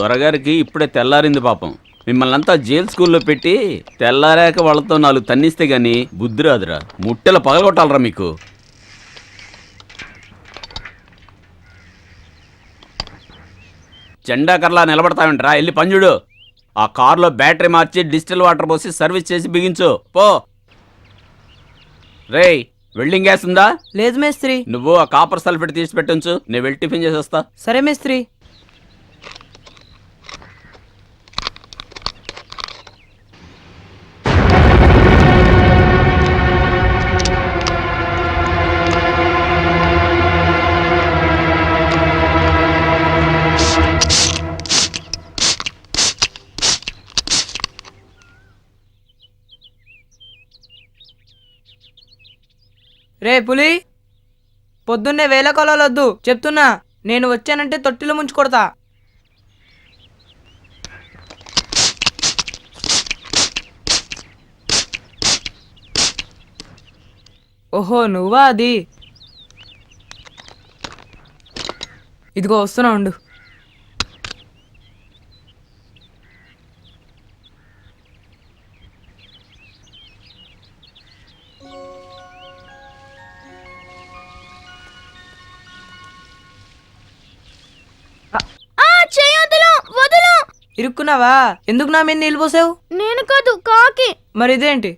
దొరగారికి ఇప్పుడే తెల్లారింది పాపం. మిమ్మల్ని అంతా జైలు స్కూల్లో పెట్టి తెల్లారాక వాళ్ళతో 4 తన్నిస్తే గాని బుద్ధి రాదురా. ముట్టెల పగలగొట్టాలరా మీకు. జెండాకర్లా నిలబడతావేంట్రా? వెళ్ళి పంజుడు. ఆ కారులో బ్యాటరీ మార్చి డిజిటల్ వాటర్ పోసి సర్వీస్ చేసి బిగించు పో. రేయ్, వెల్డింగ్ గ్యాస్ ఉందా? లేదు మేస్త్రి. నువ్వు ఆ కాపర్ సల్ఫేట్ తీసి పెట్టించు, నేను వెళ్ళి టిఫిన్ చేసి వస్తా. సరే మేస్త్రి. రే పులి, పొద్దున్నే వేల కొలవద్దు చెప్తున్నా. నేను వచ్చానంటే తొట్టిలో ముంచి కొడతా. ఓహో నువ్వా అది? ఇదిగో వస్తున్నా ఉండు. ఇరుక్కున్నావా? ఎందుకు నా మీద నీళ్ళు పోసావు? నేను కాదు, కాకి. మరి ఇదేంటి?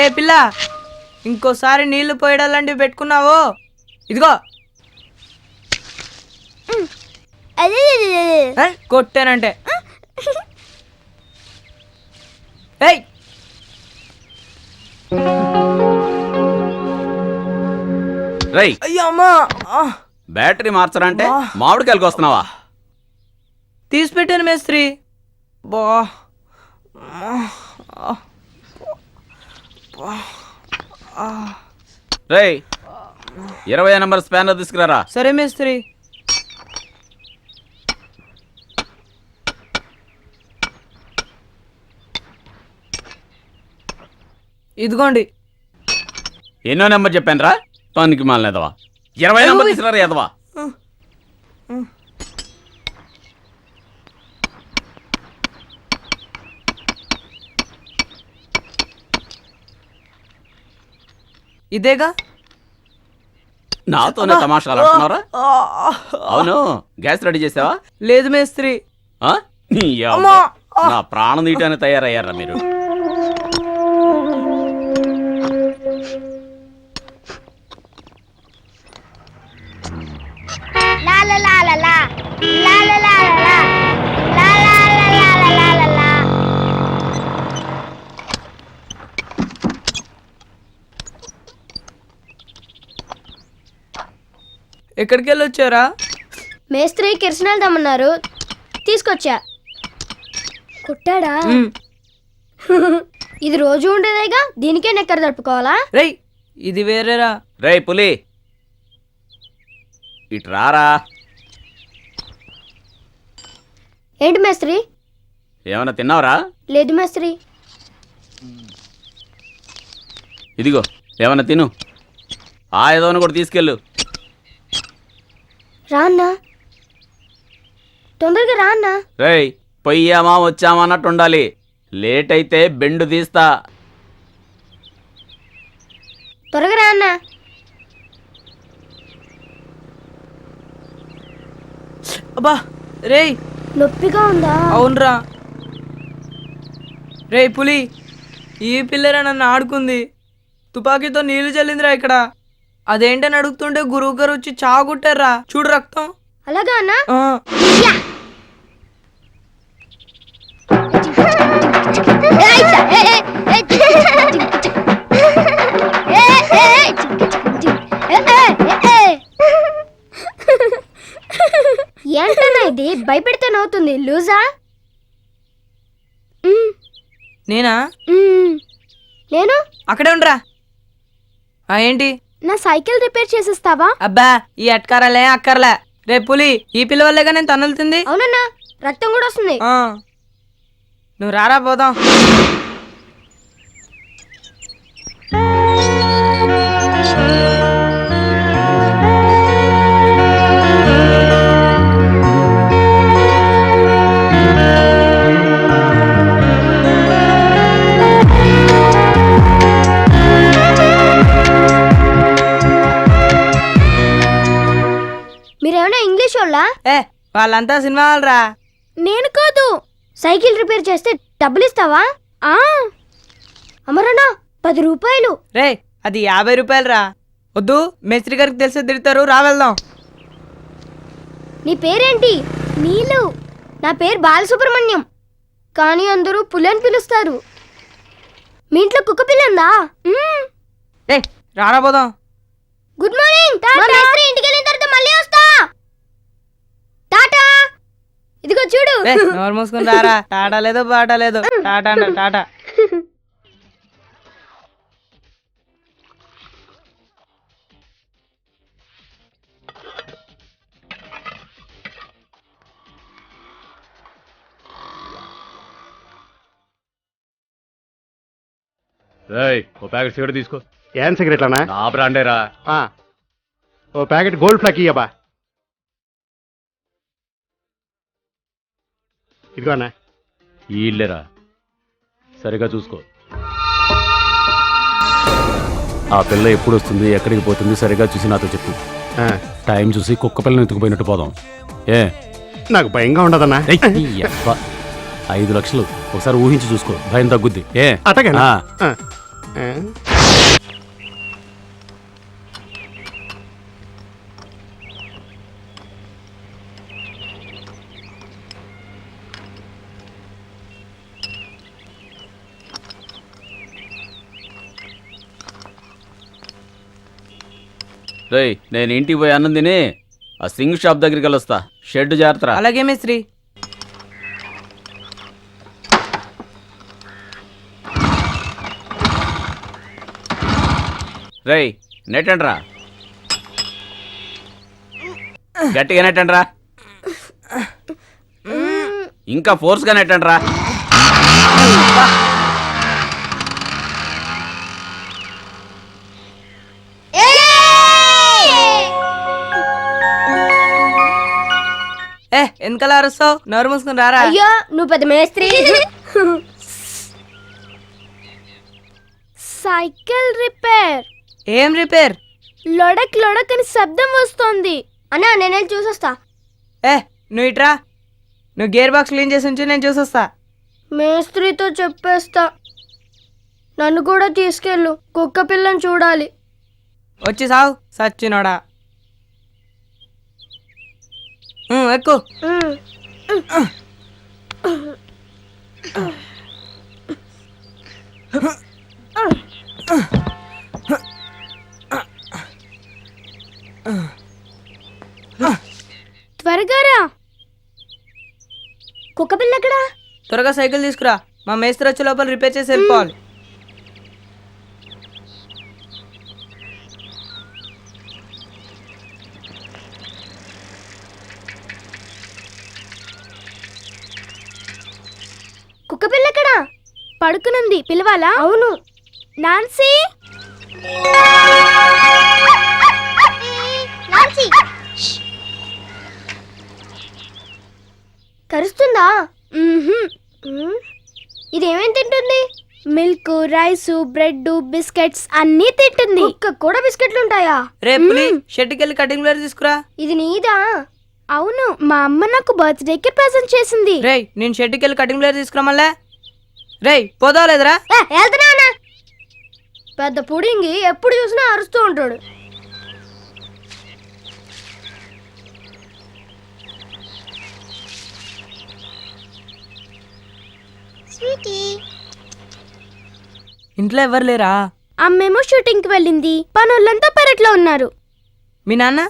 ఏ పిల్ల, ఇంకోసారి నీళ్లు పోయడాలంటివి పెట్టుకున్నావో ఇదిగో కొట్టానంటే. ఏయ్ రేయ్, అయ్యమ్మా, బ్యాటరీ మార్చరంటే మామిడికాయలకు వస్తున్నావా? తీసి పెట్టాను మేస్త్రి. బా రేయ్, 20 నంబర్ స్పానర్ తీసుకురారా. సరే మేస్త్రి. ఇదిగోండి. ఎన్నో నెంబర్ చెప్పాను రా? పనికి మాలనేదవా. 20 నంబర్ తీసుకురా ఎదవా. ఇదేగా. నాతోనే తమాషాలు ఆడుతున్నారా? అవును, గ్యాస్ రెడీ చేసావా? లేదు మేస్త్రి. నా ప్రాణం తీయటానికి తయారయ్యారా మీరు? ఎక్కడికి వెళ్ళొచ్చారా? మేస్త్రి కిరసనాలు తమ్మన్నారు, తీసుకొచ్చా. కొట్టాడా? ఇది రోజు ఉండేదేగా, దీనికే నెక్కర తడుపుకోవాలా? రేయ్, ఇది వేరేరా. రేయ్ పులి, ఇటు రారా. ఏంటి మేస్త్రి? ఏమన్నా తిన్నావరా? లేదు మేస్త్రి. ఇదిగో ఏమన్నా తిను. ఆ ఏదోని కూడా తీసుకెళ్ళు. రాన్నా, తొందరగా రాన్నా. రేయ్, పొయ్యామా వచ్చామా అన్నట్టు ఉండాలి. లేట్ అయితే బెండు తీస్తా. త్వరగా రాన్నా. అబ్బా రేయ్, నొప్పిగా ఉందా? అవునరా. రేయ్ పులి, ఈ పిల్లరా నన్ను ఆడుకుంది. తుపాకీతో నీళ్లు చల్లిందిరా ఇక్కడ. అదేంటని అడుగుతుంటే గురువు గారు వచ్చి చాగుట్టారా. చూడు రక్తం. అలాగా అన్నా? ఏంటన్నా ఇది? భయపెడితే నవ్వుతుంది. లూజా? నేనా? నేను అక్కడే ఉండరా. ఏంటి? నా సైకిల్ రిపేర్ చేసిస్తావా? అబ్బా, ఈ అట్కారాలే అక్కర్లే. రే పులి, ఈ పిల్ల వల్లేగా నేను తన్నులుతుంది. అవునన్నా, రక్తం కూడా వస్తుంది. నువ్వు రారా పోదాం. మీరేమైనా ఇంగ్లీష్ వాళ్ళా? ఏ వాళ్ళంతా సినిమా వాళ్ళరా. నేను కాదు. సైకిల్ రిపేర్ చేస్తే డబ్బులు ఇస్తావా? అమరనా 10 రూపాయలు. రే అది 50 రూపాయలు రా. వద్దు, మేస్త్రి గారికి తెలిసి తిడతారు, రా వెళ్దాం. నీ పేరేంటి? నీలు. నా పేరు బాలసుబ్రహ్మణ్యం, కానీ అందరూ పులి అని పిలుస్తారు. మీ ఇంట్లో కుక్క పిల్ల ఉందా? ఏ రారా పోదాం. Good morning. మా మేస్త్రి ఇంటికి వెళ్ళిన తర్వాత మళ్ళీ వస్తా. టాటా. ఇదిగో చూడు. ఏ నోరు మూసుకుని రారా. టాటా లేదు బాటా లేదు. టాటా అంట టాటా. ఓ ప్యాకెట్ సిగరెట్ తీసుకో. ఏం సిగరెట్ అన్నా? నా బ్రాండేరా. ఓ ప్యాకెట్ గోల్డ్ ఫ్లాక్ ఇయ్యబా. ఇదిగో అన్నా. ఈ ఇల్లేరా, సరిగా చూసుకో. ఆ పిల్ల ఎప్పుడు వస్తుంది, ఎక్కడికి పోతుంది సరిగా చూసి నాతో చెప్పు. టైం చూసి కుక్క పిల్లని ఎత్తుకుపోయినట్టు పోదాం. ఏ నాకు భయంగా ఉండదన్నా. 5 లక్షలు ఒకసారి ఊహించి చూసుకో, భయం తగ్గుద్ది. ఏ అటగా రేయ్ నేను ఇంటికి పోయి అన్నం తిని ఆ సింగ్ షాప్ దగ్గరికి వెళ్ళొస్తా. షెడ్ జాగ్రత్త. అలాగే మేస్త్రి. రేయ్ నెట్టండ్రా, గట్టిగా నెట్టండ్రా, ఇంకా ఫోర్స్గా నెట్టండ్రా. ఏ ఎందుకలా అరుస్తావు? నోరు మూసుకుని రారా. అయ్యో నువ్వు పెద్ద మేస్త్రి. Cycle repair. ఏం రిపేర్? లొడక్ లొడక్ అని శబ్దం వస్తోంది. అన్నా నేను చూసొస్తా. ఏ నువ్వు ఇట్రా, నువ్వు గేర్ బాక్స్ క్లీన్ చేసి ఉంచు, నేను చూసొస్తా. మేస్త్రితో చెప్పేస్తా. నన్ను కూడా తీసుకెళ్ళు, కుక్క పిల్లని చూడాలి. వచ్చి సావు సచ్చినోడా. ఎక్కు. త్వరగా రా. కుక్క పిల్ల ఎక్కడా? త్వరగా సైకిల్ తీసుకురా, మా మేస్త్రి వచ్చే లోపల రిపేర్ చేసి వెళ్ళిపోవాలి. కుక్క పిల్ల ఎక్కడా? పడుకునుంది. పిలవాలా? అవును. నాన్సీ. కరుస్తుందా? ఇదేమేం తింటుంది? మిల్క్, రైస్, బ్రెడ్, బిస్కెట్స్ అన్నీ తింటుంది. కుక్క కూడా బిస్కెట్లు ఉంటాయా? రేపు షెడ్కి వెళ్ళి కటింగ్ ప్లేయర్ తీసుకురా. ఇది నీదా? అవును, మా అమ్మ నాకు బర్త్డేకి ప్రెజెంట్ చేసింది. రేయ్ నేను షెడ్కి వెళ్ళి కటింగ్ ప్లేయర్ తీసుకురా మళ్ళా. రేయ్ పోదా లేదురా? వెళ్తున్నా. పెద్ద పుడింగి ఎప్పుడు చూసినా అరుస్తూ ఉంటాడు. ఇంట్లో ఎవరు లేరా? అమ్మేమో షూటింగ్ కి వెళ్ళింది. పనులంతా పెరట్లో ఉన్నారు. మీ నాన్న?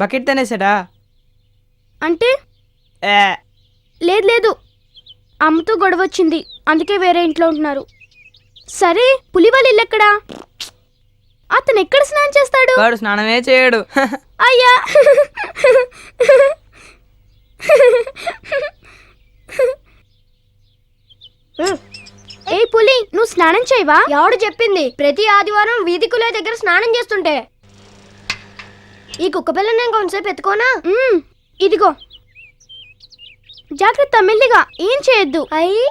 బకెట్ తనేసాడా? అంటే లేదు లేదు, అమ్మతో గొడవ వచ్చింది, అందుకే వేరే ఇంట్లో ఉంటున్నారు. సరే పులి వాళ్ళ ఇల్లు ఎక్కడా? అతను ఎక్కడ స్నానం చేస్తాడు? వాడు స్నానమే చేయడు. అయ్యా. ఏ పులి, నువ్వు స్నానం చేయవా? ఎవడు చెప్పింది? ప్రతి ఆదివారం వీధి కుల దగ్గర స్నానం చేస్తుంటే. ఈ కుక్క పిల్ల నేను కొంచెంసేపు ఎత్తుకోనా? ఇదిగో జాగ్రత్త, మెల్లిగా, ఏం చేయొద్దు. అయ్యి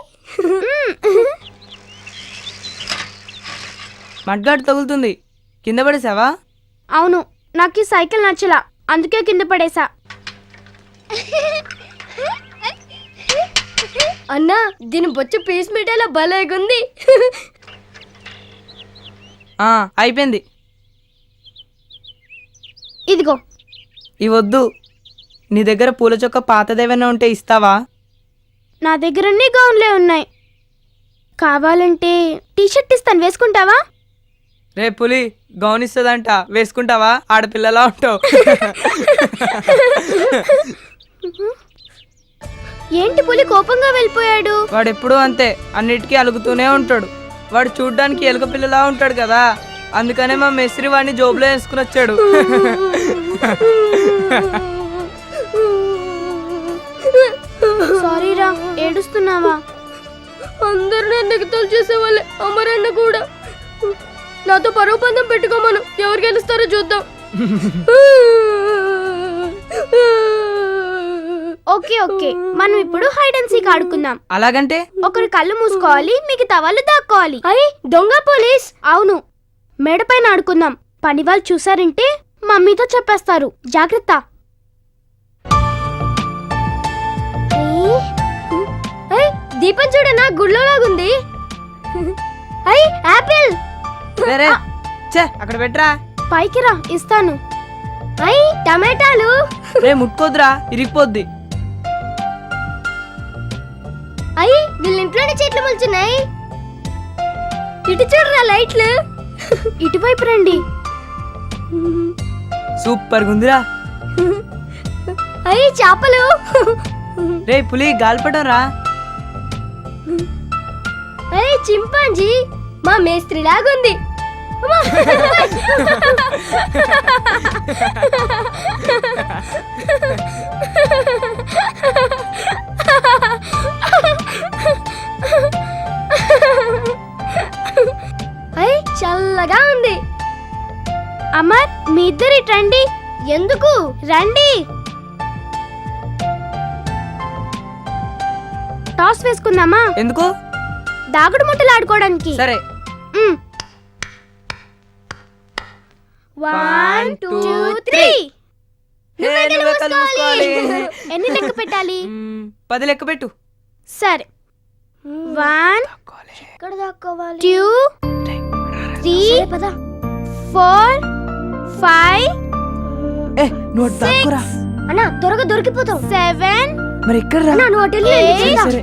మడ్గాడు తగులుతుంది. కింద పడేసావా? అవును, నాకు ఈ సైకిల్ నచ్చలా, అందుకే కింద పడేసా. అన్నా దీని బొచ్చ పీస్ మీటేలా భలేగుంది. అయిపోయింది. ఇదిగో. ఇవొద్దు. నీ దగ్గర పూల చొక్క పాతదేమైనా ఉంటే ఇస్తావా? నా దగ్గర అన్ని గౌన్లే ఉన్నాయి. కావాలంటే టీషర్ట్ ఇస్తాను, వేసుకుంటావా? రే పులి, గౌన్ ఇస్తుందంట, వేసుకుంటావా? ఆడపిల్లలా ఉంటావు. ఏంటి పులి కోపంగా వెళ్ళిపోయాడు? వాడు ఎప్పుడూ అంతే, అన్నిటికీ అలుగుతూనే ఉంటాడు. వాడు చూడ్డానికి ఎలుక పిల్లలా ఉంటాడు కదా, అందుకనే మా మెస్రి వాడిని జోబులో వేసుకుని వచ్చాడు. సారీరా, ఏడుస్తున్నావా? అందరూ నన్ను ఎగతాళి చేసేవాళ్ళే, అమరన్న కూడా. నాతో పరువు పందెం పెట్టుకోమను, ఎవరు గెలుస్తారో చూద్దాం. ఓకే ఓకే, మనం ఇప్పుడు హైడ్ అండ్ సీక్ ఆడుకుందాం. అలాగంటే ఒకరు కళ్ళు మూసుకోవాలి, మిగతా వాళ్ళు దాక్కోవాలి. అయ్యి దొంగ పోలీస్. అవును, మేడపైన ఆడుకుందాం. పని వాళ్ళు చూసారంటే మమ్మీతో చెప్పేస్తారు, జాగ్రత్త. దీపం చూడనా, గుళ్ళో లాగుంది. అయ్యి యాపిల్. రే అక్కడ పెట్టరా. పైకి రా, ఇస్తాను. అయ్యి టమాటాలు. రే ముట్టుకోద్దురా, ఇరిగిపోద్ది. అయ్యి వీళ్ళ ఇంట్లోనే చెట్లు మొలుచున్నాయి. ఇటు చూడరా లైట్లు. ఇటువైపు రండి. సూపర్ గుందిరా. అయ్యి చేపలు. రే పులి, గాలిపటం రా. అయ్యి చింపాంజీ, మా మేస్త్రి లాగుంది. అయ్యి చల్లగా ఉంది. అమర్, మీ ఇద్దరు ఇటు రండి. ఎందుకు? రండి. టాస్ వేసుకుందామా? ఎందుకు? దాగుడు ముట్టలు ఆడుకోవడానికి. సరే. 1 2 3. నువ్వే కళ్ళు మూసుకోవాలి. ఎన్ని లెక్క పెట్టాలి? 10 లెక్క పెట్టు. సరే. 1 ఎక్కడ దాక్కోవాలి? 2 3 4 5 నువ్వు దాక్కురా. అన్నా త్వరగా దొరికిపోతాం. 7 మరి ఇక్కడ రా. అన్నా నువ్వు అటు వెళ్ళి నేను సరే, చేద్దాం. సరే.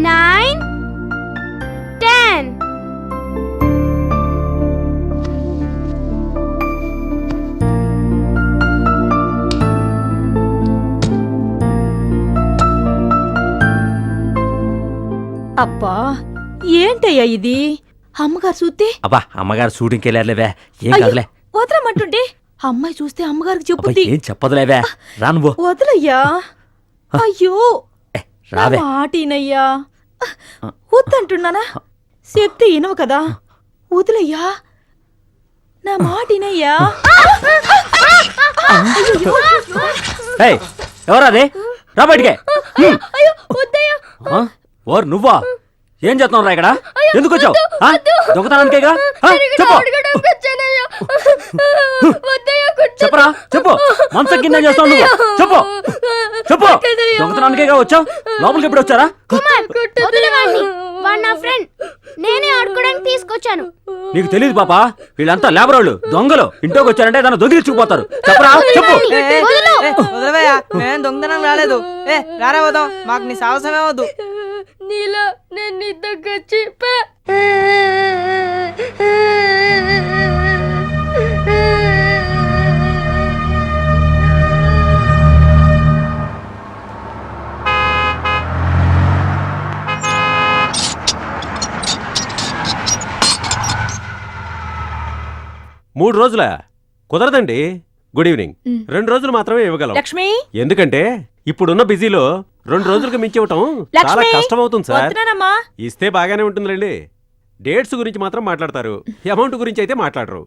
9 10. అబ్బా ఏంటయ్యా ఇది? అమ్మగారు చూస్తే అబ్బా అమ్మగారు షూటింగ్కి వెళ్ళారులేవే, ఏం అయ్యో, కాదులే. వదలమంటుంటే అమ్మాయి చూస్తే అమ్మగారికి అబ్బా, చెప్పుద్ది. ఏం చెప్పదులేవే, రానుబో. వదలయ్యా. అయ్యో రావే. మాటినయ్యా, వద్దంటున్నానా? చెప్తే ఇనవు కదా, వదిలయ్యా, నా మాటినయ్యా. ఏయ్, ఎవరాది? రా బయటికే. అయ్యో వద్దయ్యా. ఆ? ఓర్ నువ్వా? ఏం చేస్తున్నావు రా ఇక్కడ? ఎందుకు వచ్చావు? దొంగతనానికేగా? చెప్పు. అడగడానికి వచ్చానయ్యా. వద్దయ్యా, కుట్టొద్దు. చెప్పరా, చెప్పు. మంచం కింద చేస్తావు నువ్వు? చెప్పు, చెప్పు. దొంగతనానికేగా వచ్చావు? లోపలికి ఎప్పుడు వచ్చారా? వదిలే వాణ్ణి. వాడు నా ఫ్రెండ్, నేనే ఆడుకోవడానికి తీసుకొచ్చాను. నీకు తెలియదు పాపా, వీళ్ళంతా లేబర్ వాళ్ళు, దొంగలు. ఇంట్లోకి వచ్చారంటే దాన్ని దొంగిలించుకుపోతారు. చెప్పరా, చెప్పు. వదలవయ్యా, నేను దొంగతనం రాలేదు. రారా వదాం, మాకు నీ సాహసమే వద్దు. నీలో నేను నీ దగ్గర వచ్చి మూడు రోజుల కుదరదండి. Good evening. 2 రోజులు మాత్రమే ఇవ్వగలం. లక్ష్మి, ఎందుకంటే ఇప్పుడున్న బిజీలో 2 రోజులకు మించి ఇవ్వటం చాలా లక్ష్మి, కష్టం అవుతుంది సార్. వద్దునానమ్మా. ఇస్తే బాగానే ఉంటుందిలేండి. డేట్స్ గురించి మాత్రం మాట్లాడతారు, అమౌంట్ గురించి అయితే మాట్లాడరు.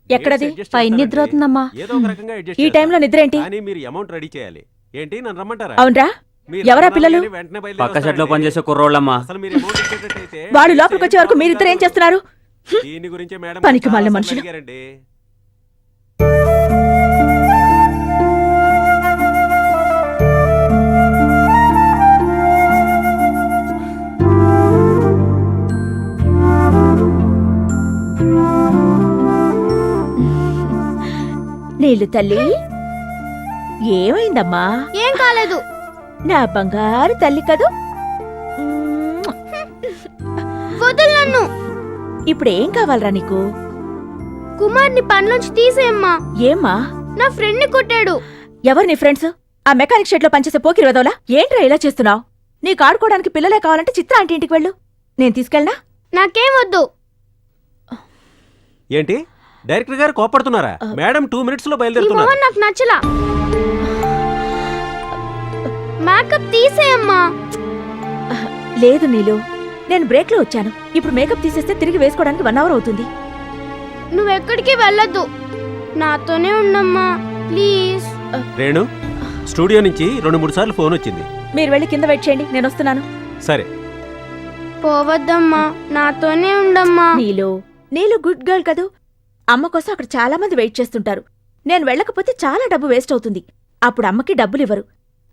ఎక్కడది? Dates adjust పై చేస్తారంటే నిద్ర అవుతుందమ్మా. ఏదో ఒక రకంగా adjust ఈ టైంలో చేస్తారు. నిద్ర ఏంటి? కానీ మీరు అమౌంట్ రెడీ చేయాలి. ఏంటి, నన్ను రమ్మంటారా? అవునరా? మీరు ఎవరా రమ్మన్నా పిల్లలు? కానీ వెంటనే బయలుదేరి పక్క షెడ్ లో వస్తారండి. పనిచేసే కుర్రోళ్ళమ్మా. అసలు మీరు అమౌంట్ ఇచ్చేటట్టయితే వాడు లోపలికి వచ్చే వరకు మీరిద్దరు ఏం చేస్తున్నారు? దీని గురించే మేడం పనికి మాలిన చాలాసార్లు మనుషులు. అడిగారండి. నీళ్ళు తల్లి ఏమైందమ్మా? ఏం కాలేదు. నా బంగారు తల్లి కదూ. వదులు నన్ను. ఇప్పుడు ఏం కావాలరా నీకు? కుమార్ని పనిలోంచి తీసేయమ్మా. ఏమ్మా? నా ఫ్రెండ్ ని కొట్టాడు. ఎవరు నీ ఫ్రెండ్స్? ఆ మెకానిక్ షెడ్ లో పనిచేసే పోకిరి వదవలా? ఏంట్రా ఇలా చేస్తున్నావు? నీకు ఆడుకోవడానికి పిల్లలే కావాలంటే చిత్ర ఆంటీ ఇంటికి వెళ్ళు. నేను తీసుకెళ్ళనా? నాకేం వద్దు. ఏంటి డైరెక్టర్ గారు కోపడుతున్నారా? మేడం 2 minutes లో ఈ బయలుదేరుతున్నారు. మొహం నాకు నచ్చలా. మేకప్ తీసేయమ్మా. లేదు నీలు, నేను బ్రేక్ లో వచ్చాను. ఇప్పుడు మేకప్ తీసేస్తే తిరిగి వేసుకోవడానికి 1 hour అవుతుంది. నువ్వెక్కడికి వెళ్ళొద్దు. నాతోనే ఉండమ్మా ప్లీజ్. రేణు, స్టూడియో నుంచి 2-3 సార్లు ఫోన్ వచ్చింది. మీరు వెళ్ళి కింద వెయిట్ చేయండి, నేను వస్తున్నాను. సరే. పోవద్దమ్మా, నాతోనే ఉండమ్మా. నీలు, నీలు గుడ్ గర్ల్ కదూ. అమ్మ కోసం అక్కడ చాలా మంది వెయిట్ చేస్తుంటారు. నేను వెళ్ళకపోతే చాలా డబ్బు వేస్ట్ అవుతుంది. అప్పుడు అమ్మకి డబ్బులివ్వరు.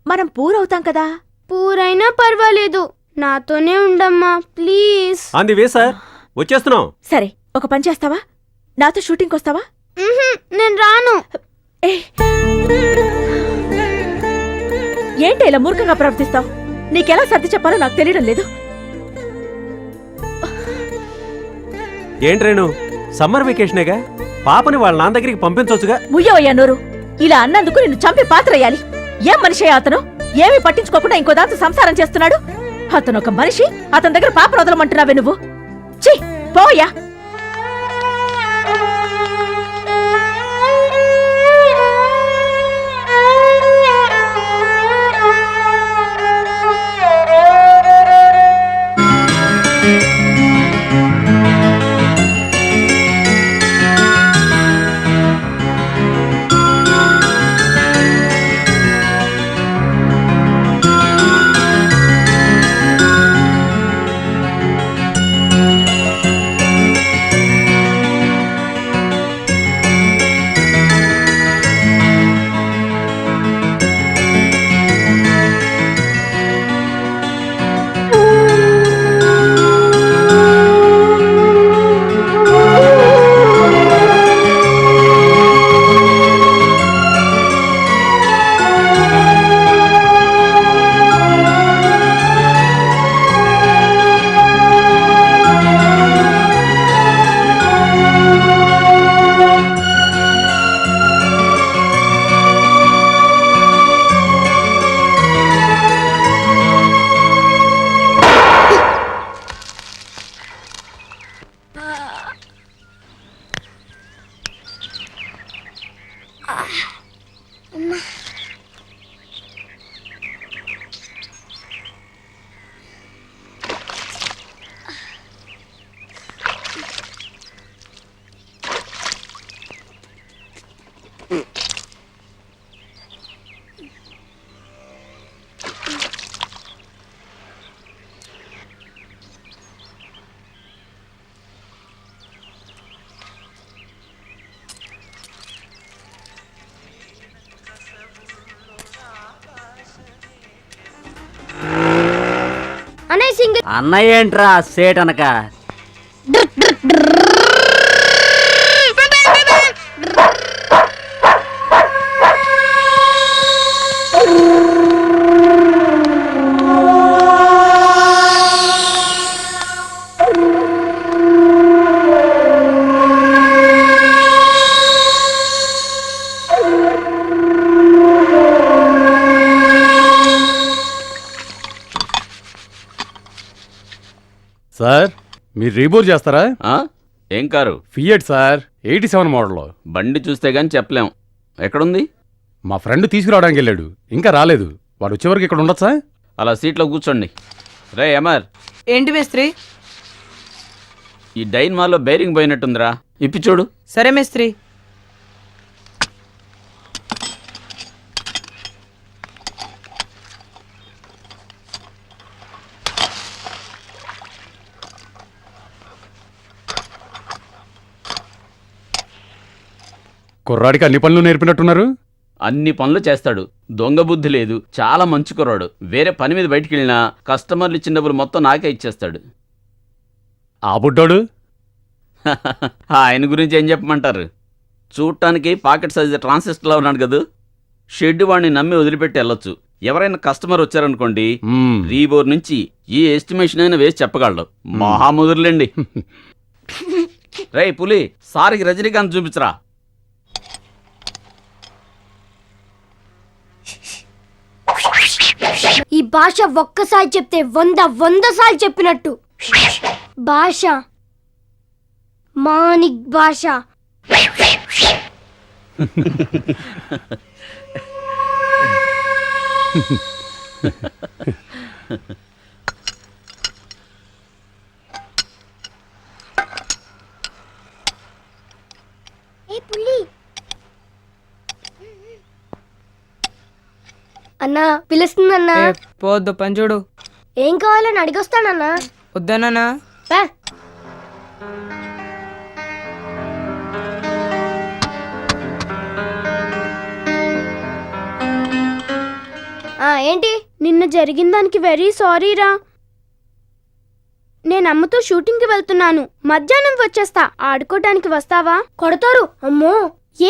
మనం పూరవుతాం కదా. పూరైనా పర్వాలేదు, నాతోనే ఉండమ్మా ప్లీజ్. అంది వే సార్, వచ్చేస్తున్నాం. సరే, ఒక పని చేస్తావా? నాతో షూటింగ్కి వస్తావా? నేను రాను. ఏ, ఏంటి ఇలా మూర్ఖంగా ప్రవర్తిస్తావు? నీకెలా సర్ది చెప్పాలో నాకు తెలియడం లేదు. ఏంటి రేణు, సమ్మర్ వెకేషనేగా, పాపని వాళ్ళ నాన్న దగ్గరికి పంపించవచ్చుగా. ముయ్యవయ్యా నోరు. ఇలా అన్నందుకు నిన్ను చంపి పాత్రయ్యాలి. ఏం మనిషి అతను? ఏమీ పట్టించుకోకుండా ఇంకో దాంతో సంసారం చేస్తున్నాడు. అతను ఒక మనిషి, అతని దగ్గర పాప వదలమంటున్నావే నువ్వు. ఛీ, పోయా. అన్నయ్య ఏంట్రా సేట్ అనక? సార్, మీరు రీబోర్ చేస్తారా? ఆ? ఏం కారు? ఫియట్ సార్, 87 మోడల్లో. బండి చూస్తే గానీ చెప్పలేం. ఎక్కడుంది? మా ఫ్రెండ్ తీసుకురావడానికి వెళ్ళాడు, ఇంకా రాలేదు. వాడు వచ్చేవరకు ఇక్కడ ఉండొచ్చా? అలా సీట్లో కూర్చోండి. రే అమర్, ఏంటి మేస్త్రి? ఈ డైన్మాలో బేరింగ్ పోయినట్టుందిరా, ఇప్పి చూడు. సరే మేస్త్రి. కుర్రాడికి అన్ని పనులు నేర్పినట్టున్నారు. అన్ని పనులు చేస్తాడు, దొంగ బుద్ధి లేదు, చాలా మంచి కుర్రాడు. వేరే పని మీద బయటికి వెళ్ళినా కస్టమర్లు ఇచ్చిన డబ్బులు మొత్తం నాకే ఇచ్చేస్తాడు. ఆ బుడ్డోడు ఆయన గురించి ఏం చెప్పమంటారు? చూడటానికి పాకెట్ సైజ్ ట్రాన్సిస్టర్లా ఉన్నాడు కదా. షెడ్ వాడిని నమ్మి వదిలిపెట్టి వెళ్ళొచ్చు. ఎవరైనా కస్టమర్ వచ్చారనుకోండి, రీబోర్ నుంచి ఈ ఎస్టిమేషన్ అయినా వేసి చెప్పగలడు. మహాముదురులేండి. రేయ్ పులి, సారికి రజనీకాంత్ చూపించరా. ఈ భాష ఒక్కసారి చెప్తే 100 సార్లు చెప్పినట్టు. భాష మానిక్ భాష. అన్నా పిలుస్తుందన్నా. పోద్దు పని చూడు. ఏం కావాలని అడిగొస్తానన్నా. వద్దనా? పా. ఏంటి? నిన్న జరిగిన దానికి వెరీ సారీ రా. నేను అమ్మతో షూటింగ్కి వెళ్తున్నాను. మధ్యాహ్నం వచ్చేస్తా. ఆడుకోవడానికి వస్తావా? కొడతారు. అమ్మో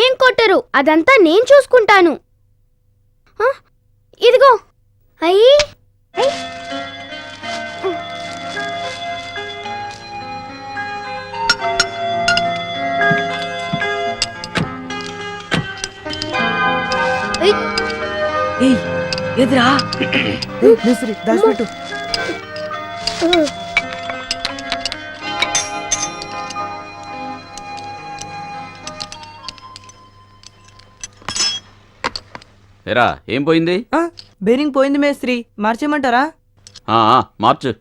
ఏం కొట్టరు, అదంతా నేను చూసుకుంటాను. ఇదిగో. అయ్యి ఎదురా దాచిపెట్టు. ఏరా ఏం పోయింది? బేరింగ్ పోయింది మేస్త్రి, మార్చేయమంటారా? మార్చు.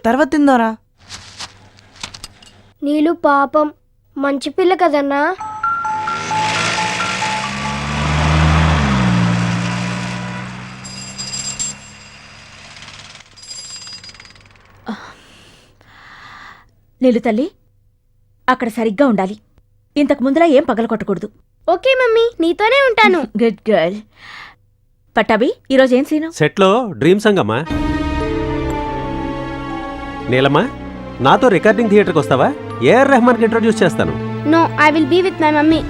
తర్వాత తిందారా. నీళ్ళు పాపం మంచి పిల్ల కదన్నా. నీళ్ళు తల్లి, అక్కడ సరిగ్గా ఉండాలి. ఇంతకు ముందులా ఏం పగల కొట్టకూడదు. ఓకే మమ్మీ, నీతోనే ఉంటాను. Good girl. పట్టాభి, ఈరోజు ఏం సీను? సెట్లో డ్రీమ్ సంగమ్మా. నీలమ్మా, నాతో రికార్డింగ్ థియేటర్కి వస్తావా? ఏఆర్ రెహమాన్కి ఇంట్రొడ్యూస్ చేస్తాను. No, I will be with my mummy.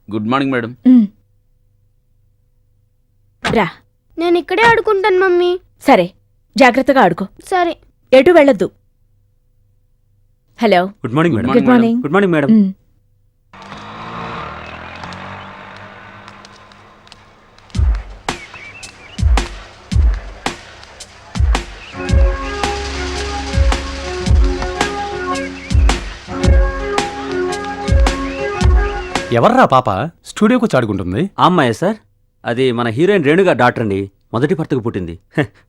Good morning madam. రా. నేను ఇక్కడే ఆడుకుంటాను మమ్మీ. సరే, జాగ్రత్తగా ఆడుకో. సరే. ఎటు వెళ్ళొద్దు. Hello. Good morning madam. Good morning. Good morning madam. ఎవర్రా పాప స్టూడియోకి వచ్చి ఆడుకుంటుంది? అమ్మాయి సార్, అది మన హీరోయిన్ రేణుగా డాక్టర్ అండి. మొదటి భర్తకు పుట్టింది.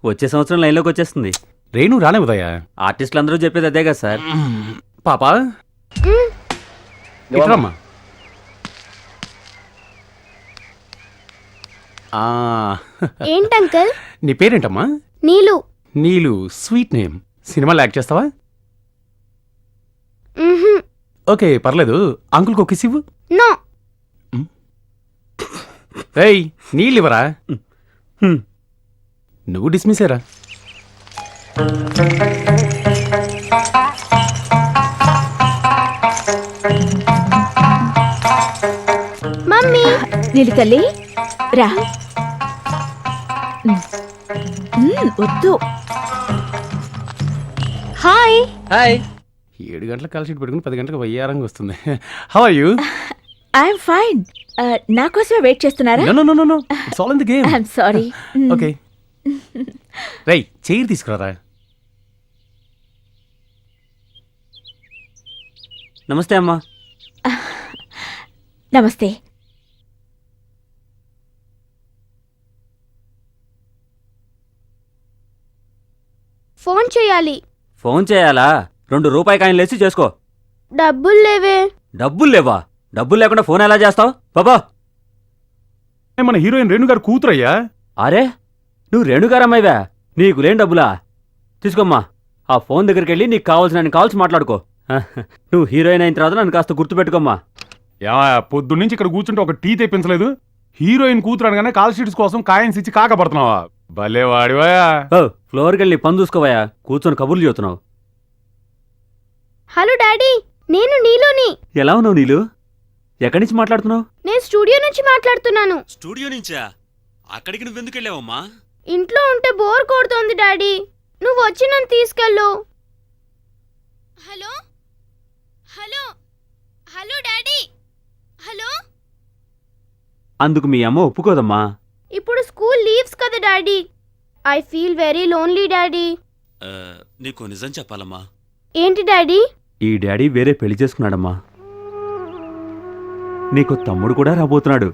వచ్చే సంవత్సరం లైన్లోకి వచ్చేస్తుంది. రేణు రానే ఉదయ. ఆర్టిస్టులు అందరూ చెప్పేది అదే కదా సార్. పాప ఇట్రమ్మా. ఏంటి అంకుల్? నీ పేరేంటమ్మా? నీలు. నీలు, స్వీట్ నేమ్. సినిమాలో యాక్ట్ చేస్తావా? ఓకే పర్లేదు. అంకుల్కి ఒక కిస్ ఇవ్వు. నో. ఏయ్ నీళ్ళు ఇవ్వరా? నువ్వు డిస్మిసేరా. మమ్మీ. నీళ్ళు తల్లి, రా. వద్దు. హాయ్. హాయ్. 7 గంటలకు కాల్ షీట్ పెట్టుకుని 10 గంటలకు వయ్యారంగా వస్తుంది. How are you? I'm fine. నా కోసమే వెయిట్ చేస్తున్నారా? No no no no, it's all in the game. I'm sorry. Okay. రేయ్ చైర్ తీసుకురారా. నమస్తే అమ్మా. నమస్తే. ఫోన్ చేయాలి. ఫోన్ చేయాలా? 2 రూపాయి కాయిన్లు వేసి చేసుకో. డబ్బులు లేవే. డబ్బులు లేవా? డబ్బులు లేకుండా ఫోన్ ఎలా చేస్తావు బాబా? మన హీరోయిన్ రేణు గారు కూతురయ్యా. అరే నువ్వు రేణుగారమ్మాయివా? నీకు లేని డబ్బులా? తీసుకోమ్మా, ఆ ఫోన్ దగ్గరికి వెళ్ళి నీకు కావాల్సిన కాల్స్ మాట్లాడుకో. నువ్వు హీరోయిన్ అయిన తర్వాత నన్ను కాస్త గుర్తుపెట్టుకోమ్మా. పొద్దున్నుంచి ఇక్కడ కూర్చుంటే ఒక టీ తెప్పించలేదు. హీరోయిన్ కూతురు అనగానే కాల్ షీట్స్ కోసం కాయిన్స్ ఇచ్చి కాకపడుతున్నావా? భలే వాడివా. ఓ ఫ్లోర్కి వెళ్ళి పని చూసుకోవయా, కూర్చొని కబుర్లు చెబుతున్నావు. హలో డాడీ, నేను నీలోని. ఎలా ఉన్నావు నీలు? ఎక్కడి నుంచి మాట్లాడుతున్నావు? నేను స్టూడియో నుంచి మాట్లాడుతున్నాను. స్టూడియో నుంచా? అక్కడికి నువ్వెందుకు వెళ్ళావమ్మా? ఇంట్లో ఉంటే బోర్ కొడుతోంది డాడీ, నువ్వు వచ్చి నన్ను తీసుకెళ్ళు. Hello hello hello daddy, hello. అందుకు మీ అమ్మ ఒప్పుకోదమ్మా. ఇప్పుడు స్కూల్ లీవ్స్ కదా daddy. I feel very lonely daddy. నీకు నిజం చెప్పాలమ్మా. ఏంటి డాడీ? ఈ డాడీ వేరే పెళ్లి చేసుకున్నాడమ్మా. నీకు తమ్ముడు కూడా రాబోతున్నాడు.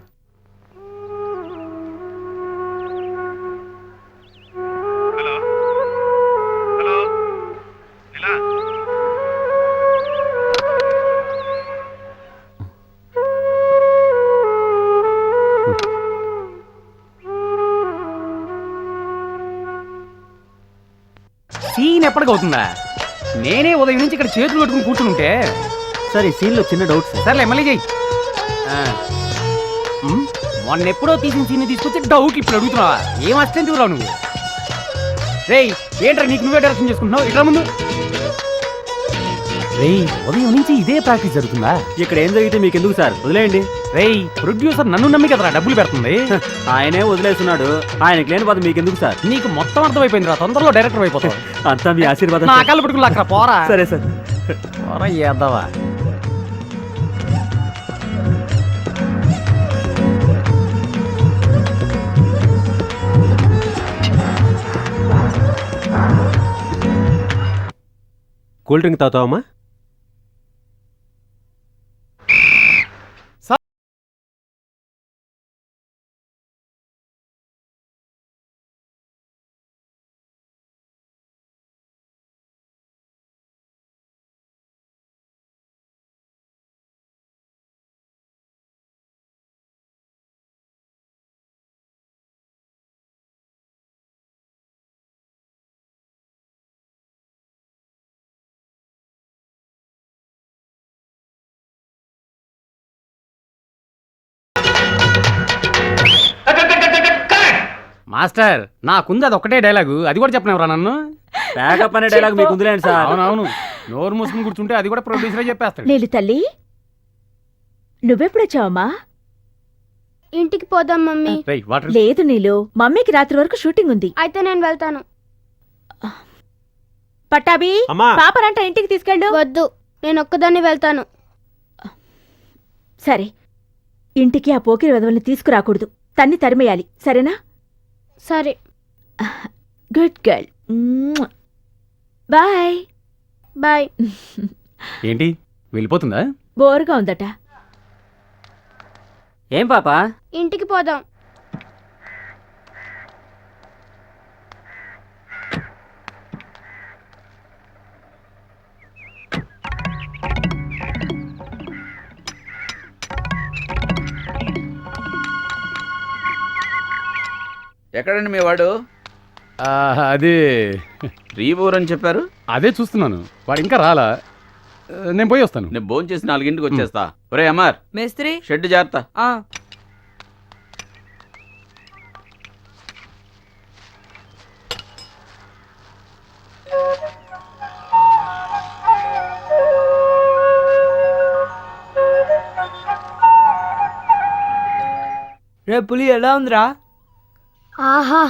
సీన్ ఎప్పటికవుతుందా? నేనే ఉదయం నుంచి ఇక్కడ చేతులు కట్టుకుని కూర్చుని ఉంటే. సరే సీన్లో చిన్న డౌట్ సార్. సర్లే మళ్ళీ చెయ్యి. మొన్నెప్పుడో తీసిన సీన్ తీసుకొచ్చి డౌట్ ఇప్పుడు అడుగుతున్నావా? ఏం అస్తం చూడరావు నువ్వు? రేయ్ ఏంట్రా నీకు నువ్వే డైరెక్షన్ చేసుకుంటున్నావు? ఇట్లా ముందు. రేయ్ ఉదయం నుంచి ఇదే ప్రాక్టీస్ జరుగుతుందా? ఇక్కడ ఏం జరిగితే మీకు ఎందుకు సార్, వదిలేయండి. రేయ్ ప్రొడ్యూసర్ నన్ను నమ్మి కదరా డబ్బులు పెడుతుంది. ఆయనే వదిలేస్తున్నాడు, ఆయనకి లేని బాధ మీకెందుకు సార్? నీకు మొత్తం అర్థమైపోయిందిరా, తొందరలో డైరెక్టర్ అయిపోతావు. అంతా మీ ఆశీర్వాదం నా సార్. కాళ్ళు పట్టుకుని అక్కడ పోరా. సరే సార్. పోరా ఏద్దావా. కూల్ డ్రింక్ తాగుతావమ్మా? మాస్టర్ నాకుంది అది ఒకటే డైలాగు, అది కూడా చెప్పనివ్వరా నన్ను? ప్యాకప్ అనే డైలాగ్ మీకు ఉందిలేండి సార్. అవునవును, నోరు మూసుకుని కూర్చుంటే అది కూడా ప్రొడ్యూసరే చెప్పేస్తాడు. నీళ్ళు తల్లి, నువ్వెప్పుడొచ్చావమ్మా? ఇంటికి పోదాం మమ్మీ. రేయ్ వాటర్. లేదు నీలు, మమ్మీకి రాత్రి వరకు షూటింగ్ ఉంది. అయితే నేను వెళ్తాను. పట్టాభి, అమ్మా. పాపనంట ఇంటికి తీసుకెళ్ళు. వద్దు, నేను ఒక్కదాన్ని వెళ్తాను. సరే, ఇంటికి ఆ పోకిరి వెధవల్ని తీసుకురాకూడదు, తన్ని తరిమేయాలి, సరేనా? సరే. Good girl. బాయ్. బాయ్. ఏంటి వెళ్ళిపోతుందా? బోరుగా ఉందట. ఏం పాపా? ఇంటికి పోదాం. ఎక్కడండి మీ వాడు? అది రీబోర్ అని చెప్పారు. అదే చూస్తున్నాను, వాడు ఇంకా రాలా. నేను పోయి వస్తాను. నేను భోజనం చేసి 4ంటికి వచ్చేస్తా. ఒరే అమర్, మేస్త్రి. షెడ్ జాగ్రత్త. ఆ రే పులి ఎలా ఉందిరా? ఆహా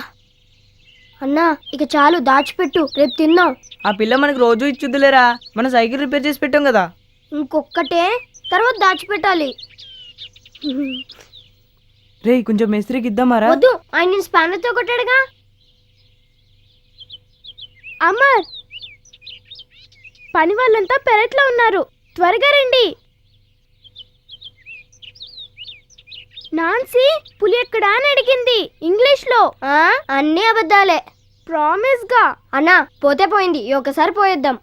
అన్నా, ఇక చాలు, దాచిపెట్టు, రేపు తిన్నాం. ఆ పిల్ల మనకు రోజు ఇచ్చుద్దులేరా, మన సైకిల్ రిపేర్ చేసి పెట్టాం కదా. ఇంకొక్కటే, తర్వాత దాచిపెట్టాలి. రే కొంచెం మేస్త్రికి ఇద్దామారా? వద్దు, ఆయన స్పానర్తో కొట్టాడుగా. అమర్, పని వాళ్ళంతా పెరట్లో ఉన్నారు, త్వరగా రండి. నాన్సీ పులి ఎక్కడా అని అడిగింది ఇంగ్లీష్లో. అన్నీ అబద్ధాలే. ప్రామిస్ గా. అన్నా పోతే పోయింది, ఒకసారి పోయేద్దాం.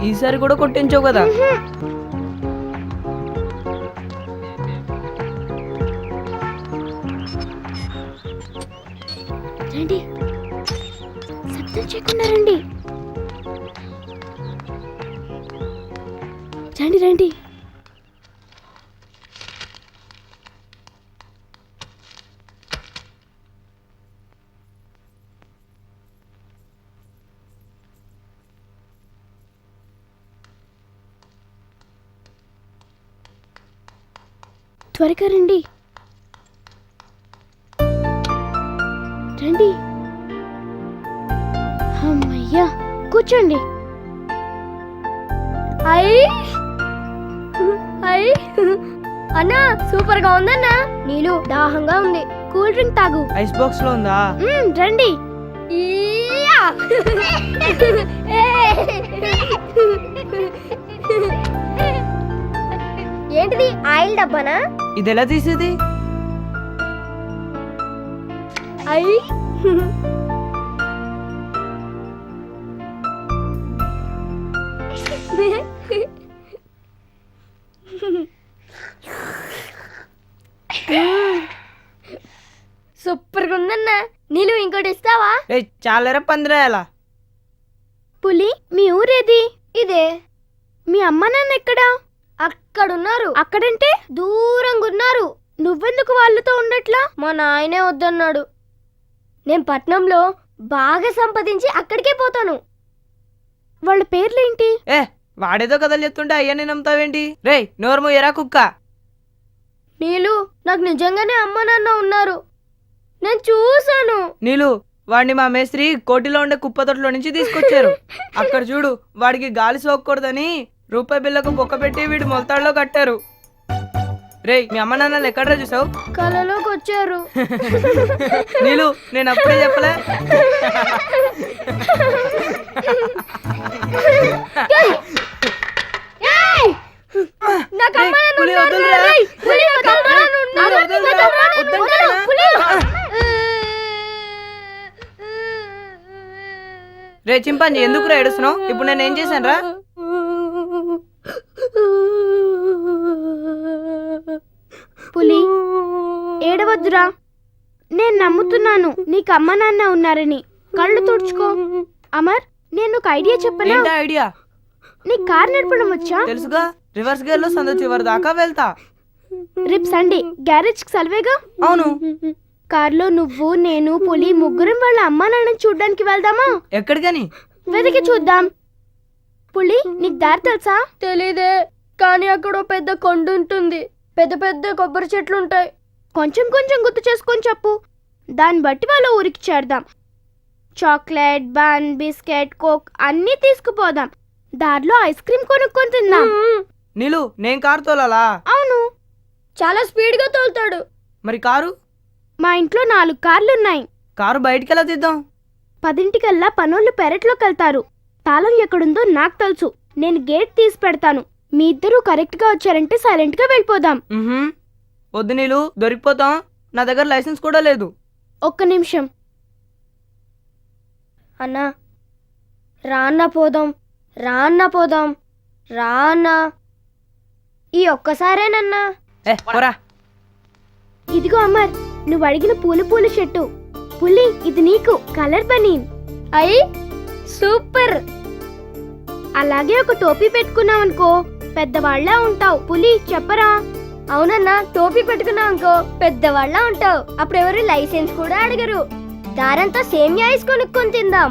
ఈసారి కూడా కొట్టించావు కదా. రండి, శబ్దం చేయకుండా రండి. రండి రండి. త్వరగా రండి. రండి. అమ్మయ్యా, కూర్చోండి. అయ్యి అయ్యి అన్నా సూపర్ గా ఉందన్నా. నీళ్ళు దాహంగా ఉంది. కూల్ డ్రింక్ తాగు. ఐస్ బాక్స్ లో ఉందా? రండి. ఈయా! ఏంటిది ఆయిల్ డబ్బానా? ఇది ఎలా తీసేది? అయ్యి సూపర్ గా ఉందన్నా. నీళ్ళు ఇంకోటి ఇస్తావా? ఏ చాలరా పందిరేయాలా? పులి, మీ ఊరేది? ఇదే. మీ అమ్మ నాన్న ఎక్కడా? అక్కడున్నారు. అక్కడంటే దూరంగా ఉన్నారు. నువ్వెందుకు వాళ్ళతో ఉండట్లా? మా నాయనే వద్దన్నాడు. నేను పట్నంలో బాగా సంపాదించి అక్కడికే పోతాను. వాళ్ళ పేర్లేంటి? ఏ వాడేదో కథలు చెప్తుంటే అయ్యని నమ్ముతావేంటి? రేయ్ నోరు మూయరా కుక్క. నీళ్ళు నాకు నిజంగానే అమ్మ నాన్న ఉన్నారు. నేను చూసాను. నీలు, వాడిని మా మేస్త్రి కోటిలో ఉండే కుప్పతొట్లో నుంచి తీసుకొచ్చారు. అక్కడ చూడు, వాడికి గాలి సోకూడదని రూపాయి బిల్లకు బొక్క పెట్టి వీడి మొలతాడులో కట్టారు. రేయ్ మీ అమ్మ నాన్నలు ఎక్కడ్రా చూసావు? కలలోకి వచ్చారు. నీలు, నేను అప్పుడే చెప్పలే? ఏయ్! నాకు అమ్మ నాన్న పులి ఉన్నారు. వదలరా? ఏయ్! పులి వదలరా? ఉన్నారు. వదలరా? నాకు అమ్మ నాన్న వద్దంటే ఉన్నారు. ఎలా? పులి! రే చింపాంజీ, ఎందుకు ఏడుస్తున్నావు? ఇప్పుడు నేను ఏం చేశాను రా? పులి, ఏడవద్దురా. నేను నమ్ముతున్నాను నీకు అమ్మ నాన్న ఉన్నారని. కళ్ళు తుడుచుకో. అమర్, నేను ఒక ఐడియా చెప్పనా? ఏంటా ఐడియా? నీకు కార్ నడపడం వచ్చా? తెలుసుగా, రివర్స్ గేర్ లో సందు చివరి దాకా వెళ్తా. రేపు సండే గ్యారేజ్ కి సెలవేగా. అవును. కార్లో నువ్వు, నేను, పులి ముగ్గురం వాళ్ళ అమ్మా నాన్నని చూడ్డానికి వెళ్దామా? ఎక్కడికని? వెతికి చూద్దాం. పులి, నీకు దారి తెలుసా? తెలీదే, కానీ అక్కడ ఓ పెద్ద కొండ ఉంటుంది. పెద్ద పెద్ద కొబ్బరి చెట్లు ఉంటాయి. కొంచెం కొంచెం గుర్తు చేసుకొని చెప్పు. దాన్ని బట్టి వాళ్ళ ఊరికి చేరదాం. చాక్లెట్, బన్, బిస్కెట్, కోక్ అన్నీ తీసుకుపోదాం. దారిలో ఐస్ క్రీమ్ కొనుక్కొని తిందాం. నీలు, నేను కారు తోలాలా? అవును. చాలా స్పీడ్ గా తోలుతాడు. మరి కారు? మా ఇంట్లో 4 కార్లున్నాయి. కారు బయటికి ఎలా తీద్దాం? 10 పనోళ్ళు పెరట్లోకి వెళ్తారు. తాళం ఎక్కడుందో నాకు తెలుసు. నేను గేట్ తీసి పెడతాను. మీ ఇద్దరూ కరెక్ట్ గా వచ్చారంటే సైలెంట్ గా వెళ్ళిపోదాం. వద్దు నీలు, దొరికిపోతాం. నా దగ్గర లైసెన్స్ కూడా లేదు. ఒక్క నిమిషం. అన్నా, రాన్న పోదాం. రాన్న పోదాం. రాన్నా, ఈ ఒక్కసారేనన్నా. ఏ పోరా. ఇదిగో అమర్, నువ్వు అడిగిన పూల చెట్టు. పులి, ఇది నీకు కలర్ బనీన్. అయ్యి సూపర్. అలాగే ఒక టోపీ పెట్టుకున్నావనుకో పెద్దవాళ్ళ ఉంటావు. పులి, చెప్పరా? అవునన్నా, టోపీ పెట్టుకున్నావు అనుకో పెద్దవాళ్ళ ఉంటావు. అప్పుడెవరు లైసెన్స్ కూడా అడగరు. దారంతా సేమియా ఐస్ కొనుక్కొని తిందాం.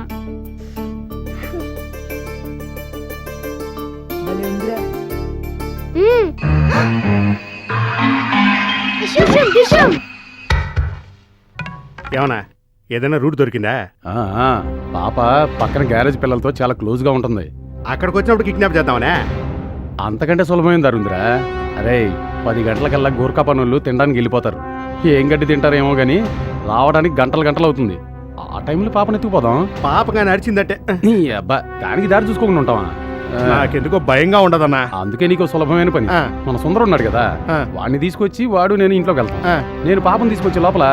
ఏమన్నా ఏదైనా రూట్ దొరికిందా? పాప పక్కన గ్యారేజ్ పిల్లలతో చాలా క్లోజ్ గా ఉంటుంది. అక్కడికి వచ్చినప్పుడు కిడ్నాప్ చేద్దామనే. అంతకంటే సులభమైన దారుందిరా. అరే 10 గంటలకల్లా గోర్ఖా పనులు తినడానికి వెళ్ళిపోతారు. ఏం గడ్డి తింటారేమో గాని రావడానికి గంటలు అవుతుంది. ఆ టైంలో పాపను ఎత్తుకుపోదాం. పాపగా నడిచిందంటే నీ అబ్బా, దానికి దారి చూసుకోకుండా ఉంటావా? నాకెందుకో భయంగా ఉండదన్నా. అందుకే నీకు సులభమైన పని. మన సుందరం ఉన్నాడు కదా, వాడిని తీసుకొచ్చి వాడు నేను ఇంట్లోకి వెళ్తాం. నేను పాపను తీసుకొచ్చే లోపల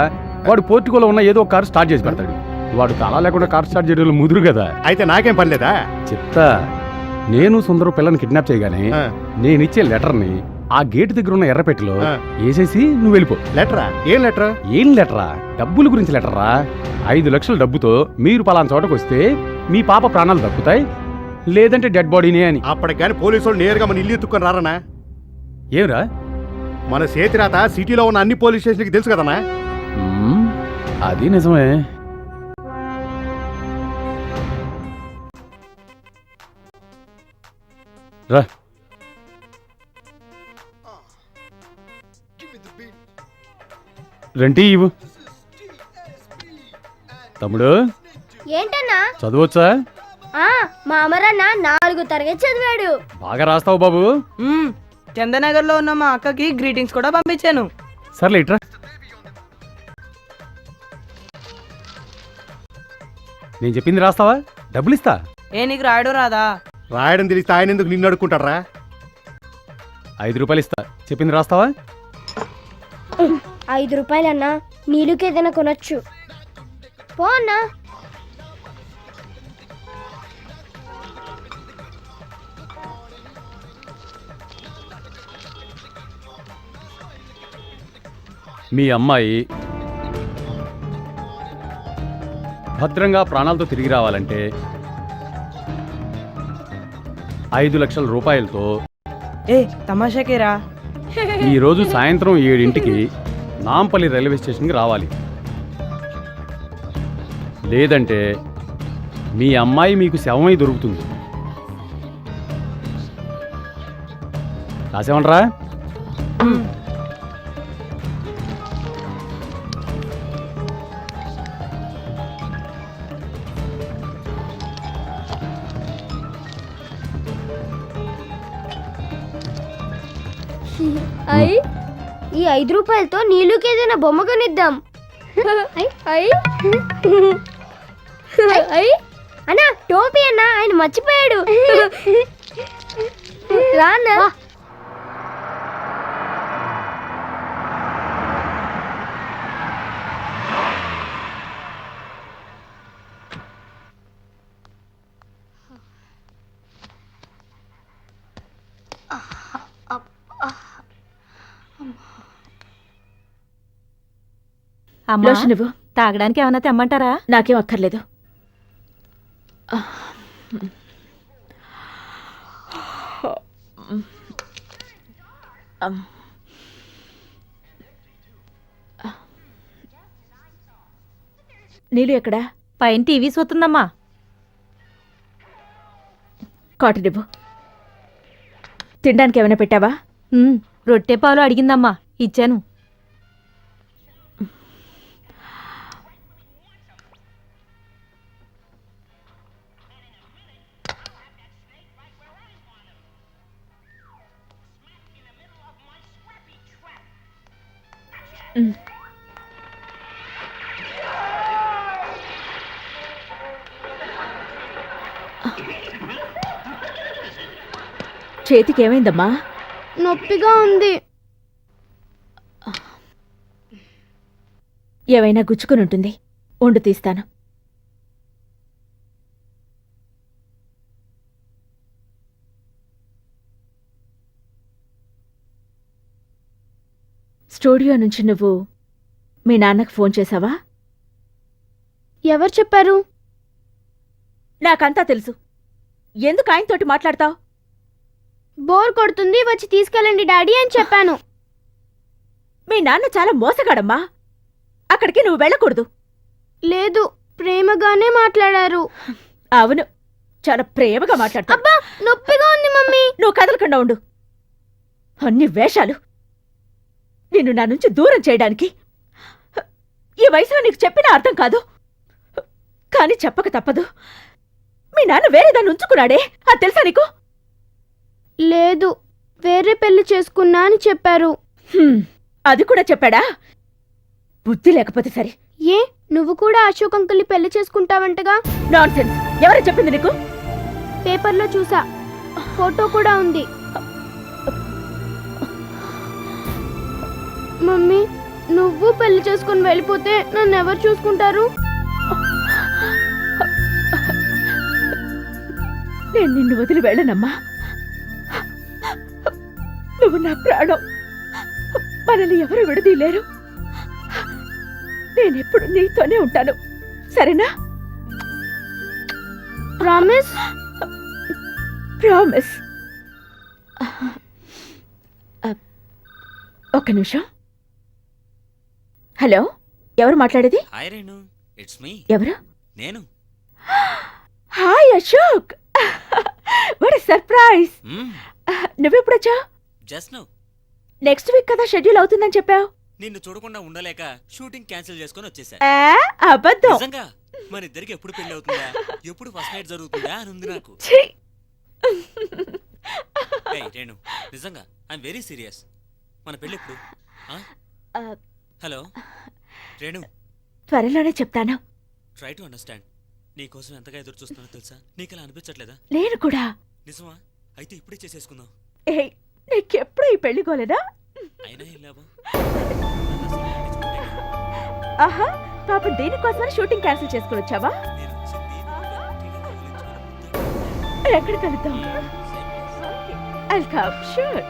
వాడు పోర్టుకోలో ఉన్న ఏదో ఒక కారు స్టార్ట్ చేసి పెడతాడు. వాడు తలా లేకుండా కార్ స్టార్ట్ చేయడంలో ముదురు కదా. అయితే నాకేం పర్లేదా? చెప్తా. నేను సుందరం పిల్లని కిడ్నాప్ చేయగానే నేనిచ్చే లెటర్ని ఆ గేట్ దగ్గర ఉన్న ఎర్రపెట్టిలో వేసేసి నువ్వు వెళ్ళిపో. లెటరా? ఏం లెటరా? ఏం లెటరా? డబ్బుల గురించి లెటరా. 5 లక్షల డబ్బుతో మీరు పలానా చోటకు వస్తే మీ పాప ప్రాణాలు దక్కుతాయి, లేదంటే డెడ్ బాడీనే అని. అప్పటికి కానీ పోలీసు వాళ్ళు నేరుగా మన ఇల్లు ఎత్తుకొని రారనా? ఏమిరా? మన చేతిరాత సిటీలో ఉన్న అన్ని పోలీస్ స్టేషన్కి తెలుసు కదనా? అది నిజమే. రా. రెంటి ఇవ్వు. తమ్ముడు ఏంటన్నా? చదవచ్చా? మా అమరన్న 4 తరగతి చదివాడు. బాగా రాస్తావు బాబు. చందనగర్ లో ఉన్న మా అక్కకి గ్రీటింగ్స్ కూడా పంపించాను. సర్లే ఇట్రా. నేను చెప్పింది రాస్తావా? డబ్బులు ఇస్తా. నీకు రాయడం రాదా? రాయడం తెలిస్తే ఆయన ఎందుకు నిన్ను అడుక్కుంటారా? 5 రూపాయలు ఇస్తా. చెప్పింది రాస్తావా? 5 రూపాయలన్నా, నీళ్ళకి ఏదైనా కొనొచ్చు. పో అన్నా. మీ అమ్మాయి భద్రంగా ప్రాణాలతో తిరిగి రావాలంటే 5 లక్షల రూపాయలతో తమాషాకేరా ఈరోజు సాయంత్రం 7ంటికి నాంపల్లి రైల్వే స్టేషన్కి రావాలి. లేదంటే మీ అమ్మాయి మీకు శవమై దొరుకుతుంది. రాసేమంటారా? ఈ 5 రూపాయలతో నీళ్ళకి ఏదైనా బొమ్మ కొనిద్దాం. అన్నా టోపీ అన్నా, ఆయన మర్చిపోయాడు. రాన్నా. లోషన్ నువ్వు తాగడానికి ఏమన్నా తెమ్మంటారా? నాకేం అక్కర్లేదు. నీళ్ళు ఎక్కడా? పైన టీవీ చూస్తుందమ్మా. కాటన్ ఇవ్వు. తినడానికి ఏమైనా పెట్టావా? రొట్టె పాలు అడిగిందమ్మా, ఇచ్చాను. చేతికి ఏమైందమ్మా? నొప్పిగా ఉంది. ఏమైనా గుచ్చుకుని ఉంటుంది. ఉండు తీస్తాను. స్టూడియో నుంచి నువ్వు మీ నాన్నకు ఫోన్ చేశావా? ఎవరు చెప్పారు? నాకంతా తెలుసు. ఎందుకు ఆయనతోటి మాట్లాడతావు? బోర్ కొడుతుంది, వచ్చి తీసుకెళ్ళండి డాడీ అని చెప్పాను. మీ నాన్న చాలా మోసగాడమ్మా. అక్కడికి నువ్వు వెళ్ళకూడదు. లేదు, ప్రేమగానే మాట్లాడారు. అవును, చాలా ప్రేమగా మాట్లాడతావు. అబ్బా, నొప్పిగా ఉంది మమ్మీ. నువ్వు కదలకుండా ఉండు. అన్ని వేషాలు నిన్ను నా నుంచి దూరం చేయడానికి. ఈ వయసులో నీకు చెప్పినా అర్థం కాదు, కానీ చెప్పక తప్పదు. మీ నాన్న వేరే దాన్ని ఉంచుకున్నాడే, అది తెలుసా నీకు? లేదు, వేరే పెళ్లి చేసుకున్నా అని చెప్పారు. అది కూడా చెప్పాడా? బుద్ధి లేకపోతే సరే. ఏ, నువ్వు కూడా అశోక్ అంకుల్ని పెళ్లి చేసుకుంటావంటగా? నాన్సెన్స్. ఎవరు చెప్పింది నీకు? పేపర్లో చూసా, ఫోటో కూడా ఉంది. మమ్మీ, నువ్వు పెళ్లి చేసుకుని వెళ్ళిపోతే నన్ను ఎవరు చూసుకుంటారు? నేను నిన్ను వదిలి వెళ్ళనమ్మా. నువ్వు నా ప్రాణం. మనల్ని ఎవరు విడదీయలేరు. నేనెప్పుడు నీతోనే ఉంటాను, సరేనా? ప్రామిస్? ప్రామిస్. ఒక్క నిమిషం. హలో, ఎవరు మాట్లాడేది? Hi Renu, it's me. ఎవరు? నేను. హాయ్ అశోక్. What surprise. నువ్వెప్పుడొచ్చా? Just now. నెక్స్ట్ వీక్ కదా షెడ్యూల్ అవుతుందని చెప్పావు. నిన్ను చూడకుండా ఉండలేక షూటింగ్ క్యాన్సిల్ చేసుకొని వచ్చేసా. అబద్ధం. నిజంగా మన ఇద్దరికి ఎప్పుడు పెళ్లి అవుతుందా, ఎప్పుడు ఫస్ట్ నైట్ జరుగుతుందా అని ఉంది నాకు. ఛీ! ఏయ్ రేణు, నిజంగా ఐఎమ్ వెరీ సీరియస్. మన పెళ్లి ఎప్పుడు? హలో రేణు, త్వరలోనే చెప్తాను. Try to understand. నీకోసం ఎంతగా ఎదురు చూస్తున్నానో తెలుసా? నీకు అలా అనిపించట్లేదా? నేను కూడా. నిజమా? అయితే ఇప్పుడే చేసేసుకుందాం. ఏయ్, నీకెప్పుడు ఈ పెళ్లి కోలేదా? అయినా ఏం లాభం? ఆహా, పాపం దేనికోసమని షూటింగ్ క్యాన్సిల్ చేసుకుని వచ్చావా? నేను వచ్చింది ఎక్కడ కలుద్దాం? I'll come, sure.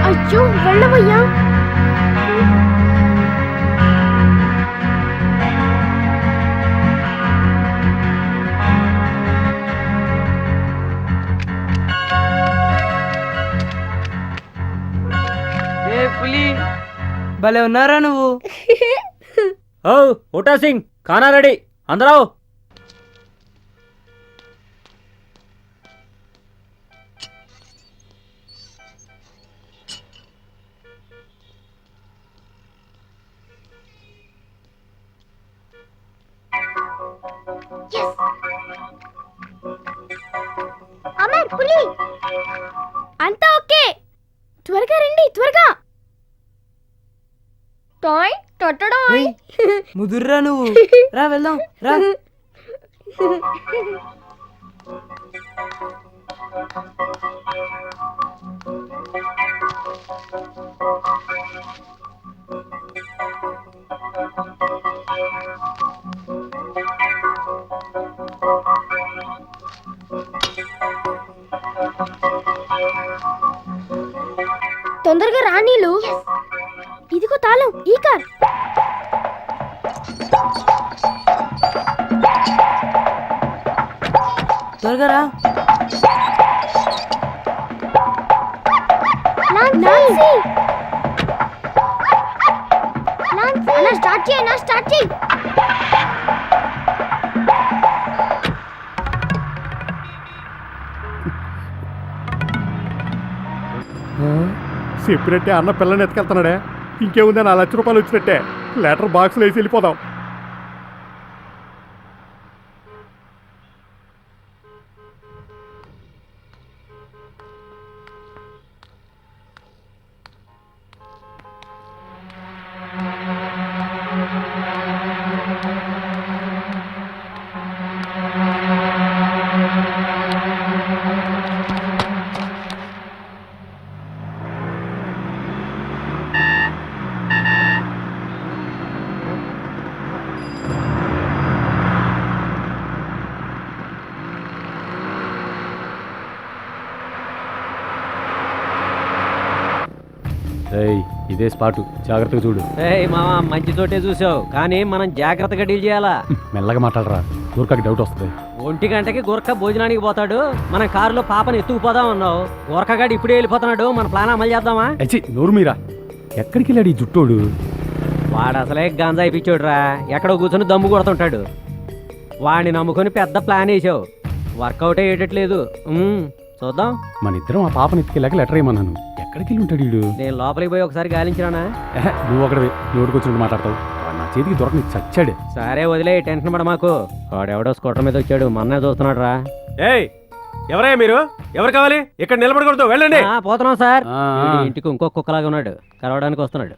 అయ్యో వెళ్ళవయ్యా. ఏ పులి, భలే ఉన్నారా నువ్వు. ఓ ఓటా సింగ్, ఖానా రెడీ, అందరూ. అమర్, పులి అంతా ఓకే. త్వరగా రండి, త్వరగా. టాయ్ టొట్టడాయ్. ఏయ్, ముదుర్రా నువ్వు. రా వెళ్దాం, రా. తొందరగా రా నీళ్ళు. ఇదిగో తాళం, ఈ కార్. త్వరగా రా. నాన్సీ, అన్న స్టార్ట్ చేయి, నా స్టార్ట్ చేయి. చెప్పినట్టే అన్న పిల్లని ఎత్తుకెళ్తున్నాడే. ఇంకేముంది, నా ₹1,00,000 వచ్చినట్టే. లెటర్ బాక్స్లో వేసి వెళ్ళిపోదాం. ఏయ్, ఇదే స్పాటు, జాగ్రత్తగా చూడు. ఏయ్ మామ, మంచి చోటే చూసావు, కానీ మనం జాగ్రత్తగా డీల్ చేయాలా. మెల్లగా మాట్లాడరా, ఊరికాకి డౌట్ వస్తుంది. 1 గంటకి గురక భోజనానికి పోతాడు. మనం కారులో పాపని ఎత్తుకుపోదాం అన్నావు. గురకగాడు ఇప్పుడే వెళ్ళిపోతున్నాడు. మన ప్లాన్ అమలు చేద్దామా? అచ్చి నోరు మీరా. ఎక్కడికి వెళ్ళాడు ఈ జుట్టోడు? వాడు అసలే గంజా అయిపించాడురా. ఎక్కడో కూర్చొని దమ్ము కొడుతుంటాడు. వాడిని నమ్ముకొని పెద్ద ప్లాన్ వేసావు. వర్కౌట్ అయ్యేటట్లేదు. చూద్దాం. మన ఇద్దరం ఆ పాపని ఎత్తుకెళ్ళాక లెటర్ ఏమన్నాను. ఎక్కడికి వెళ్ళి ఉంటాడు వీడు? నేను లోపలికి పోయి ఒకసారి గాలించినానా? నువ్వు ఒకటి నోటికి వచ్చినట్టు మాట్లాడతావు. వాడు నా చేతికి దొరకని చచ్చాడే. సరే వదిలే, టెన్షన్ పడ మాకు. వాడెవడో స్కూటర్ మీద వచ్చాడు, మొన్నే చూస్తున్నాడు రా. ఏయ్, ఎవరయ్యా మీరు? ఎవరు కావాలి? ఇక్కడ నిలబడకూడదు, వెళ్ళండి. పోతున్నాం సార్. ఆ. వీడి ఇంటికి ఇంకో కుక్కలాగా ఉన్నాడు, కలవడానికి వస్తున్నాడు.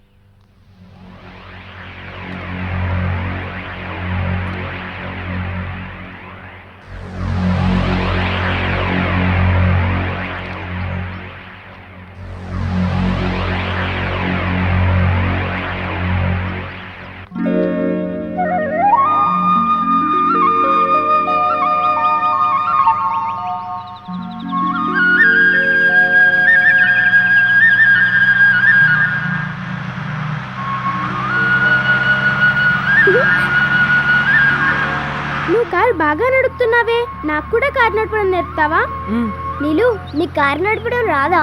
ఉన్నావే, నాకు కూడా కారు నడపడం నేర్పుతావా? ఉమ్, నీలు, నీకు కారు నడపడం రాదా?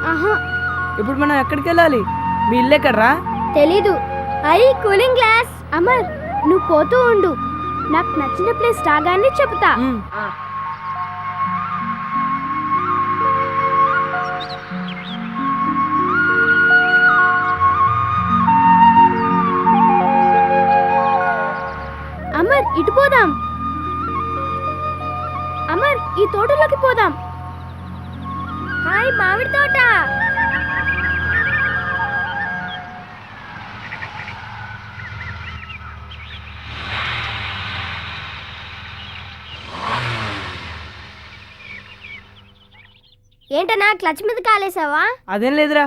ఆహా, ఇప్పుడు మనం ఎక్కడికి వెళ్ళాలి? మీ ఇల్లు ఎక్కడరా? తెలీదు. Cooling glass. అమర్, నువ్వు పోతూ ఉండు, నాకు నచ్చిన ప్లేస్ రాగానే చెప్తా. ఉమ్, అమర్, ఇటు పోదాం. అమర్, ఈ తోటలోకి పోదాం. హాయ్, మామిడి తోట. ఏంటన్నా క్లచ్ మీద కాలేసావా? అదేం లేదురా.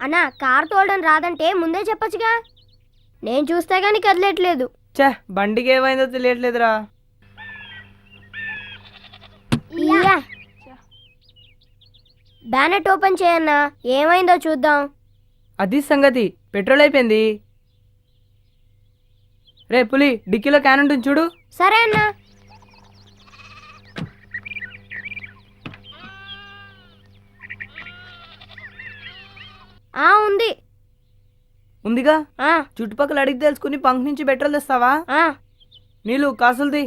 అన్నా, కారు తోలడం రాదంటే ముందే చెప్పొచ్చుగా. నేను చూస్తే గానీ కదలట్లేదు. ఛే, బండికి ఏమైందో తెలియట్లేదురా. బ్యానెట్ ఓపెన్ చేయన్నా, ఏమైందో చూద్దాం. అది సంగతి, పెట్రోల్ అయిపోయింది. రే పులి, డిక్కీలో క్యాన్ ఉంటుంది చూడు. సరే అన్నా. ఉంది. ఉందిగా, ఆ, చుట్టుపక్కల అడిగి తెలుసుకుని పంక్ నుంచి పెట్రోల్ తెస్తావా? ఆ. నీళ్ళు కాసులది.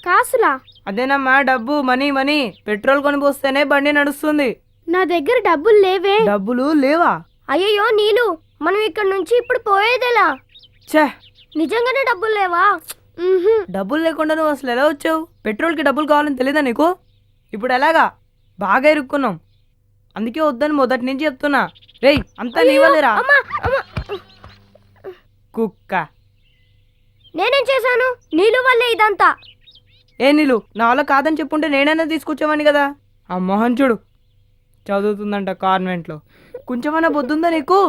కాసులా? అదేనమ్మా, డబ్బు, మనీ మనీ. పెట్రోల్ కొని పోస్తేనే బండి నడుస్తుంది. నా దగ్గర డబ్బులు లేవే. డబ్బులు లేవా? అయ్యయ్యో నీలు, మనం ఇక్కడ నుంచి ఇప్పుడు పోయేదేలా? ఛే, నిజంగానే డబ్బులు లేవా? డబ్బులు లేకుండా నువ్వు అసలు ఎలా వచ్చావు? పెట్రోల్కి డబ్బులు కావాలని తెలీదా నీకు? ఇప్పుడు ఎలాగా? బాగా ఇరుక్కున్నాం, అందుకే వద్దని మొదటి నుంచి చెప్తున్నా. రేయ్, అంతా నీవలేరా కుక్క. నేనేం చేశాను? నీలు వల్లే ఇదంతా. ఏ నీళ్ళు, నాలో కాదని చెప్పుంటే నేనైనా తీసుకొచ్చామని కదా. ఆ మోహన్ చూడు, చదువుతుందంట కాన్వెంట్లో. కొంచెమైనా బొద్దుందా నీకు?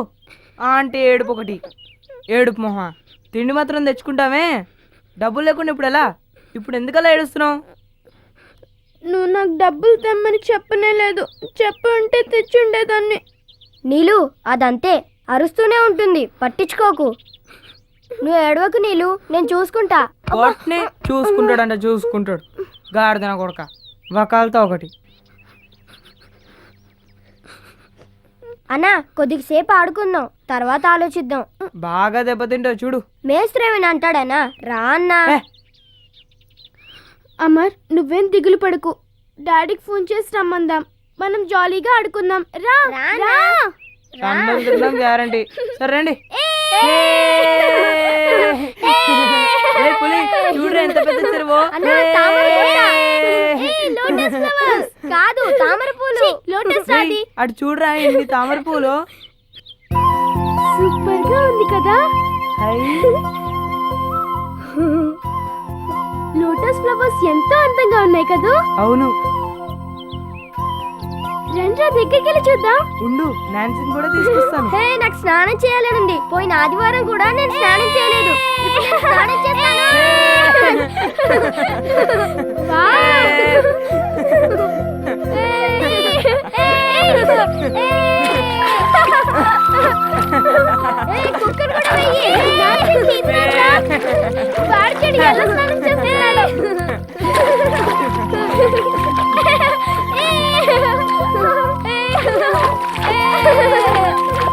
అంటే ఏడుపు ఒకటి, ఏడుపు మొహ. తిండి మాత్రం తెచ్చుకుంటామే, డబ్బులు లేకుండా ఇప్పుడు ఎలా? ఇప్పుడు ఎందుకలా ఏడుస్తున్నావు? నువ్వు నాకు డబ్బులు తెమ్మని చెప్పనే లేదు. చెప్పు ఉంటే తెచ్చుండేదాన్ని. నీలు, అదంతే, అరుస్తూనే ఉంటుంది, పట్టించుకోకు. నువ్వు ఏడవకు నీలు, నేను చూసుకుంటా. వాటిని చూసుకుంటాడంట, చూసుకుంటాడు. గాడిదన కొడక, వకాలతో ఒకటి. అన్నా, కొద్దిసేపు ఆడుకుందాం, తర్వాత ఆలోచిద్దాం. బాగా దెబ్బతింటావు చూడు. మేస్త్రేమని అంటాడనా? రా అన్నా. ఏ. అమర్, నువ్వేం దిగులు పడుకు, డాడీకి ఫోన్ చేసి రమ్మందాం, మనం జాలీగా ఆడుకుందాం. రా రా. రన్నం తిన్నాం గ్యారంటీ. సరే రండి. పులి చూడరా ఎంత పెద్ద చెరువు. కాదు, తామర పూలు. లోటస్ రాది. అటు చూడరా ఎన్ని తామర పూలు. సూపర్ గా ఉంది కదా. లోటస్ ఫ్లవర్స్ ఎంతో అందంగా ఉన్నాయి కదా. అవును. రండ్రా, దగ్గరికి వెళ్ళి చూద్దాం. ఉండు, నాన్సీని కూడా తీసుకొస్తాను. హే, నాకు స్నానం చేయాలనుంది. పోయిన ఆదివారం కూడా నేను స్నానం చేయలేదు. ఇప్పుడు నేను స్నానం చేస్తాను. కుక్కర్ కూడా వెయ్యి. వాడికి ఎలా స్నానం చేస్తున్నాడు.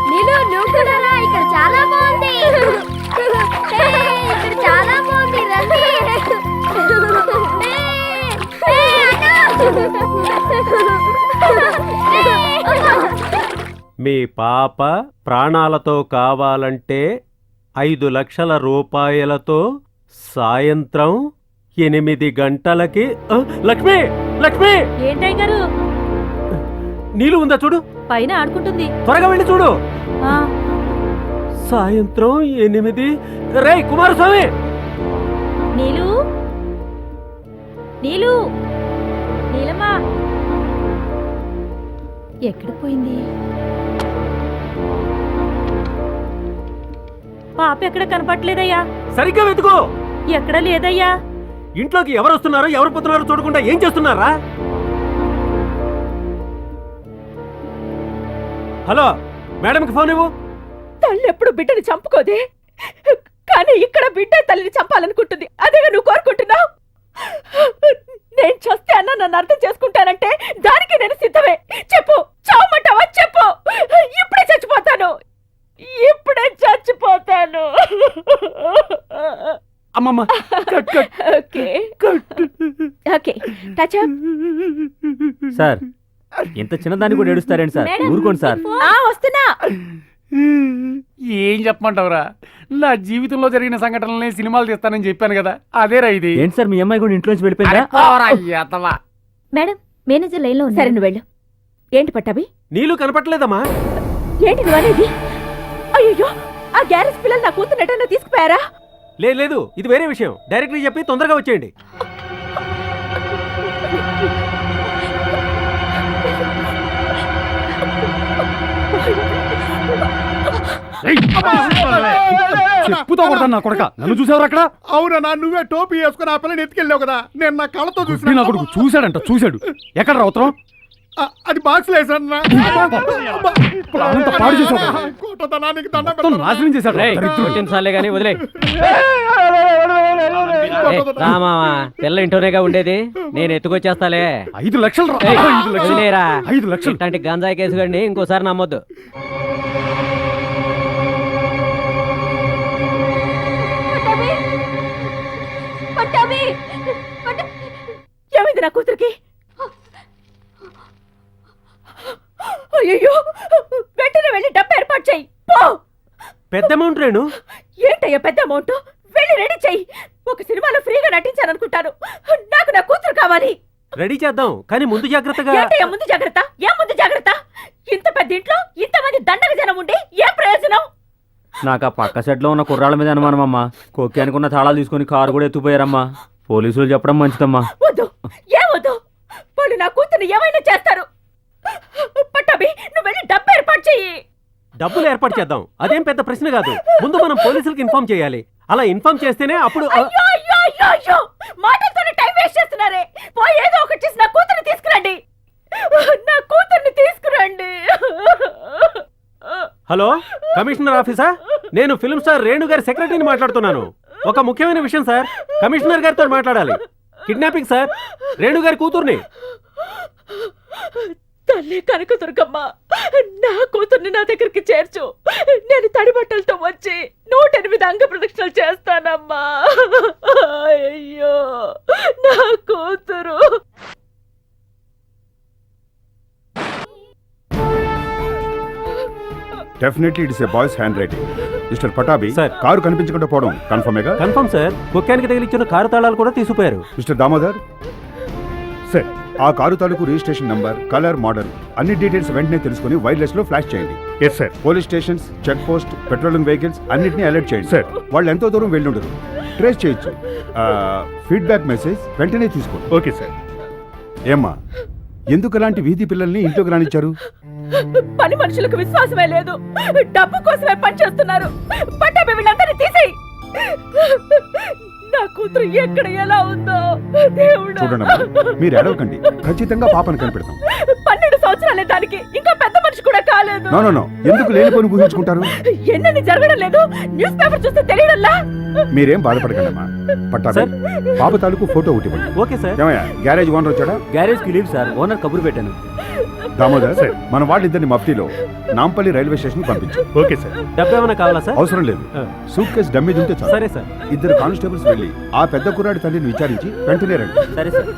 నీలు, నువ్వు కూడా రా, ఇక్కడ చాలా బాగుంది. ఇక్కడ చాలా బాగుంది, రండి. మీ పాప ప్రాణాలతో కావాలంటే 5 లక్షల రూపాయలతో సాయంత్రం 8 గంటలకి. లక్ష్మి, లక్ష్మి! ఏంటయ్య గారు? నీళ్ళు ఉందా చూడు, పైన ఆడుకుంటుంది. త్వరగా వెళ్ళి చూడు. సాయంత్రం 8. రేయ్ కుమారస్వామి! నీలు, నీలు, నీలమ్మా ఎక్కడ పోయింది? పాప ఎక్కడ కనపట్లేదయ్యా. సరిగ్గా వెతుకో. ఎక్కడ లేదయ్యా. ఇంట్లోకి ఎవరు వస్తున్నారో ఎవరు పోతున్నారో చూడకుండా ఏం చేస్తున్నారా? హలో, మేడంకి ఫోన్ ఇవ్వు. తల్లెప్పుడు బిడ్డని చంపుకోదే, కానీ ఇక్కడ బిడ్డ తల్లిని చంపాలనుకుంటుంది. అదేగా నువ్వు కోరుకుంటున్నావు? నేను చస్తే అన్న నన్ను అర్థం చేసుకుంటానంటే దానికి నేను సిద్ధమే. చెప్పు, చావమంటావా? చెప్పు. ఇప్పుడే చచ్చిపోతాను, ఇప్పుడే చచ్చిపోతాను. అమ్మమ్మ cut cut okay okay touch up. Sir ఇంత చిన్నదాన్ని కూడా ఏడుస్తారేంటి సార్? ఊరుకోండి సార్. వస్తున్నా. ఏం చెప్పమంటావురా, నా జీవితంలో జరిగిన సంఘటనల్ని సినిమాలు తీస్తానని చెప్పాను కదా, అదేరా ఇది. ఏంటి సార్ మీ అమ్మాయి కూడా ఇంట్లోంచి వెళ్ళిపోయిందా? మేడం మేనేజర్ లైన్ లో. సరే నువ్వు వెళ్ళు. ఏంటి పట్టాభి? నీళ్ళు కనపట్లేదమ్మా. ఏంటి నువ్వు అనేది? అయ్యో, ఆ గ్యారేజ్ పిల్లలు నా కూతురు ఎటన్నా తీసుకుపోయారా? లేదు, ఇది వేరే విషయం. డైరెక్ట్గా చెప్పి తొందరగా వచ్చేయండి. చెప్పుతో కొడతాను నా కొడక. నన్ను చూసావు అక్కడ? అవునా, నువ్వే టోపీ వేసుకుని ఆ పిల్లని ఎత్తుకెళ్ళావు కదా, నేను నా కళ్ళతో నా చూసిన. కొడుకు చూశాడంట, చూశాడు. ఎక్కడ రా ఉత్తరం? అది బాక్స్ లేసన్నా. అంత పాడు చేసావు కదా. కోటతనానికి దండం మొత్తం నాశనం చేశాడు. సార్లే కానీ వదిలే. రామావా, పిల్ల ఇంట్లోనేగా ఉండేది, నేను ఎత్తుకొచ్చేస్తాలే. 5 లక్షలు రా. 5 లక్షలు. వదిలేరా. 5 లక్షలు. ఇట్లాంటి గంజాయి కేసు గండి ఇంకోసారి నమ్మొద్దు. ఏమైంది నా కూతురికి? అయ్యో, వెంటనే వెళ్ళి డబ్బు ఏర్పాటు చెయ్యి. పో. పెద్ద అమౌంట్ రేణు. ఏంటయ్యా పెద్ద అమౌంట్? వెళ్ళి రెడీ చెయ్యి. ఒక సినిమాలో ఫ్రీగా నటించాలనుకుంటాను. నాకు నా కూతురు కావాలి. రెడీ చేద్దాం, కానీ ముందు జాగ్రత్తగా. ఏంటయ్యా ముందు జాగ్రత్త? ఏం ముందు జాగ్రత్త? ఇంత పెద్ద ఇంట్లో ఇంతమంది దండగ జనం ఉండి ఏం ప్రయోజనం? నాకు ఆ పక్క సెట్ లో ఉన్న కుర్రాళ్ళ మీద అనుమానం అమ్మా. కొక్కి అనుకున్న తాళాలు తీసుకుని కారు కూడా ఎత్తుపోయారమ్మా. పోలీసులు చెప్పడం మంచిదమ్మా. వద్దు, ఏం వద్దు. వాళ్ళు నా కూతుర్ని ఏమైనా చేస్తారు. పట్టాభి, నువ్వు వెళ్ళి డబ్బు ఏర్పాటు చెయ్యి. డబ్బులు ఏర్పాటు చేద్దాం, అదేం పెద్ద ప్రశ్న కాదు. ముందు మనం పోలీసులకు ఇన్ఫార్మ్ చేయాలి. అలా ఇన్ఫార్మ్ చేస్తేనే అప్పుడు. అయ్యో అయ్యో అయ్యో అయ్యో, మాటలతోనే టైం వేస్ట్ చేస్తున్నారే. పోయి ఏదో ఒకటి చేసి నా కూతుర్ని తీసుకురండి. నా కూతుర్ని తీసుకురండి. హలో, కమిషనర్ ఆఫీసా? నేను ఫిల్మ్ స్టార్ రేణు గారి సెక్రటరీని మాట్లాడుతున్నాను. ఒక ముఖ్యమైన విషయం సార్, కమిషనర్ గారితో మాట్లాడాలి. కిడ్నాపింగ్ సార్, రేణు గారి కూతుర్ని. తల్లి కనకదుర్గమ్మ, నా కూతుర్ని నా దగ్గరికి చేర్చు. నేను తడి బట్టలతో వచ్చి 108 అంగ ప్రదక్షిణలు చేస్తానమ్మా. అయ్యో నా కూతురు. Definitely it's a boy's hand writing. Mister Pattabi, sir. Car కనిపించకుండా పోవడం కన్ఫర్మేగా? Confirm sir. కుక్కానికి తగిలిచ్చిన కారు తాళాలు కూడా తీసుకుపోయారు. మిస్టర్ దామోదర్, సార్, ఆ కారు తాలూకు రిజిస్ట్రేషన్ నంబర్, కలర్, మోడల్ అన్ని డీటెయిల్స్ వెంటనే తెలుసుకుని వైర్లెస్ లో ఫ్లాష్ చేయండి. Yes sir. Police stations, check post, patrolling vehicles అన్నిటిని అలర్ట్ చేయండి సార్. వాళ్ళు ఎంతో దూరం వెళ్ళి ఉండరు, ట్రేస్ చేయొచ్చు. ఫీడ్బ్యాక్ మెసేజ్ వెంటనే తీసుకోండి. Okay sir. ఏమ్మా, ఎందుకు అలాంటి వీధి పిల్లల్ని ఇంట్లోకి రానిచ్చారు? పని మనుషులకు విశ్వాసమే లేదు, డబ్బు కోసమే పని చేస్తున్నారు. పట్టాభి, వీళ్ళందరినీ తీసేయ్. నా కూతురు ఎక్కడ ఎలా ఉందో దేవుడా. చూడండి, మీరు ఏడవకండి, ఖచ్చితంగా పాపను కనిపెడతాం. 12 సంవత్సరాలే దానికి, ఇంకా పెద్ద మనిషి కూడా కాలేదు. నో నో నో, ఎందుకు లేనిపోని ఊహించుకుంటారు? ఎన్నని జరగడం లేదు, న్యూస్ పేపర్ చూస్తే తెలియడంలా. మీరేం బాధపడకండి అమ్మా. పట్టాభి, పాప తాలూకు ఫోటో ఒకటి ఇవ్వండి. Okay sir. ఏమయ్యా, గ్యారేజ్ ఓనర్ వచ్చాడా? గ్యారేజ్ కి లీవ్ సార్, ఓనర్ కబురు పెట్టాను. దామోదర్, మన వాళ్ళిద్దరిని మఫ్టీలో నాంపల్లి రైల్వే స్టేషన్ పంపించు. Okay sir. డబ్బు ఏమైనా కావాలా సార్? అవసరం లేదు, సూట్ కేసు డమ్మేజ్ ఉంటే చాలు. సరే సార్. 2 కానిస్టేబుల్స్ వెళ్ళి ఆ పెద్ద కుర్రాడి తల్లిని విచారించి వెంటనే రండి. సరే సార్.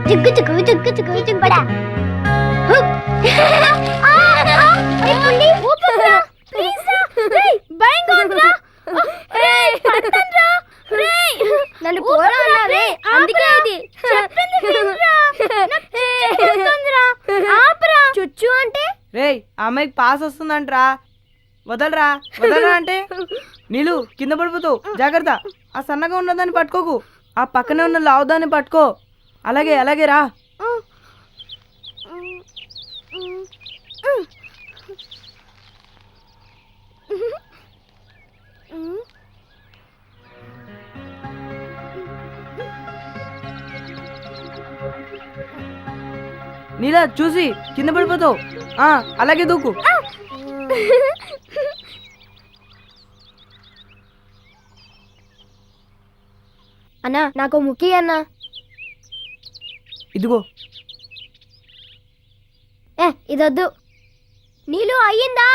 చుక్కు చుక్కు చుక్కు చుక్కు చుంపడా. నన్ను పోరాడే అందుకే ఇది చుచ్చు అంటే. రేయ్, ఆ అమ్మాయికి పాస్ వస్తుందంట్రా. వదలరా వదలరా అంటే నీళ్ళు కింద పడిపోతావు, జాగ్రత్త. ఆ సన్నగా ఉన్నదాన్ని పట్టుకోకు. ఆ పక్కనే ఉన్న లావుదాన్ని పట్టుకో. అలాగే అలాగే రా. నీలా చూసి కింద పడిపోతావు. అలాగే దూకు. అన్నా నాకు ముఖ్య అన్నా. ఇదిగో. ఇదొద్దు. నీళ్ళు అయ్యిందా?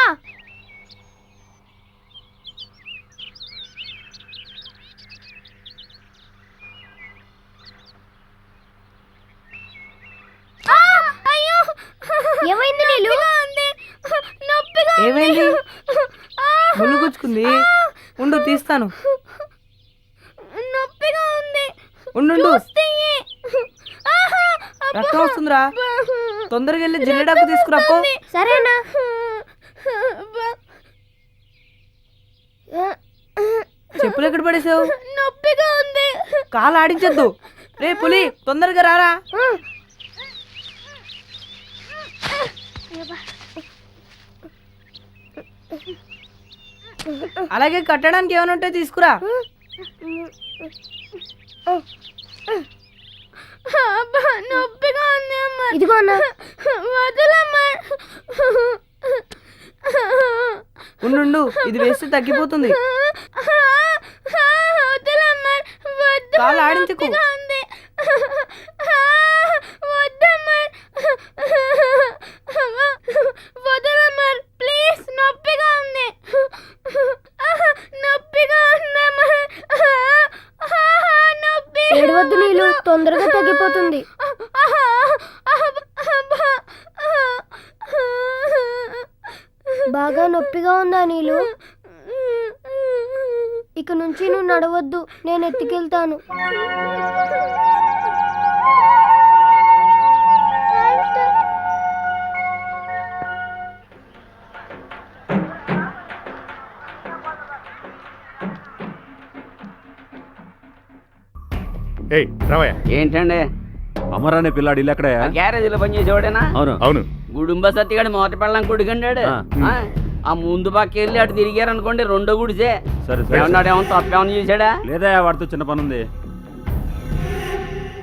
ఏమైంది నీళ్ళు? ఏమైంది? ముళ్ళు గుచ్చుకుంది. ఉండు తీస్తాను. నొప్పిగా ఉంది. ఉండు. రక్తం వస్తుందిరా. తొందరగా వెళ్ళి జిల్లెడాకు తీసుకురాపో. సరేనా? చెప్పులు ఎక్కడ పడేసావు? నొప్పిగా ఉంది. కాలు ఆడించద్దు. రే పులి తొందరగా రారా. అలాగే కట్టడానికి ఏమైనా ఉంటే తీసుకురా. నొప్పిగా ఉంది అమ్మా. ఇదిగో అన్న. వదలమ్మా. ఉండు ఇది వేస్తే తగ్గిపోతుంది. వదలమ్మా. కాలు ఆడించకు. వద్దమ్మా. వదలమ్మా ప్లీజ్. నొప్పిగా ఉంది. నొప్పిగా ఉందమ్మా. నొప్పి. ఏడవద్దు నీళ్ళు, తొందరగా తగ్గిపోతుంది. బాగా నొప్పిగా ఉందా నీళ్ళు? ఇక నుంచి నువ్వు నడవద్దు, నేను ఎత్తుకెళ్తాను. ఏయ్ రావయ్య. ఏంటండి? అమర్ అనే పిల్లాడు ఇల్లు ఎక్కడయా? గ్యారేజీలో పనిచేసేవాడేనా? అవును. అవును. గుడుంబ సత్తిగాడు మొదటి పెళ్ళం కొడుకండాడు. ఆ ముందు పక్క వెళ్ళి అటు తిరిగారనుకోండి రెండో గుడిసే. సరే సరే. ఏమన్నాడు? ఏమన్నా తప్పేమన్నా చూసాడా? లేదా వాడితో చిన్న పని ఉంది.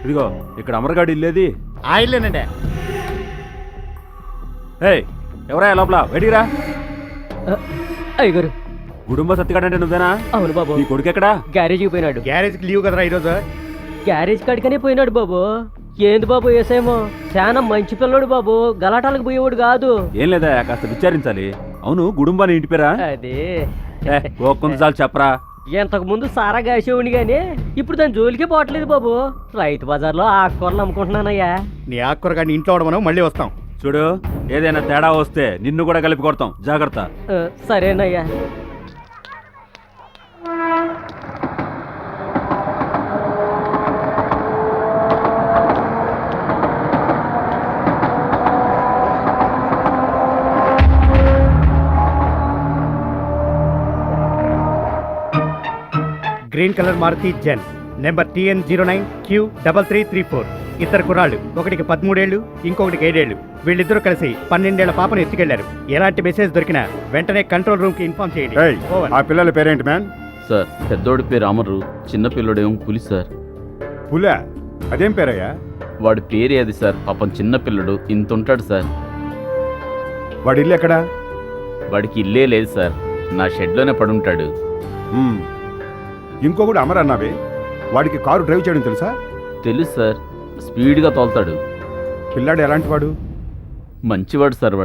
ఇదిగో ఇక్కడ అమర్గాడు ఇల్లేది. ఆ ఇల్లేనండి. ఏయ్ ఎవరా లోపల? బయటికి రా. అయ్యగారు కుటుంబ సత్తిగాడంటే నువ్వేనా? అవును బాబు. నీ కొడుకు ఎక్కడా? గ్యారేజీకి పోయినాడు. గ్యారేజ్కి లీవ్ కదరా ఈరోజు? గ్యారేజ్ కాడికనే పోయినాడు బాబు. ఏంది బాబు వేసేమో చాలా మంచి పిల్లడు బాబు, గలాటాలకు పోయేవాడు కాదు. ఏం లేదా, కాస్త విచారించాలి. అవును గుడుంబాని ఇంటి పేరా? అది చాలు చెప్పరా. ఇంతకు ముందు సారా కాసేవాడిని గానీ ఇప్పుడు దాని జోలికే పోవట్లేదు బాబు. రైతు బజార్లో ఆకుకూరలు అమ్ముకుంటున్నానయ్యా. నీ ఆకుకూర కానీ ఇంట్లో ఉండమను, మళ్ళీ వస్తాం. చూడు ఏదైనా తేడా వస్తే నిన్ను కూడా కలిపి కొడతాం, జాగ్రత్త. సరేనయ్యా. Green colour Maruti Zen number TN09Q3334. ఇద్దరు కుర్రాళ్ళు, ఒకటికి 13 ఏళ్ళు, ఇంకొకటికి 7 ఏళ్ళు. వీళ్ళిద్దరూ కలిసి 12 ఏళ్ల పాపను ఎత్తుకెళ్లారు. ఎలాంటి మెసేజ్ దొరికినా వెంటనే కంట్రోల్ రూమ్ కి ఇన్ఫార్మ్ చేయండి. ఆ పిల్లల పేరేంటి మ్యాన్? సార్ పెద్దోడి పేరు అమరు, చిన్న పిల్లడేమో పులి సార్. పులా? అదేం పేరయ్యా? వాడి పేరు అది సార్. పాపం చిన్న పిల్లడు ఇంత ఉంటాడు సార్. వాడి ఇల్లు ఎక్కడా? వాడికి ఇల్లే లేదు సార్, నా షెడ్లోనే పడుంటాడు. ఇంకొకడు అమర్ అన్నావే, వాడికి కారు డ్రైవ్ చేయడం తెలుసా? తెలుసు సార్, స్పీడ్గా తోలుతాడు. పిల్లాడు ఎలాంటి వాడు? మంచివాడు సార్.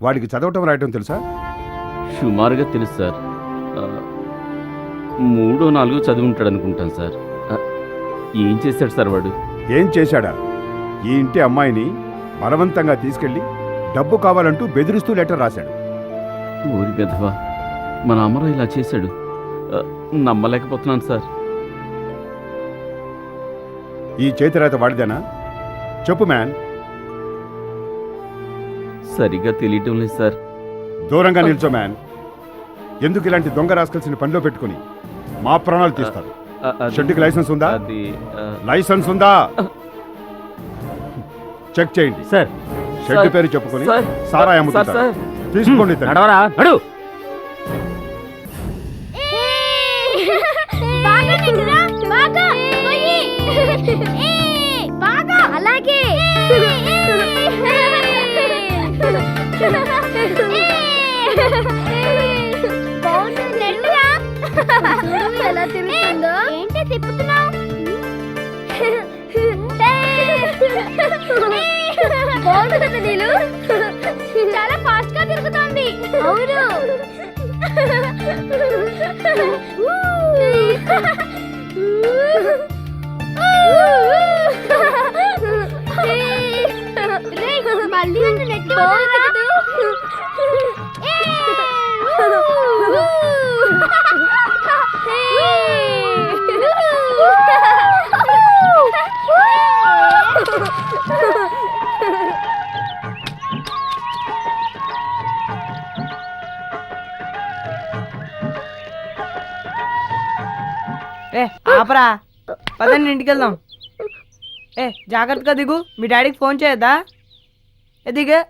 వాడికి చదవటం రాయటం తెలుసా? సుమారుగా తెలుసు సార్. 3, 4 చదివి ఉంటాడు అనుకుంటాను సార్. ఏం చేశాడు సార్ వాడు? ఏం చేశాడా? ఈ ఇంటి అమ్మాయిని బలవంతంగా తీసుకెళ్లి డబ్బు కావాలంటూ బెదిరిస్తూ లెటర్ రాశాడు. ఊరి పెద్దవా, మన అమరు ఇలా చేశాడు. నమ్మలేకపోతున్నాను సార్. ఈ చేతిరాత వాడిదేనా? చెప్పు మ్యాన్. సరిగ్గా తెలియటం లేదు సార్. దూరంగా నిల్చో మ్యాన్. ఎందుకు ఇలాంటి దొంగ రాసుకల్సిన పనిలో పెట్టుకుని మా ప్రాణాలు తీస్తారు? షెడ్కి లైసెన్స్ ఉందా? అది లైసెన్స్ ఉందా? చెక్ చేయండి. సార్ షెడ్ పేరు చెప్పుకొని సార్, సారా సార్, అమ్ముతుంటారు. సార్. తీసుకోండి ఇతన్ని. నడవరా నడు. బాగా తింటురా, బాగా పోయి. బాగా అలాగే బాగుంటుంది నెట్టురా. చూడు ఎలా తిరుగుతుందో. ఏంటి తిప్పుతున్నావు? బాగుంది కదా నీళ్ళు. చాలా ఫాస్ట్ గా తిరుగుతోంది. అవును. మళ్ళీ నన్ను నెట్టి వదలదు. ఏ ఆపరా, పదండి ఇంటికి వెళ్దాం. ఏ జాగ్రత్తగా దిగు. మీ డాడీకి ఫోన్ చేయొద్దా? దిగే.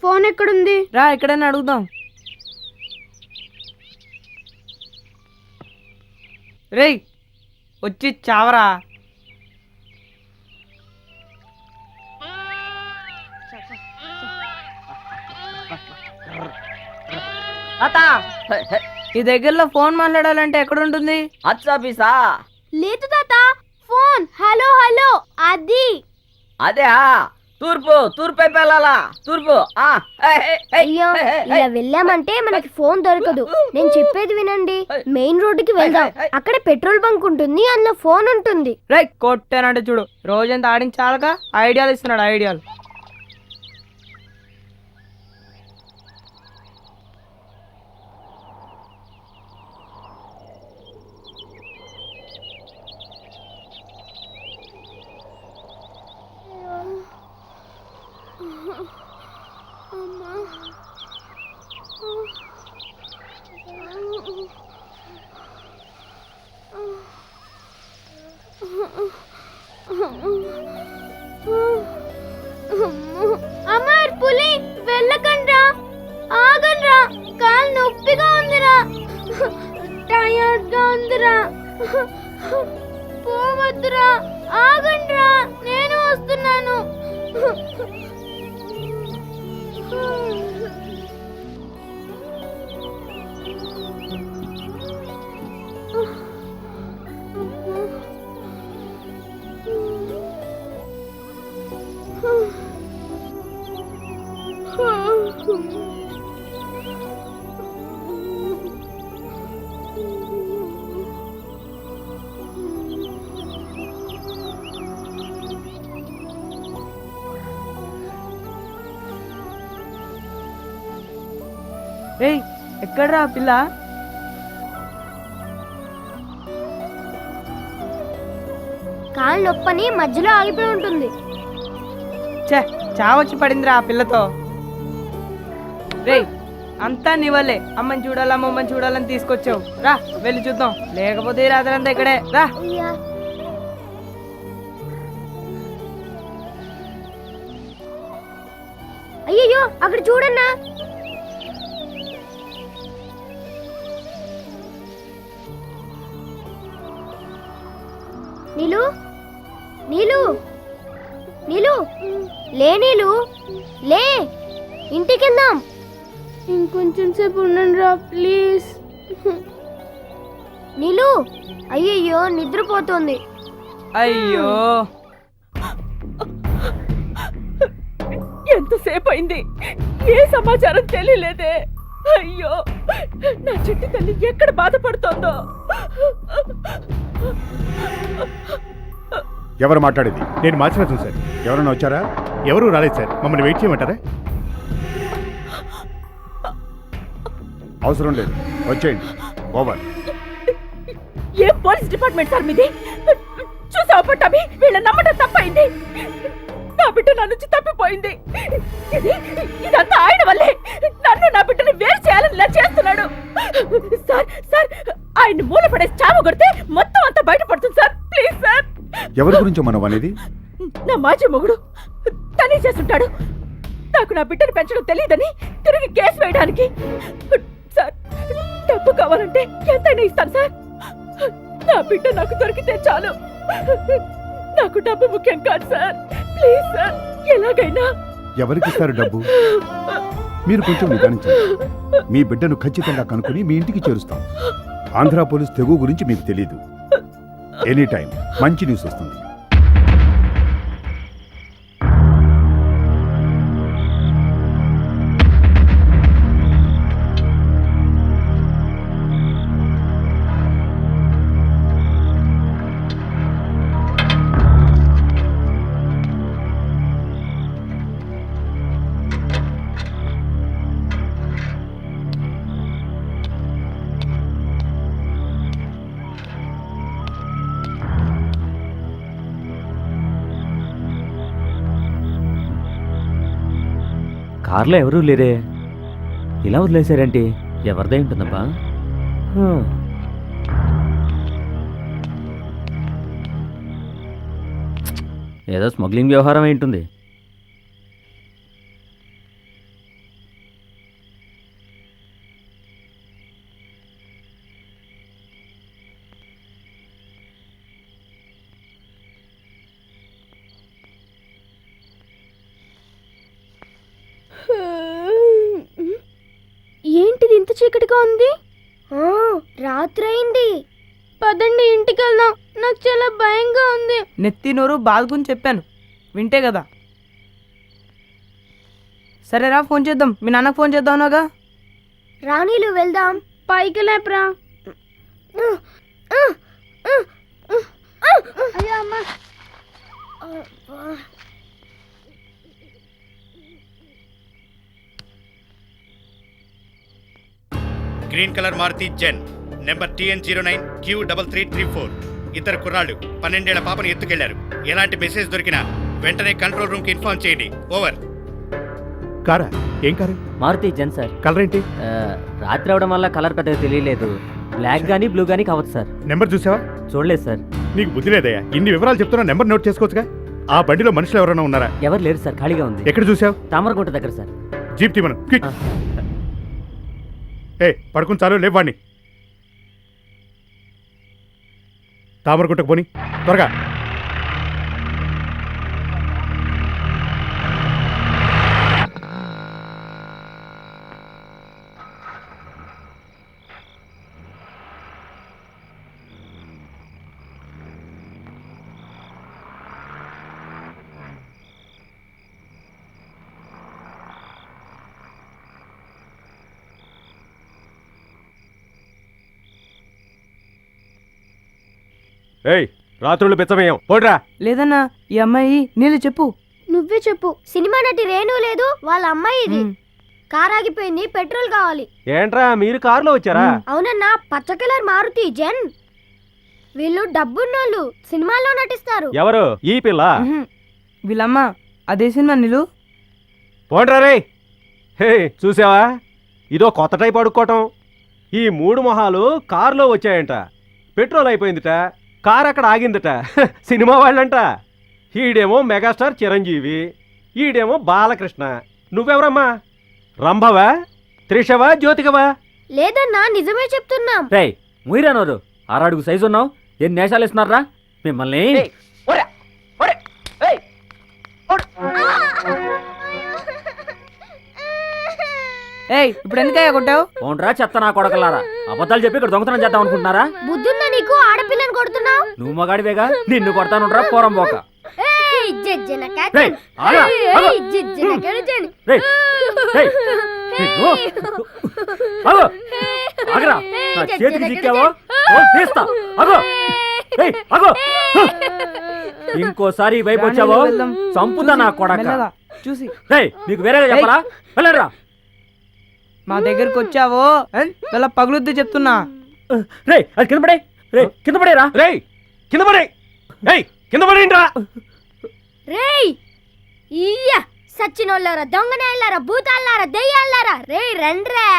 ఫోన్ ఎక్కడుంది? రా ఎక్కడైనా అడుగుదాం. రేయ్ వచ్చి చావరా. ఈ దగ్గరలో ఫోన్ మాట్లాడాలంటే ఎక్కడుంటుంది? అచ్చాఫీసా? లేదు తాత, ఫోన్ హలో హలో అది. అదే తూర్పు వైపు వెళ్ళాలా? తూర్పు. అయ్యో ఇలా వెళ్ళామంటే మనకి ఫోన్ దొరకదు. నేను చెప్పేది వినండి. మెయిన్ రోడ్డుకి వెళ్దాం. అక్కడ పెట్రోల్ బంక్ ఉంటుంది, అందులో ఫోన్ ఉంటుంది. రేయ్ కొట్టానంటే చూడు, రోజంతా ఆడించాలగా ఐడియాలు ఇస్తున్నాడు. ఐడియాలు అమర్ పులి వెళ్ళకండ్రా, ఆగండ్రా. కాలు నొప్పిగా ఉందిరా, టైర్డ్ గా ఉందిరా. పోవద్దురా, ఆగండ్రా, నేను వస్తున్నాను. రేయ్ ఎక్కడ్రా పిల్ల? కాలు నొప్పని మధ్యలో ఆగిపోయి ఉంటుంది. చావచ్చి పడిందిరా ఆ పిల్లతో. రేయ్ అంతా నీవల్లే. అమ్మని చూడాలా అమ్మని చూడాలని తీసుకొచ్చావు. రా వెళ్ళి చూద్దాం, లేకపోతే ఈ రాత్రంతా ఇక్కడే. రా. అయ్యయ్యో అక్కడ చూడన్నా. నీలు నీలు నీలు లే, నీలు లే, ఇంటికి వెళ్దాం. ఇంకొంచెం సేపు ఉండండి రా ప్లీజ్. నీలు అయ్యయ్యో నిద్రపోతుంది. అయ్యో ఎంతసేపు అయింది, ఏ సమాచారం తెలియలేదే. అయ్యో నా చిట్టి తల్లి ఎక్కడ బాధపడుతోందో. ఎవరు మాట్లాడేది? నేను మార్చినాను సార్. ఎవరైనా వచ్చారా? ఎవరు రాలేదు సార్. మమ్మల్ని వెయిట్ చేయమంటారా? అవసరం లేదు, వచ్చేయండి. ఓవర్. ఏ పోలీస్ డిపార్ట్మెంట్ సార్ మీది? చూసావు పట్టాభి, వీళ్ళ నమ్మటం తప్పైంది. నా బిడ్డ నా నుంచి తప్పిపోయింది. ఇదంతా ఆయన వల్లే. నన్ను నా బిడ్డని వేరు చేయాలని ఇలా చేస్తున్నాడు. సార్ సార్ ఆయన్ని మూలపడేసి చావు కొడితే మొత్తం అంతా బయటపడుతుంది సార్. Please sir. ఎవరి గురించో మనం అనేది? నా మాజీ మొగుడు తనే చేస్తుంటాడు. నాకు నా బిడ్డను పెంచడం తెలియదని తిరిగి కేసు వేయడానికి. సార్ డబ్బు కావాలంటే ఎంతైనా ఇస్తాను సార్. నా బిడ్డ నాకు దొరికితే చాలు. నాకు డబ్బు ముఖ్యం కాదు సార్. ప్లీజ్ సార్ ఎలాగైనా. ఎవరికిస్తారు డబ్బు? మీరు కొంచెం నిదానించండి. మీ బిడ్డను ఖచ్చితంగా కనుక్కుని మీ ఇంటికి చేరుస్తాం. ఆంధ్ర పోలీస్ తెగు గురించి మీకు తెలియదు. ఎనీ టైం మంచి న్యూస్ వస్తుంది. కార్లో ఎవరూ లేరే, ఇలా వదిలేశారేంటి? ఎవరిదే ఉంటుందబ్బా? ఏదో స్మగ్లింగ్ వ్యవహారం అయి ఉంటుంది. ఏంటిది ఇంత చీకటిగా ఉంది? రాత్రి అయింది. పదండి ఇంటికి వెళ్దాం. నాకు చాలా భయంగా ఉంది. నెత్తి నోరు బాధ గురించి చెప్పాను, వింటే కదా. సరేరా, ఫోన్ చేద్దాం. మీ నాన్నకు ఫోన్ చేద్దాంగా. రాణీలు వెళ్దాం. పైకి లేపరా. అయ్యో అమ్మా. Green colour Maruti Zen number TN09 Q3334. ఇద్దరు కుర్రాళ్ళు 12 ఏళ్ల పాపను ఎత్తుకెళ్లారు. ఎలాంటి మెసేజ్ దొరికినా వెంటనే కంట్రోల్ రూమ్ కి ఇన్ఫార్మ్ చేయండి. ఓవర్. కారా? ఏం కారు? మారుతి జెన్ సార్. కలర్ ఏంటి? రాత్రి అవడం వల్ల కలర్ పెద్దగా తెలియలేదు. బ్లాక్ గానీ బ్లూ గానీ కావచ్చు సార్. నెంబర్ చూసావా? చూడలేదు సార్. నీకు బుద్ధి లేదయ్యా. ఇన్ని వివరాలు చెప్తున్నా నెంబర్ నోట్ చేసుకోవచ్చుగా. ఆ బండిలో మనుషులు ఎవరైనా ఉన్నారా? ఎవరు లేరు సార్, ఖాళీగా ఉంది. ఎక్కడ చూసావు? తామరగుంట దగ్గర సార్. జీప్ తీమను. పడుకుని చాలు, లేవాడిని. తామరగుంటకు పోని త్వరగా. రాత్రులు బెచ్చమేయం పోడ్రా. లేదన్నా, ఈ అమ్మాయి నీళ్ళు చెప్పు. నువ్వే చెప్పు. సినిమా నటి రేణు లేదు, వాళ్ళ అమ్మాయి ఇది. కార్ ఆగిపోయింది, పెట్రోల్ కావాలి. ఏంట్రా మీరు కారులో వచ్చారా? అవునన్నా, పచ్చ కలర్ మారుతి జెన్. వీళ్ళు డబ్బున్నోళ్ళు, సినిమాల్లో నటిస్తారు. ఎవరు? ఈ పిల్ల. వీళ్ళమ్మ అదే సినిమా నీళ్ళు. పోండ్రా రే. హే చూసావా, ఇదో కొత్త టైప్ అడుక్కోవటం. ఈ మూడు మొహాలు కారులో వచ్చాయంట. పెట్రోల్ అయిపోయిందిట, కారు అక్కడ ఆగిందట. సినిమా వాళ్ళంట. ఈడేమో మెగాస్టార్ చిరంజీవి, ఈడేమో బాలకృష్ణ. నువ్వెవరమ్మా? రంభవా, త్రిషవా, జ్యోతికవా? లేదన్నా, నిజమే చెప్తున్నాం. రే ముయిరానోరు, 6 అడుగు సైజు ఉన్నావు. ఎన్ని నేషాలు ఇస్తున్నారా మిమ్మల్ని? ఇప్పుడు ఎందుకయ్యా కొట్టావు? ఓన్రా చెత్త నా కొడకలారా. అబద్ధాలు చెప్పి ఇక్కడ దొంగతనం చేద్దాం అనుకుంటున్నారా? బుద్ధుందా నీకు? ఆడపిల్లని కొడుతున్నావు. నువ్వు మగాడివేగా, నిన్ను కొడతానురా పోరం పోక. ఇంకోసారి వైపు వచ్చావో చంపుతా నా కొడక. చూసి నీకు వేరేగా చెప్పరా? వెళ్ళరా. మా దగ్గరకు వచ్చావో చాలా పగులుద్ది చెప్తున్నా. రే అది కింద పడే. రే కింద పడేరా. రే కింద పడే. కింద పడేంట్రా. రేయ్ ఇయ్యా సచ్చినోళ్ళారా దొంగనేళ్ళారా భూతాల్లారా దెయ్యాలారా రే రండ్రా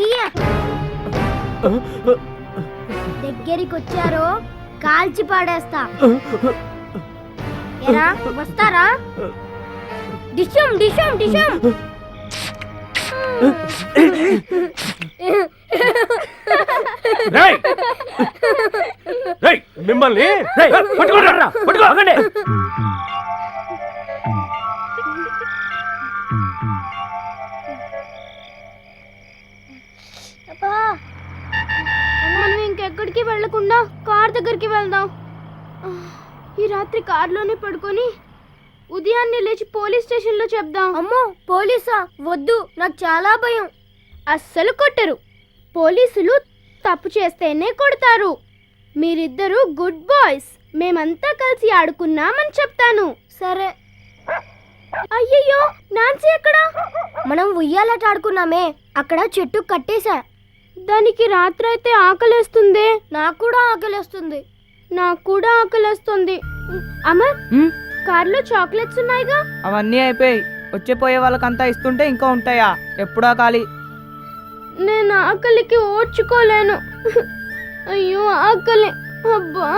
ఇయ్యా దగ్గరికి వచ్చారో కాల్చి పాడేస్తా ఎరా వస్తారా డిషం డిషం డిషం మిమ్మల్ని మనం ఇంకెక్కడికి వెళ్ళకుండా కార్ దగ్గరికి వెళ్దాం. ఈ రాత్రి కార్లోనే పడుకొని ఉదయాన్నే లేచి పోలీస్ స్టేషన్లో చెప్దాం. అమ్మో పోలీసా వద్దు నాకు చాలా భయం. అస్సలు కొట్టరు. పోలీసులు తప్పు చేస్తేనే కొడతారు. మీరిద్దరూ గుడ్ బాయ్స్. మేమంతా కలిసి ఆడుకున్నామని చెప్తాను. సరే. అయ్యయ్యో నాన్సీ ఎక్కడా? మనం ఉయ్యాలట ఆడుకున్నామే అక్కడ చెట్టు కట్టేశా. దానికి రాత్రైతే ఆకలేస్తుందే. నాకు కూడా ఆకలేస్తుంది. నాకు కూడా ఆకలేస్తుంది. అమర్ కార్లో చాక్లెట్స్ ఉన్నాయిగా? అవన్నీ అయిపోయి వచ్చే పోయే వాళ్ళకంతా ఇస్తుంటే ఇంకా ఉంటాయా? ఎప్పుడా ఖాళీ. నేను ఆకలికి ఓర్చుకోలేను. అయ్యో ఆకలి. అబ్బా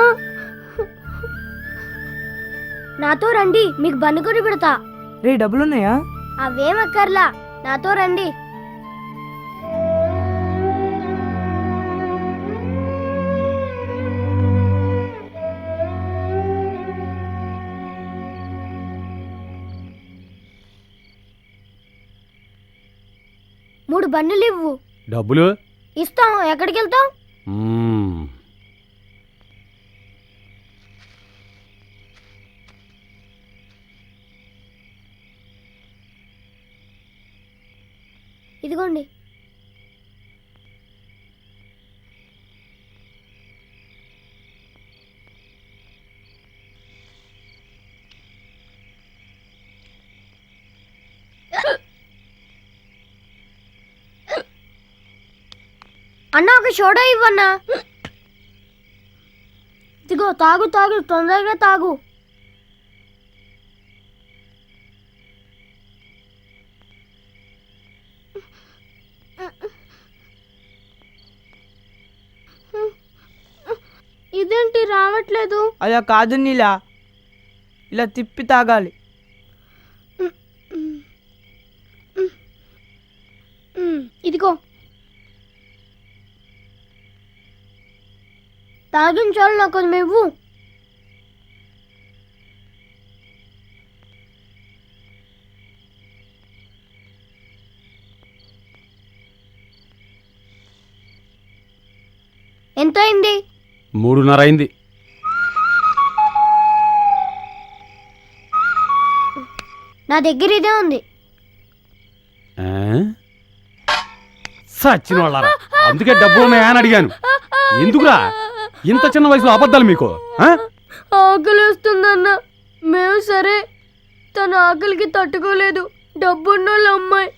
నాతో రండి మీకు బన్ను కొని పెడతా. రే డబ్బులున్నాయా? అవేమక్కర్లా నాతో రండి. మూడు బన్నులు ఇవ్వు. డబ్బులు ఇస్తాం. ఎక్కడికి వెళ్తాం? ఇదిగోండి. అన్నా ఒక సోడా ఇవ్వన్నా. ఇదిగో తాగు తాగు తొందరగా తాగు. ఇదేంటి రావట్లేదు? అలా కాదు నీలా, ఇలా తిప్పి తాగాలి. ఇదిగో తాగించాలి నాకు కొంచెం ఇవ్వు. ఎంత అయింది? 3:30 అయింది. నా దగ్గర ఇదే ఉంది. సచ్చిన వాళ్ళారా, అందుకే డబ్బులు ఉన్నాయా అని అడిగాను. ఎందుకురా ఇంత చిన్న వయసులో అబద్ధాలు మీకు? ఆకలి వస్తుందన్న. మేము సరే తన ఆకలికి తట్టుకోలేదు. డబ్బున్నోళ్ళ అమ్మాయి.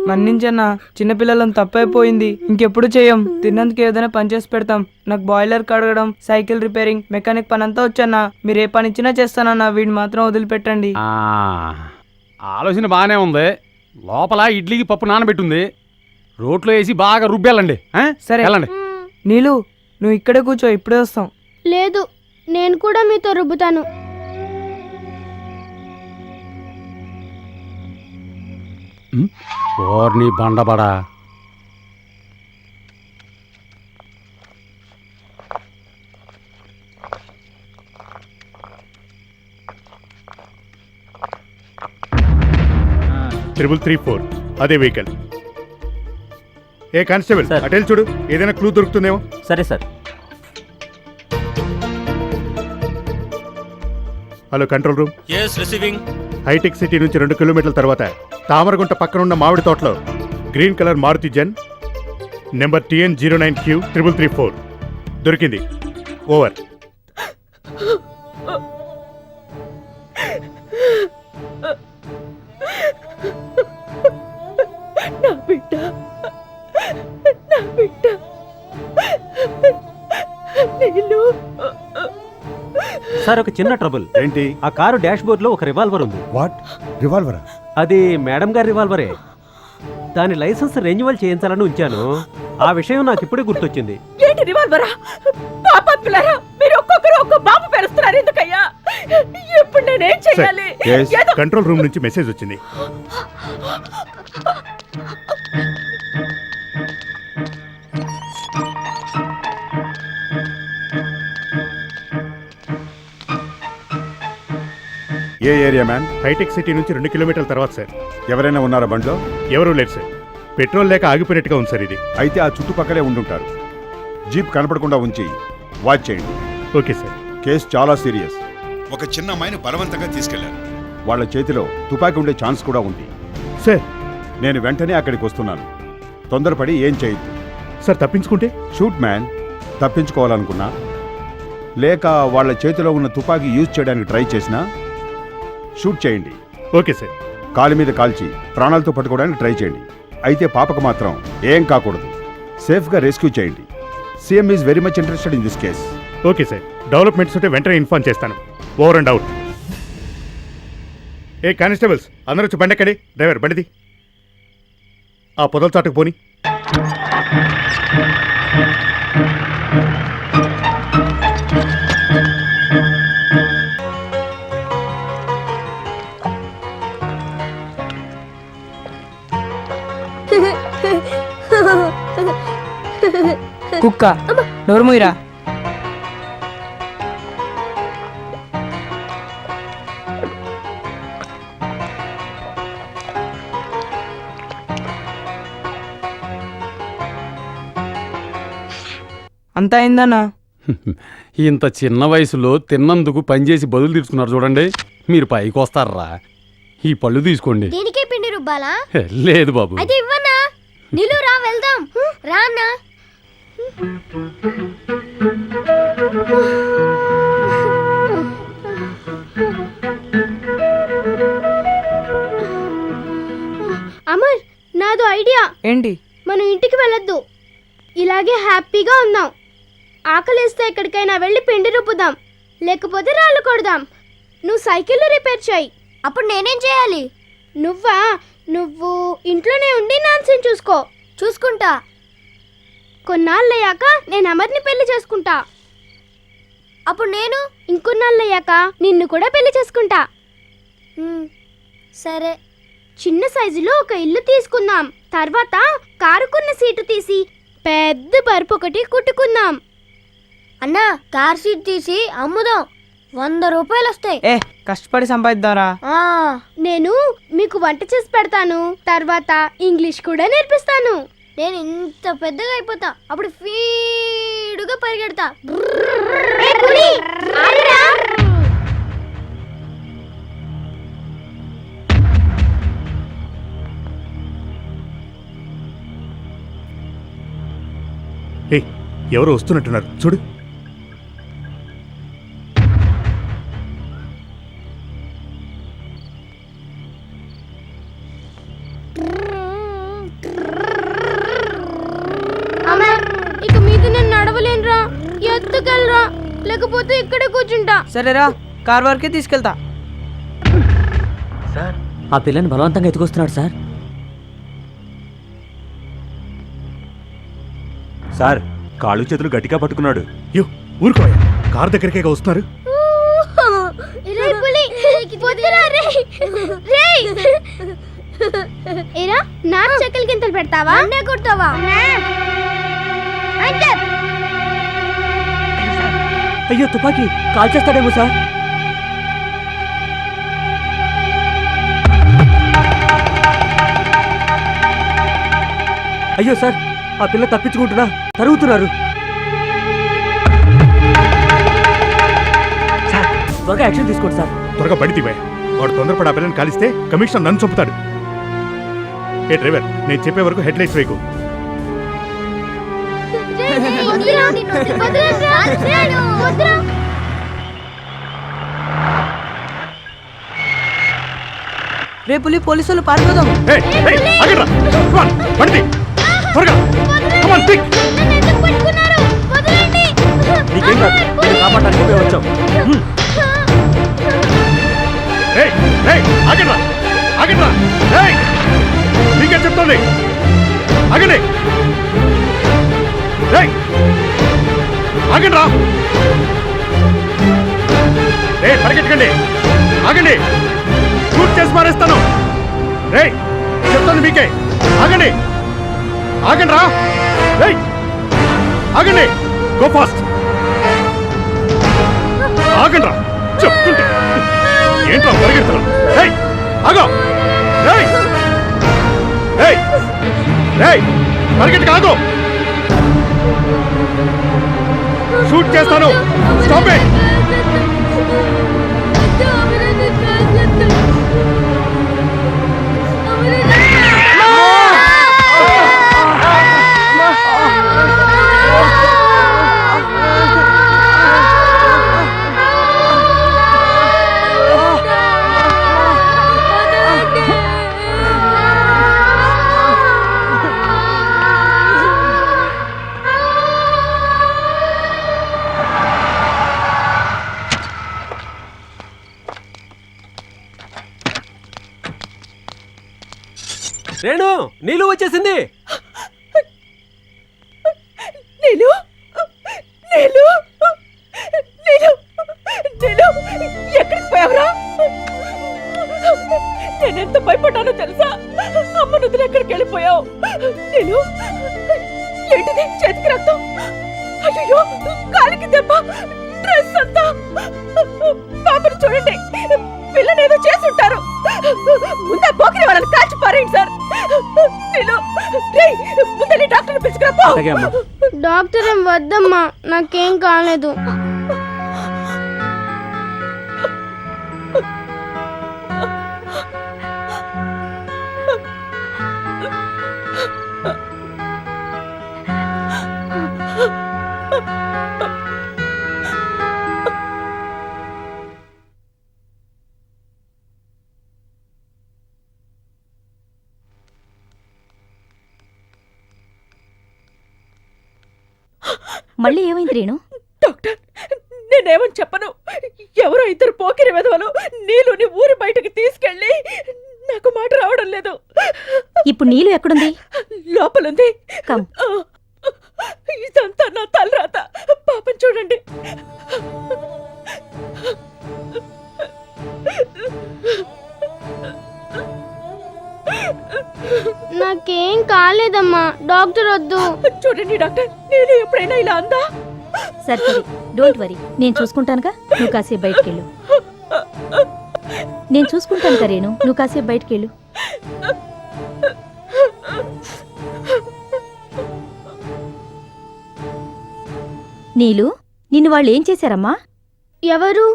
మన్నించన్నా, చిన్నపిల్లలం తప్పైపోయింది. ఇంకెప్పుడు చేయం. తిన్నందుకు ఏదైనా పని చేసి పెడతాం. నాకు బాయిలర్ కడగడం, సైకిల్ రిపేరింగ్, మెకానిక్ పని అంతా వచ్చన్నా. మీరు ఏ పని ఇచ్చినా చేస్తానన్నా. వీడిని మాత్రం వదిలిపెట్టండి. ఆలోచన బాగానే ఉంది. లోపల ఇడ్లీకి పప్పు నానబెట్టుంది. రోట్లో వేసి బాగా రుబ్బేళ్ళండి. సరే వెళ్ళండి. నీలు, నువ్వు ఇక్కడే కూర్చో, ఇప్పుడే వస్తాం. లేదు, నేను కూడా మీతో రుబ్బుతాను. ఓర్ని బండబడా. ట్రిపుల్ 34 అదే వెహికల్. ఏ కానిస్టేబుల్ అటెల్ చూడు, ఏదైనా క్లూ దొరుకుతుందేమో. సరే sir. Hello control room. yes receiving. హైటెక్ సిటీ నుంచి 2 కిలోమీటర్ల తర్వాత తామరగుంట పక్కనున్న మామిడి తోటలో green colour Maruti Zen number TN09Q 3334 దొరికింది. ఓవర్. నా బిడ్డ, నా బిడ్డ, నీళ్ళు. సార్ ఒక చిన్న ట్రబుల్. ఏంటి? ఆ కారు డాష్ బోర్డ్ లో ఒక రివాల్వర్ ఉంది. వాట్? రివాల్వరా? అది మేడం గారి రివాల్వరే. దాని లైసెన్స్ రెన్యువల్ చేయించాలని ఉంచాను. ఆ విషయం నాకు ఇప్పుడే గుర్తొచ్చింది. ఏంటి రివాల్వరా? పాపత్తులారా, మీరు ఒక్కొక్కరు ఒక్కో బాబు పెరుస్తున్నారు ఎందుకయ్యా? ఇప్పుడు నేనేం చెయ్యాలి? ఏదో కంట్రోల్ రూమ్ నుంచి మెసేజ్ వచ్చింది. ఏ ఏరియా మ్యాన్? హైటెక్ సిటీ నుంచి 2 కిలోమీటర్ల తర్వాత సార్. ఎవరైనా ఉన్నారా బండ్లో? ఎవరూ లేరు సార్. పెట్రోల్ లేక ఆగిపోయినట్టుగా ఉంది సార్ ఇది. అయితే ఆ చుట్టుపక్కలే ఉండుంటారు. జీప్ కనపడకుండా ఉంచి వాచ్ చేయండి. Okay sir. కేసు చాలా సీరియస్. ఒక చిన్న అమ్మాయిని బలవంతంగా తీసుకెళ్లారు. వాళ్ళ చేతిలో తుపాకీ ఉండే ఛాన్స్ కూడా ఉంది. సార్ నేను వెంటనే అక్కడికి వస్తున్నాను. తొందరపడి ఏం చేయొద్దు. సార్ తప్పించుకుంటే? Shoot man. తప్పించుకోవాలనుకున్నా లేక వాళ్ళ చేతిలో ఉన్న తుపాకీ యూజ్ చేయడానికి ట్రై చేసినా షూట్ చేయండి. Okay sir. కాలు మీద కాల్చి ప్రాణాలతో పట్టుకోవడానికి ట్రై చేయండి. అయితే పాపకు మాత్రం ఏం కాకూడదు. సేఫ్గా రెస్క్యూ చేయండి. CM is very much interested in this case. Okay sir. Developments ఉంటే వెంటనే ఇన్ఫార్మ్ చేస్తాను. Over and out. A constables అందరూ వచ్చి బండి ఎక్కడి. డ్రైవర్ బండిది. ఆ పొదల చాటుకు పోని. కుక్క నోరు మూయరా. అంతా అయిందన్నా. ఇంత చిన్న వయసులో తిన్నందుకు పనిచేసి బదులు తీర్చుకున్నారు చూడండి. మీరు పైకి వస్తారా? ఈ పళ్ళు తీసుకోండి. దీనికే పిండి రుబ్బాలా? లేదు బాబు. అయితే ఇవ్వనా? నిలు రా వెళ్దాం. రా అన్నా. అమర్, నాదో ఐడియా. ఏంటి? మనం ఇంటికి వెళ్ళొద్దు. ఇలాగే హ్యాపీగా ఉందాం. ఆకలిస్తే ఎక్కడికైనా వెళ్ళి పిండి రుబ్బుదాం, లేకపోతే రాళ్ళు కొడదాం. నువ్వు సైకిల్ రిపేర్ చేయి. అప్పుడు నేనేం చేయాలి? నువ్వు ఇంట్లోనే ఉండి నాన్సెన్ చూసుకుంటా. కొన్నాళ్ళయ్యాక నేను అమర్ని పెళ్లి చేసుకుంటా. అప్పుడు నేను ఇంకొన్నాళ్ళయ్యాక నిన్ను కూడా పెళ్లి చేసుకుంటా. సరే. చిన్న సైజులో ఒక ఇల్లు తీసుకుందాం. తర్వాత కారుకున్న సీటు తీసి పెద్ద పరుపు ఒకటి కుట్టుకుందాం. అన్నా, కార్ సీట్ తీసి అమ్ముదాం. 100 రూపాయలు వస్తాయి. ఏ కష్టపడి సంపాదిద్దారా. నేను మీకు వంట చేసి పెడతాను. తర్వాత ఇంగ్లీష్ కూడా నేర్పిస్తాను. నేను ఇంత పెద్దగా అయిపోతా. అప్పుడు ఫీడుగా పరిగెడతా. ఏ ఎవరు వస్తున్నట్టున్నారు చూడు. ఇక మీద నేను నడవలేనురా. ఎత్తుకెళ్ళరా, లేకపోతే ఇక్కడే కూర్చుంటా. సరేరా, కార్ వరకే తీసుకెళ్తా. సార్, ఆ పిల్లని బలవంతంగా ఎత్తుకొస్తున్నాడు సార్. సార్, కాళ్ళు చేతులు గట్టిగా పట్టుకున్నాడు. యో ఊరుకోయా, కార్ దగ్గరికే వస్తున్నారు. ఏరా, నా చెక్కలు గింతలు పెడతావా? కొడతావా? అయ్యో, తుపాకీ కాల్ చేస్తాడేమో సార్. అయ్యో సార్, ఆ పిల్ల తప్పించుకుంటున్నా తరుగుతున్నారు. సార్, త్వరగా యాక్షన్ తీసుకోండి సార్. త్వరగా బండి తీవా. వాడు తొందరపడి ఆ పిల్లని కాలిస్తే కమిషనర్ నన్ను చంపుతాడు. ఏ డ్రైవర్, నేను చెప్పే వరకు హెడ్ లైట్స్ వేయకు. రేపులి పోలీసులు పారిపోదాం. నీకేం కాదు, నేను కాపాడడానికి వచ్చాం. రేయ్ రేయ్ ఆగండ్రా ఆగండ్రా రేయ్ మీకే చెప్తుంది ఆగండి రేయ్ ఆగండ్రా రేయ్ పరిగెట్టకండి ఆగండి షూట్ చేసి మారేస్తాను రేయ్ చెప్తాను మీకే ఆగండి ఆగండ్రా రేయ్ ఆగండి గో ఫాస్ట్ ఆగండ్రా చెప్తుంటే ఏంట్రా పరిగెడుతున్నావు రేయ్ ఆగో రేయ్ రేయ్ రేయ్ పరిగెట్టు కాదు షూట్ చేస్తాను స్టాప్ ఇట్ రేణు నీళ్ళు వచ్చేసింది. నీలు నీలు నీలు నీలు ఎక్కడికి పోయావురా? నేనెంత భయపడ్డానో తెలుసా? అమ్మ నువ్వు ఎక్కడికి వెళ్ళిపోయావు? నీలు ఏంటిది చేతికి రక్తం? అయ్యో కాలికి దెబ్బ, డ్రెస్ అంతా. పాపను చూడండి, పిల్లనేదో చేసుంటారు. ముందే పోకిరి వాళ్ళని కాల్చి పారేయండి సార్. నీలు ముందే డాక్టర్ని పిలుచుకురా పో. డాక్టర్ ఏం వద్దమ్మా, నాకేం కాలేదు. మళ్ళీ ఏమైంది రేణు? డాక్టర్ నేనేమని చెప్పను. ఎవరో ఇద్దరు పోకిరి వెధవలు నీలుని ఊరి బయటకు తీసుకెళ్ళి, నాకు మాట రావడం లేదు. ఇప్పుడు నీలు ఎక్కడుంది? లోపలుంది. ఇదంతా నా తలరాత. పాపం చూడండి. నాకేం కాలేదమ్మా, డాక్టర్ వద్దు. చూడండి డాక్టర్, నేను ఎప్పుడైనా ఇలా అందా? సరే సరే, డోంట్ వరీ, నేను చూసుకుంటానుగా. నువ్వు కాసేపు బయటకెళ్ళు. నేను చూసుకుంటాను కరేను, నువ్వు కాసేపు బయటకెళ్ళు. నీలు, నిన్ను వాళ్ళు ఏం చేశారమ్మా? ఎవరు?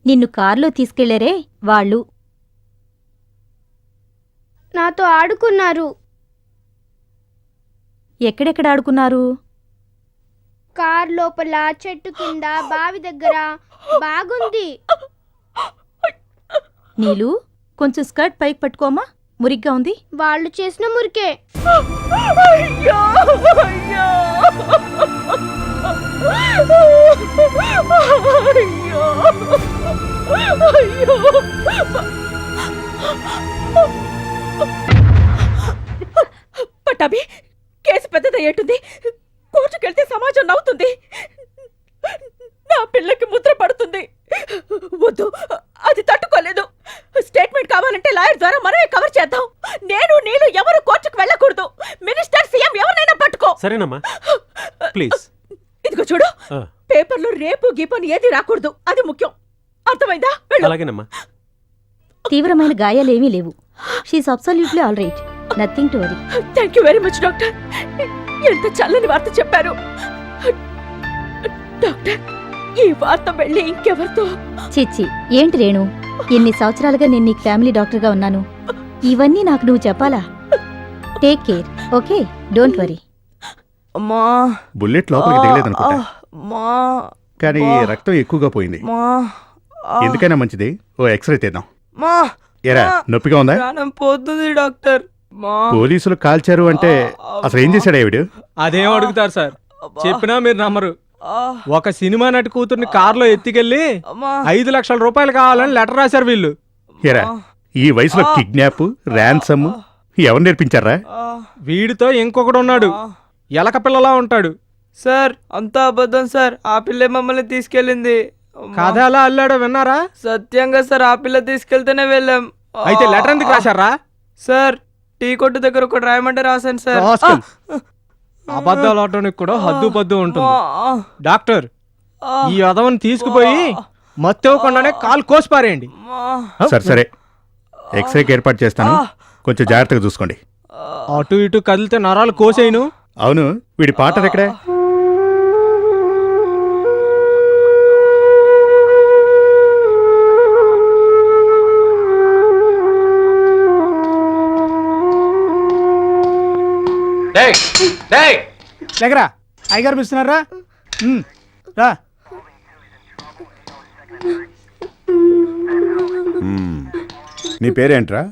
నిన్ను కారులో తీసుకెళ్లారే వాళ్ళు. నాతో ఆడుకున్నారు. ఎక్కడెక్కడ ఆడుకున్నారు? కార్ లోపల, చెట్టు కింద, బావి దగ్గర. బాగుంది. నీలు, కొంచెం స్కర్ట్ పైకి పట్టుకోమా, మురిగ్గా ఉంది. వాళ్ళు చేసిన మురికే. అయ్యో అయ్యో అయ్యో అయ్యో. పట్టాభి, కేసు పెద్దదయ్యేటుంది. కోర్టుకెళ్తే సమాజం నవ్వుతుంది. నా పిల్లకి ముద్ర పడుతుంది. వద్దు, అది తట్టుకోలేదు. స్టేట్మెంట్ కావాలంటే లాయర్ ద్వారా మనమే కవర్ చేద్దాం. నేను నీళ్ళు ఎవరు కోర్టుకు వెళ్ళకూడదు. మినిస్టర్, సీఎం ఎవరినైనా పట్టుకో. సరేనమ్మా ప్లీజ్. ఇదిగో చూడు, పేపర్లో రేపు గీపని ఏది రాకూడదు. అది ముఖ్యం. అర్థమైందా? అలాగేనమ్మా. తీవ్రమైన గాయాలేమీ లేవు. She's absolutely all right, nothing to worry. Thank you very much doctor. ఎంత చల్లని వార్త చెప్పారు. డాక్టర్, ఈ వార్త వెళ్ళి ఇంకెవరితో? చిచ్చి, ఏంటి రేణు, ఎన్ని సంవత్సరాలుగా నేను నీకు ఫ్యామిలీ డాక్టర్గా ఉన్నాను. ఇవన్నీ నాకు నువ్వు చెప్పాలా? Take care, okay? Don't worry. అమ్మా, బుల్లెట్ లోపలికి తగలేదనుకుంటా, అమ్మా, కానీ రక్తం ఎక్కువగా పోయింది. ఎందుకైనా మంచిది ఓ ఎక్స్రే తీద్దాం. ఎరా, నొప్పిగా ఉందా? ప్రాణం పోతుంది డాక్టర్. పోలీసులు కాల్చారు అంటే అసలు ఏం చేశాడు ఆవిడ? అదేం అడుగుతారు సార్, చెప్పినా మీరు నమ్మరు. ఒక సినిమా నటి కూతుర్ని కారులో ఎత్తికెళ్ళి 5 లక్షల రూపాయలు కావాలని లెటర్ రాశారు వీళ్ళు. ఎరా ఈ వయసులో కిడ్నాప్ ర్యాన్సమ్ ఎవరు నేర్పించారా? వీడితో ఇంకొకడు ఉన్నాడు, ఎలక పిల్లలా ఉంటాడు. సార్ అంతా అబద్ధం సార్, ఆ పిల్లే మమ్మల్ని తీసుకెళ్ళింది. అమ్మా. కథ ఎలా అల్లాడో విన్నారా? సత్యంగా సార్, ఆ పిల్ల తీసుకెళ్తేనే వెళ్ళాం. అయితే లెటర్ ఎందుకు రాశారా? సార్ టీ కొట్టు దగ్గర ఒకటి రాయమంటే రాశాను సార్. రాస్కల్. అబద్ధాలు ఆడటానికి కూడా హద్దు పద్దు ఉంటుంది. డాక్టర్, ఈ అదవని తీసుకుపోయి మత్తేవకుండానే కాలు కోసి పారేయండి. సరే సరే, ఎక్స్రేకి ఏర్పాటు చేస్తాను, కొంచెం జాగ్రత్తగా చూసుకోండి. అటు ఇటు కదిలితే నరాలు కోసేయను. అవును, వీడి పార్ట్నర్ ఎక్కడే? దగ్గర అయ్యగారు పిలుస్తున్నారా? రా. నీ పేరేంట్రా?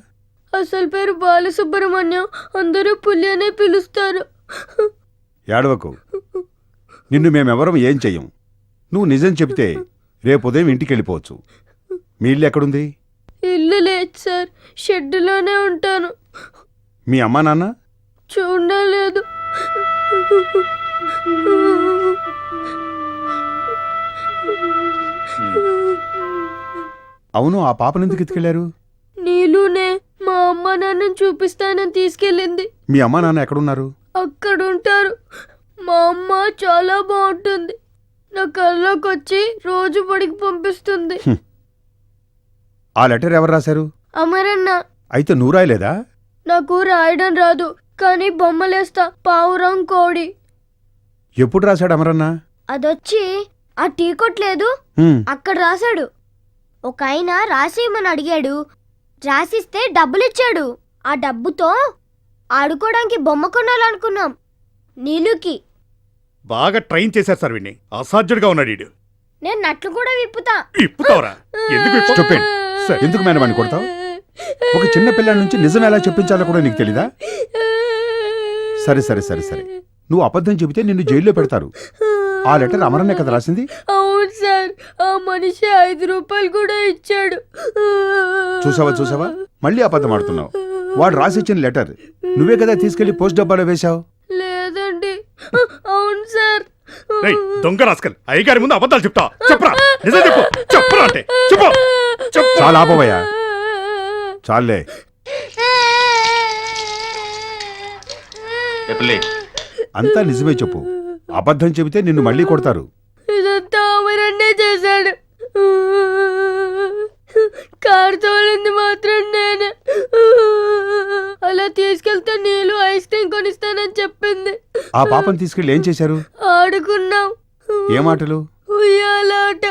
అసలు పేరు బాలసుబ్రహ్మణ్యం, అందరూ పులి అనే పిలుస్తారు. ఏడవకు, నిన్ను మేమెవరం ఏం చెయ్యం. నువ్వు నిజం చెబితే రేపు ఉదయం ఇంటికి వెళ్ళిపోవచ్చు. మీ ఇల్లు ఎక్కడుంది? ఇల్లు లేదు సార్, షెడ్డులోనే ఉంటాను. మీ అమ్మా నాన్న? చూడలేదు. అవును, ఆ పాపను ఎందుకు ఎత్తుకెళ్లారు? నీలునే మా అమ్మ నాన్నని చూపిస్తానని తీసుకెళ్ళింది. మీ అమ్మా నాన్న ఎక్కడున్నారు? అక్కడ ఉంటారు. మా అమ్మ చాలా బాగుంటుంది, నా కల్లోకి వచ్చి రోజు బడికి పంపిస్తుంది. ఆ లెటర్ ఎవరు రాశారు? అమరన్న. అయితే నువ్వు రాయలేదా? నాకు రాయడం రాదు, కానీ బొమ్మలేస్తా, పావురం కోడి. ఎప్పుడు రాశాడు అమరన్న? అదొచ్చి ఆ టీ కొట్లేదు హ్మ్. అక్కడ రాశాడు. ఒక ఆయన రాసేయమని అడిగాడు, రాసిస్తే డబ్బులిచ్చాడు. ఆ డబ్బుతో ఆడుకోవడానికి బొమ్మ కొనాలనుకున్నాం నీలుకి. బాగా ట్రైన్ చేశారు సార్ వీడిని, అసాధ్యుడిగా ఉన్నాడు వీడు. నేను నట్లు కూడా విప్పుతా. ఇప్పుతావరా? ఎందుకు విప్పు- Stupid. ఎందుకు మేడం అని కొడతావు? ఒక చిన్న పిల్లల నుంచి నిజం ఎలా చెప్పించాలో కూడా నీకు తెలీదా? సరే సరే సరే సరే, నువ్వు అబద్ధం చెబితే నిన్ను జైల్లో పెడతారు. ఆ లెటర్ అమరన్నే కదా రాసింది? అవును సార్, ఆ మనిషి 5 రూపాయలు కూడా ఇచ్చాడు. చూసావా చూసావా, మళ్ళీ అబద్ధం ఆడుతున్నావు. వాడు రాసిచ్చిన లెటర్ నువ్వే కదా తీసుకెళ్లి పోస్ట్ డబ్బాలో వేశావు. లేదండి. అవును సార్. రేయ్, దొంగ రాస్కల్, అయ్యగారి ముందు అబద్ధాలు చెప్తా. చెప్పరా, నిజం చెప్పు. చెప్పురా అంటే చెప్పు. చాలా ఆపవయ్యా, చాలే. అంతా నిజమే చెప్పు, అబద్ధం చెబితే నిన్ను మళ్ళీ కొడతారు. ఇదంతా అమరన్నే చేశాడు. కారు తోలింది మాత్రం నేను. అలా తీసుకెళ్తే నీళ్ళు ఐస్ క్రీమ్ కొనిస్తానని చెప్పింది. ఆ పాపను తీసుకెళ్ళి ఏం చేశారు? ఆడుకున్నాం. ఏ మాటలు? ఉయ్యాలాట.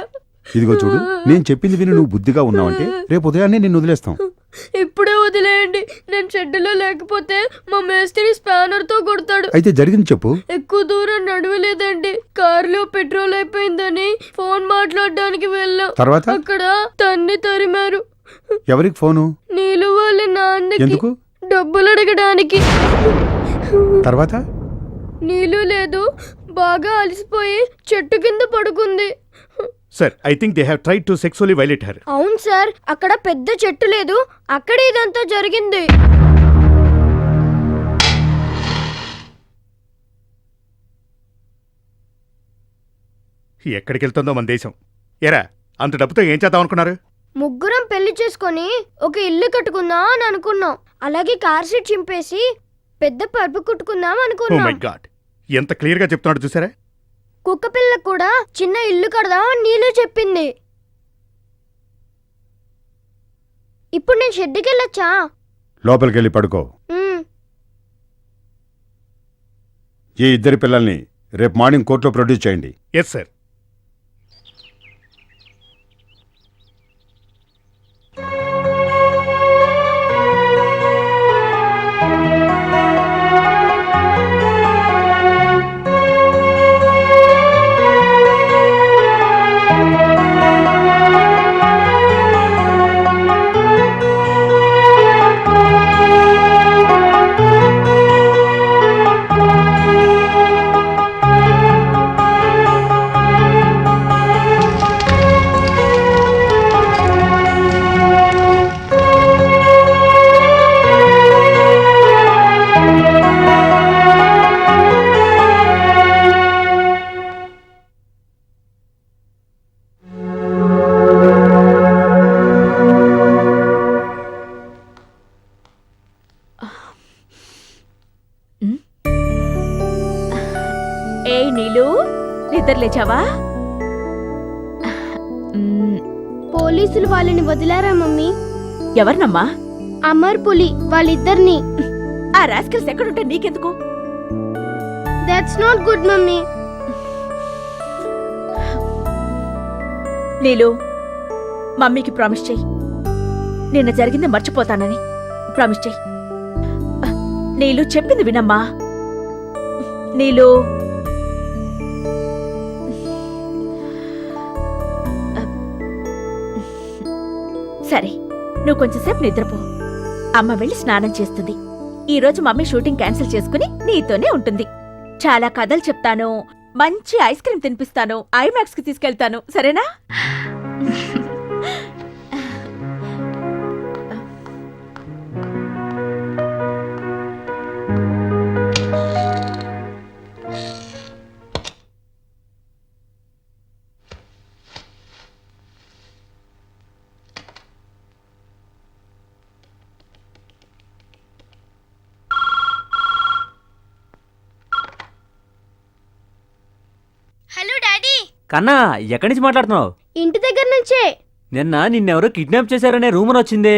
ఇదిగో చూడు, నేను చెప్పింది విని నువ్వు బుద్ధిగా ఉన్నావంటే రేపు ఉదయాన్నే నిన్ను వదిలేస్తాం. ఇప్పుడే వదిలేయండి, నేను షెడ్డులో లేకపోతే మా మేస్త్రి స్పానర్ తో కొడతాడు. అయితే జరిగింది చెప్పు. ఎక్కువ దూరం నడవలేదండి, కారులో పెట్రోల్ అయిపోయిందని ఫోన్ మాట్లాడడానికి వెళ్ళాం. తర్వాత? అక్కడ తన్ని తరిమారు. ఎవరికి ఫోను? నీళ్ళు వాళ్ళ నాన్నకి. ఎందుకు? డబ్బులు అడగడానికి. తర్వాత? నీళ్ళు లేదు, బాగా అలసిపోయి చెట్టు కింద పడుకుంది. Sir, I think they have tried to sexually violate her. అవును సార్, అక్కడ పెద్ద చెట్టు లేదు, అక్కడే ఇదంతా జరిగింది. ఎక్కడికి వెళ్తుందో మన దేశం. ఎరా, అంత డబ్బుతో ఏం చేద్దాం అనుకున్నారు? ముగ్గురం పెళ్లి చేసుకొని ఒక ఇల్లు కట్టుకుందాం అని అనుకున్నాం. అలాగే కార్ సీట్ చింపేసి పెద్ద పరుపు కుట్టుకుందాం ఓ అనుకున్నాం. మై గాడ్, ఎంత క్లియర్ గా చెప్తున్నాడు చూసారా? కుక్క పిల్ల కూడా చిన్న ఇల్లు కడదాం అని నీళ్ళు చెప్పింది. ఇప్పుడు నేను షెడ్డుకి వెళ్ళొచ్చా? లోపలికి వెళ్ళి పడుకో. ఈ ఇద్దరి పిల్లల్ని రేపు మార్నింగ్ కోర్టులో ప్రొడ్యూస్ చేయండి. Yes sir. నిద్ర లేచావా? పోలీసులు వాళ్ళని వదిలారా మమ్మీ? ఎవరినమ్మా? అమర్ పులి వాళ్ళిద్దరిని. ఆ రాస్కల్స్ ఎక్కడుంటే నీకెందుకు? That's not good mummy. Neelu, మమ్మీకి ప్రామిస్ చెయ్యి, నిన్న జరిగింది మర్చిపోతానని ప్రామిస్ చెయ్యి. నీలు చెప్పింది వినమ్మా. నీలు, సరే నువ్వు కొంచెంసేపు నిద్రపో. అమ్మ వెళ్ళి స్నానం చేస్తుంది. ఈ రోజు మమ్మీ షూటింగ్ క్యాన్సిల్ చేసుకుని నీతోనే ఉంటుంది. చాలా కథలు చెప్తాను, మంచి ఐస్ క్రీమ్ తినిపిస్తాను, ఐమాక్స్ కి తీసుకెళ్తాను, సరేనా? Hello daddy. కన్నా ఎక్కడి నుంచి మాట్లాడుతున్నావు? ఇంటి దగ్గర నుంచే. నిన్న నిన్నెవరో కిడ్నాప్ చేశారనే రూమర్ వచ్చింది.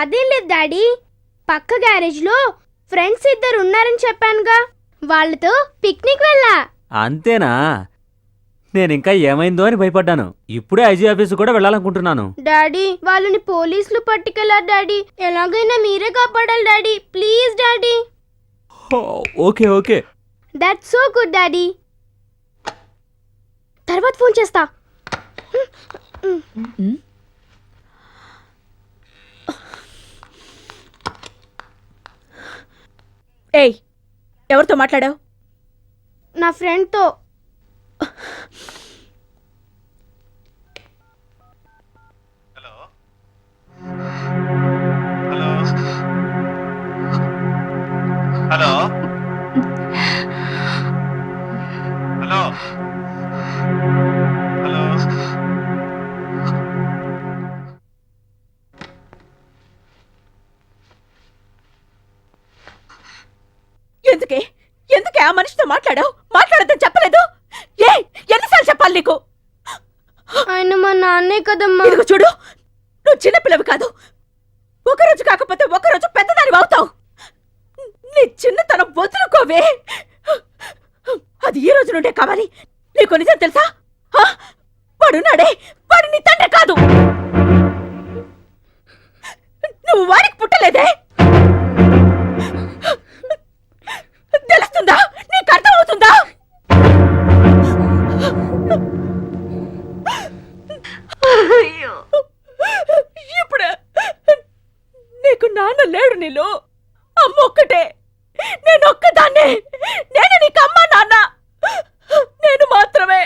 అదేం లేదు డాడీ, పక్క గ్యారేజ్ లో ఫ్రెండ్స్ ఇద్దరు ఉన్నారని చెప్పానుగా, వాళ్ళతో పిక్నిక్ వెళ్ళా. అంతేనా? నేను ఇంకా ఏమైందో అని భయపడ్డాను. ఇప్పుడే ఐజీ ఆఫీసు కూడా వెళ్ళాలనుకుంటున్నాను. డాడీ వాళ్ళని పోలీసులు పట్టుకెళ్లారు డాడీ, ఎలాగైనా మీరే కాపాడాలి daddy, please daddy. Okay okay. That's so good daddy. తర్వాత ఫోన్ చేస్తా. ఏయ్, ఎవరితో మాట్లాడావు? నా ఫ్రెండ్తో. Hello hello hello. ఎందుకే ఆ మనిషితో మాట్లాడావు? మాట్లాడద్దని చెప్పలేదు? ఎన్నిసార్లు చెప్పాలి నీకు? ఆయన మా నాన్నే కదమ్మా. ఇదిగో చూడు, నువ్వు చిన్నపిల్లవి కాదు. ఒకరోజు కాకపోతే ఒకరోజు పెద్దదాని అవుతావు. నీ చిన్నతనం వదులుకోవే. అది ఈ రోజు నుండే కావాలి. నీకు నిజం తెలుసా? వాడున్నాడే, వాడు నీ తండ్రి కాదు. నువ్వు వాడికి పుట్టలేదే. తెలుస్తుందా? నీకు అర్థమవుతుందా? ఇప్పుడు నీకు నాన్న లేడు, నీలో అమ్మ ఒక్కటే. నేను ఒక్కదాన్నే. నేను నీకు అమ్మ నాన్న. నేను మాత్రమే.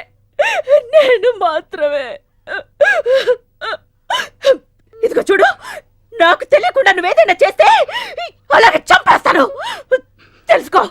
ఇదిగో చూడు, నాకు తెలియకుండా నువ్వేదైనా చేస్తే అలాగే చంపేస్తాను, తెలుసుకో.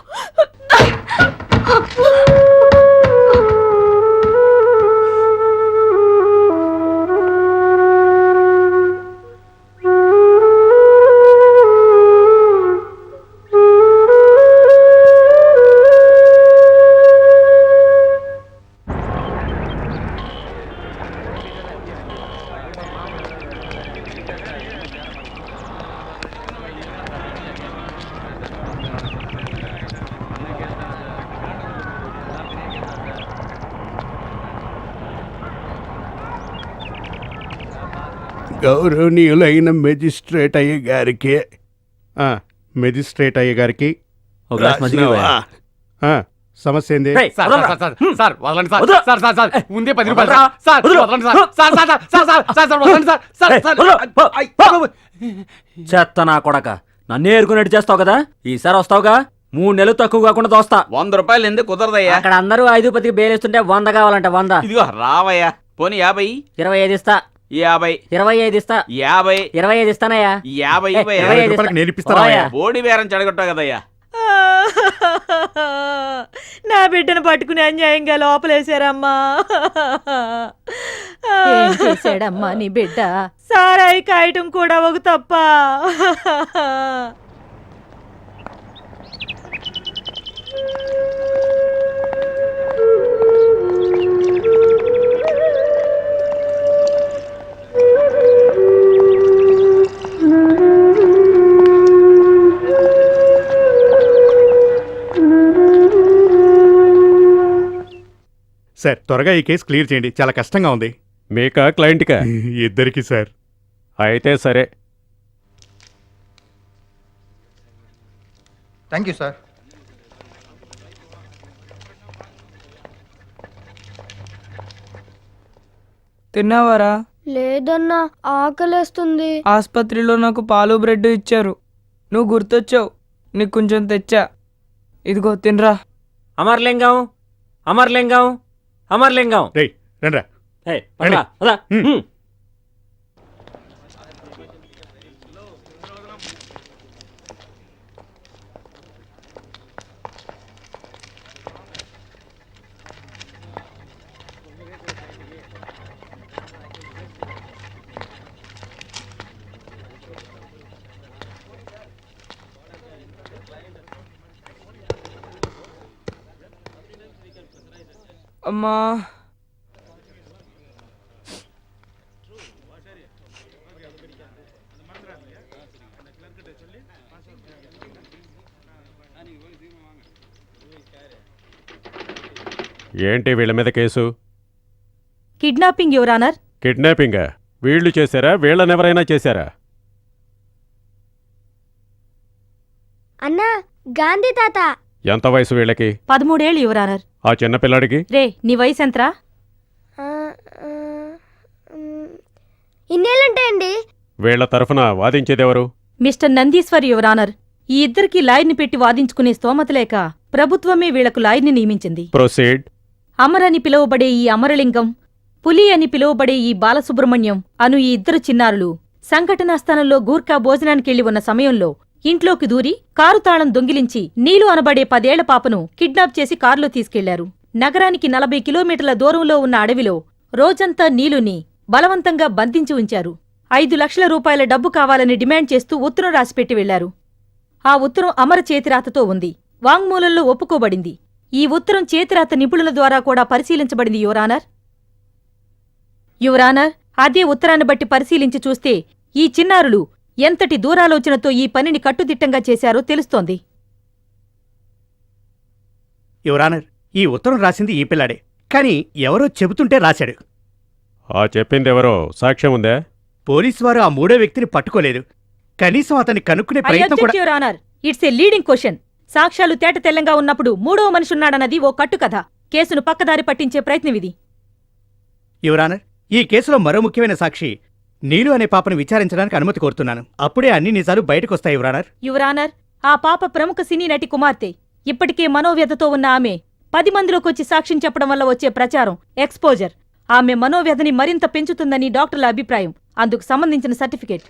గౌరవనీయులైన మెజిస్ట్రేట్ అయ్య గారికి. మెజిస్ట్రేట్ అయ్య గారికి ఒక గ్లాస్ మజ్జిగ ఇవ్వయ్యా. సమస్య ఏంది? సార్ వదలండి సార్. ముందే 10 రూపాయలు సార్. వదలండి సార్. చెత్త నా కొడక, నన్నే ఏరుకున్నట్టు చేస్తావు కదా. ఈసారి వస్తావుగా, 3 నెలలు తక్కువ కాకుండా దోస్తా. 100 రూపాయలు ఎందుకు కుదరదయ్యా? అక్కడ అందరూ 5 బేలేస్తుంటే 100 కావాలంట. 100. ఇదిగో రావయ్యా. పోనీ 50. 25 ఇస్తా. 50. 25 ఇస్తా. 50. 25 ఇస్తానయ్యా. 50 25 ఇస్తా. బోడి బేరం చెడగొట్టావు కదయ్యా. నా బిడ్డను పట్టుకుని అన్యాయంగా లోపలేశారమ్మా. ఏం చేశాడమ్మా నీ బిడ్డ? సారాయి కాయటం కూడా ఒక తప్ప. సార్ త్వరగా ఈ కేసు క్లియర్ చేయండి, చాలా కష్టంగా ఉంది. మీకా క్లయింట్కా? ఇద్దరికి సార్. అయితే సరే. Thank you sir. తిన్నావారా? లేదన్నా, ఆకలేస్తుంది. ఆసుపత్రిలో నాకు పాలు బ్రెడ్ ఇచ్చారు. నువ్వు గుర్తొచ్చావు, నీకు కొంచెం తెచ్చా. ఇదిగో తినరా. అమర్లింగం, అమర్లింగం, అమర్లింగం. రేయ్ రండ్రా. ఏయ్, పదరా, పద. అమ్మా, ఏంటి వీళ్ళ మీద కేసు? Kidnapping your honour. కిడ్నాపింగా? వీళ్ళు చేశారా, వీళ్ళనెవరైనా చేశారా? అన్నా, గాంధీ తాత. ఎంత వయసు వీళ్ళకి? 13 ఏళ్ళు యువర్ ఆనర్. ఆ చిన్న పిల్లాడికి? రే, నీ వయసు ఎంతరా? ఇన్నేళ్ళుంటాయండి. వీళ్ల తరఫున వాదించేదెవరు? Mister Nandishwar your honour. ఈ ఇద్దరికి లాయర్ని పెట్టి వాదించుకునే స్తోమత లేక ప్రభుత్వమే వీళ్లకు లాయర్ని నియమించింది. ప్రొసీడ్. అమర్ అని పిలువబడే ఈ అమరలింగం, పులి అని పిలువబడే ఈ బాలసుబ్రహ్మణ్యం అను ఈ ఇద్దరు చిన్నారులు సంఘటనా స్థలంలో గూర్ఖా భోజనానికెళ్లి ఉన్న సమయంలో ఇంట్లోకి దూరి కారు తాళం దొంగిలించి నీలు అనబడే 10 ఏళ్ల పాపను కిడ్నాప్ చేసి కారులో తీసుకెళ్లారు. నగరానికి 40 కిలోమీటర్ల దూరంలో ఉన్న అడవిలో రోజంతా నీలుని బలవంతంగా బంధించి ఉంచారు. 5 లక్షల రూపాయల డబ్బు కావాలని డిమాండ్ చేస్తూ ఉత్తరం రాసిపెట్టి వెళ్లారు. ఆ ఉత్తరం అమర చేతిరాతతో ఉంది. వాంగ్మూలంలో ఒప్పుకోబడింది. ఈ ఉత్తరం చేతిరాత నిపుణుల ద్వారా కూడా పరిశీలించబడింది యువరానర్. యువరానర్, అదే ఉత్తరాన్ని బట్టి పరిశీలించి చూస్తే ఈ చిన్నారులు ఎంతటి దూరాలోచనతో ఈ పనిని కట్టుదిట్టంగా చేశారో తెలుస్తోంది. యువరానర్, ఈ ఉత్తరం రాసింది ఈ పిల్లాడే, కానీ ఎవరో చెబుతుంటే రాశాడు. ఆ చెప్పిందెవరో సాక్ష్యం ఉందా? పోలీసు వారు ఆ మూడో వ్యక్తిని పట్టుకోలేదు. కనీసం అతన్ని కనుక్కునే ప్రయత్నం కూడా. Your honour, it's a leading question. సాక్ష్యాలు తేట తెల్లంగా ఉన్నప్పుడు మూడో మనిషున్నాడన్నది ఓ కట్టుకథ. కేసును పక్కదారి పట్టించే ప్రయత్నమిది. యువరానర్, ఈ కేసులో మరో ముఖ్యమైన సాక్షి నీలు అనే పాపను విచారించడానికి అనుమతి కోరుతున్నాను. అప్పుడే అన్ని నిజాలు బయటకొస్తాయి యువరానర్. యువరానర్, ఆ పాప ప్రముఖ సినీ నటి కుమార్తె. ఇప్పటికే మనోవ్యధతో ఉన్న ఆమె 10 మందిలోకొచ్చి సాక్ష్యం చెప్పడం వల్ల వచ్చే ప్రచారం, ఎక్స్పోజర్ ఆమె మనోవ్యధని మరింత పెంచుతుందని డాక్టర్ల అభిప్రాయం. అందుకు సంబంధించిన సర్టిఫికేట్.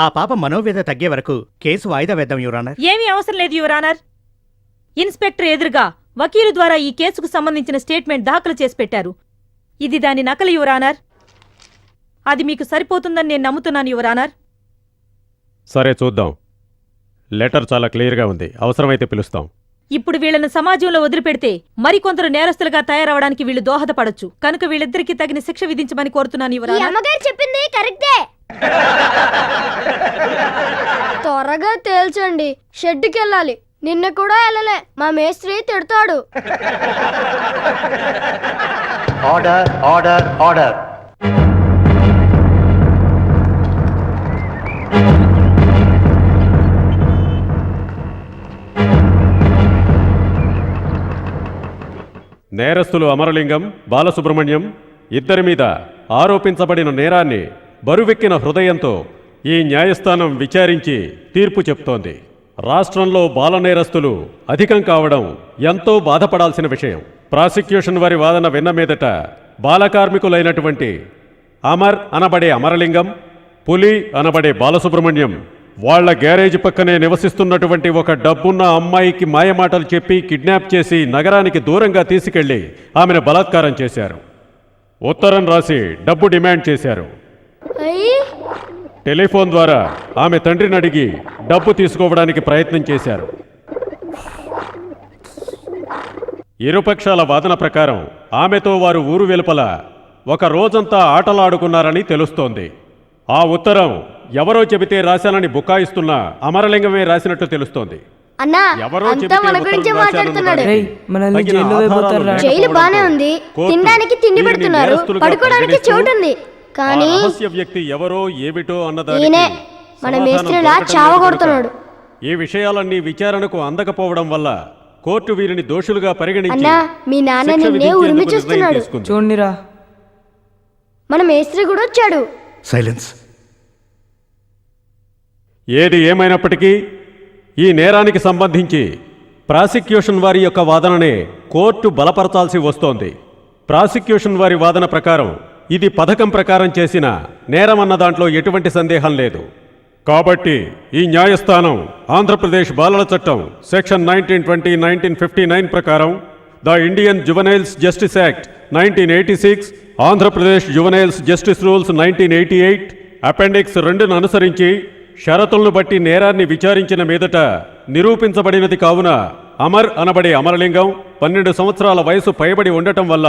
ఆ పాప మనోవ్యధ తగ్గే వరకు కేసు వాయిదా వేద్దాం యువరానర్. ఏమీ అవసరం లేదు యువరానర్. ఇన్స్పెక్టర్ ఎదురుగా వకీలు ద్వారా ఈ కేసుకు సంబంధించిన స్టేట్మెంట్ దాఖలు చేసి పెట్టారు. ఇది దాని నకలు యువరానర్. అది మీకు సరిపోతుందని నేను నమ్ముతున్నాను యువరానర్. సరే, చూద్దాం. లెటర్ చాలా క్లియర్గా ఉంది. అవసరమైతే పిలుస్తాం. ఇప్పుడు వీళ్లను సమాజంలో వదిలిపెడితే మరికొందరు నేరస్తులుగా తయారవడానికి వీళ్ళు దోహదపడొచ్చు. కనుక వీళ్ళిద్దరికీ తగిన శిక్ష విధించమని కోరుతున్నాను ఈ యువరానర్. అమ్మగారు చెప్పింది కరెక్టే. త్వరగా తేల్చండి. షెడ్డుకెళ్ళాలి. నిన్న కూడా వెళ్ళలే. మా మేస్త్రి తిడతాడు. Order, order, order. నేరస్తులు అమరలింగం, బాలసుబ్రహ్మణ్యం ఇద్దరి మీద ఆరోపించబడిన నేరాన్ని బరువెక్కిన హృదయంతో ఈ న్యాయస్థానం విచారించి తీర్పు చెప్తోంది. రాష్ట్రంలో బాల నేరస్తులు అధికం కావడం ఎంతో బాధపడాల్సిన విషయం. ప్రాసిక్యూషన్ వారి వాదన విన్న మీదట బాలకార్మికులైనటువంటి అమర్ అనబడే అమరలింగం, పులి అనబడే బాలసుబ్రహ్మణ్యం వాళ్ల గ్యారేజ్ పక్కనే నివసిస్తున్నటువంటి ఒక డబ్బున్న అమ్మాయికి మాయమాటలు చెప్పి కిడ్నాప్ చేసి నగరానికి దూరంగా తీసుకెళ్లి ఆమెను బలాత్కారం చేశారు. ఉత్తరం రాసి డబ్బు డిమాండ్ చేశారు. టెలిఫోన్ ద్వారా ఆమె తండ్రిని అడిగి డబ్బు తీసుకోవడానికి ప్రయత్నం చేశారు. ఇరుపక్షాల వాదన ప్రకారం ఆమెతో వారు ఊరు వెలుపల ఒక రోజంతా ఆటలాడుకున్నారని తెలుస్తోంది. ఆ ఉత్తరం ఎవరో చెబితే రాశానని బుకాయిస్తున్న అమరలింగమే రాసినట్టు తెలుస్తోంది. అన్నా ఎవరో అంతా చెబితే మన ఉత్తరం గురించే రాశారన్న మాట్లాడుతున్నాడు. దానికి రేయ్, మనల్ని తగిన జైల్లో ఆధారాలు వేయబోతారా? జైలు బానే ఉంది, కోర్టు తినడానికి తిండి వీరిని పెడుతున్నారు, నేరస్తులుగా పడుకోవడానికి పరిగణిస్తూ చోటు ఉంది. ఆ కానీ రహస్య వ్యక్తి ఎవరో ఏమిటో అన్నదానికి ఈయనే మన సమాధానం మేస్త్రిలా దొరకటం చావ లేదు కొడుతున్నాడు. కనుక ఈ విషయాలన్నీ విచారణకు అందకపోవడం వల్ల కోర్టు వీరిని దోషులుగా పరిగణించి అన్నా మీ నాన్న శిక్ష నిన్నే విధించేందుకు ఉరిమి నిర్ణయం చూస్తున్నాడు. తీసుకుంది. చూడండిరా. మన మేస్త్రి కూడా వచ్చాడు. సైలెన్స్. ఏది ఏమైనప్పటికీ ఈ నేరానికి సంబంధించి ప్రాసిక్యూషన్ వారి యొక్క వాదననే కోర్టు బలపరచాల్సి వస్తోంది. ప్రాసిక్యూషన్ వారి వాదన ప్రకారం ఇది పథకం ప్రకారం చేసిన నేరమన్న దాంట్లో ఎటువంటి సందేహం లేదు. కాబట్టి ఈ న్యాయస్థానం ఆంధ్రప్రదేశ్ బాలల చట్టం సెక్షన్ 1920 1959 ప్రకారం the Indian juveniles justice act 1986, Andhra Pradesh juveniles justice rules 1988 appendix 2ను అనుసరించి షరతులను బట్టి నేరాన్ని విచారించిన మీదట నిరూపించబడినది కావున అమర్ అనబడే అమరలింగం 12 సంవత్సరాల వయసు పైబడి ఉండటం వల్ల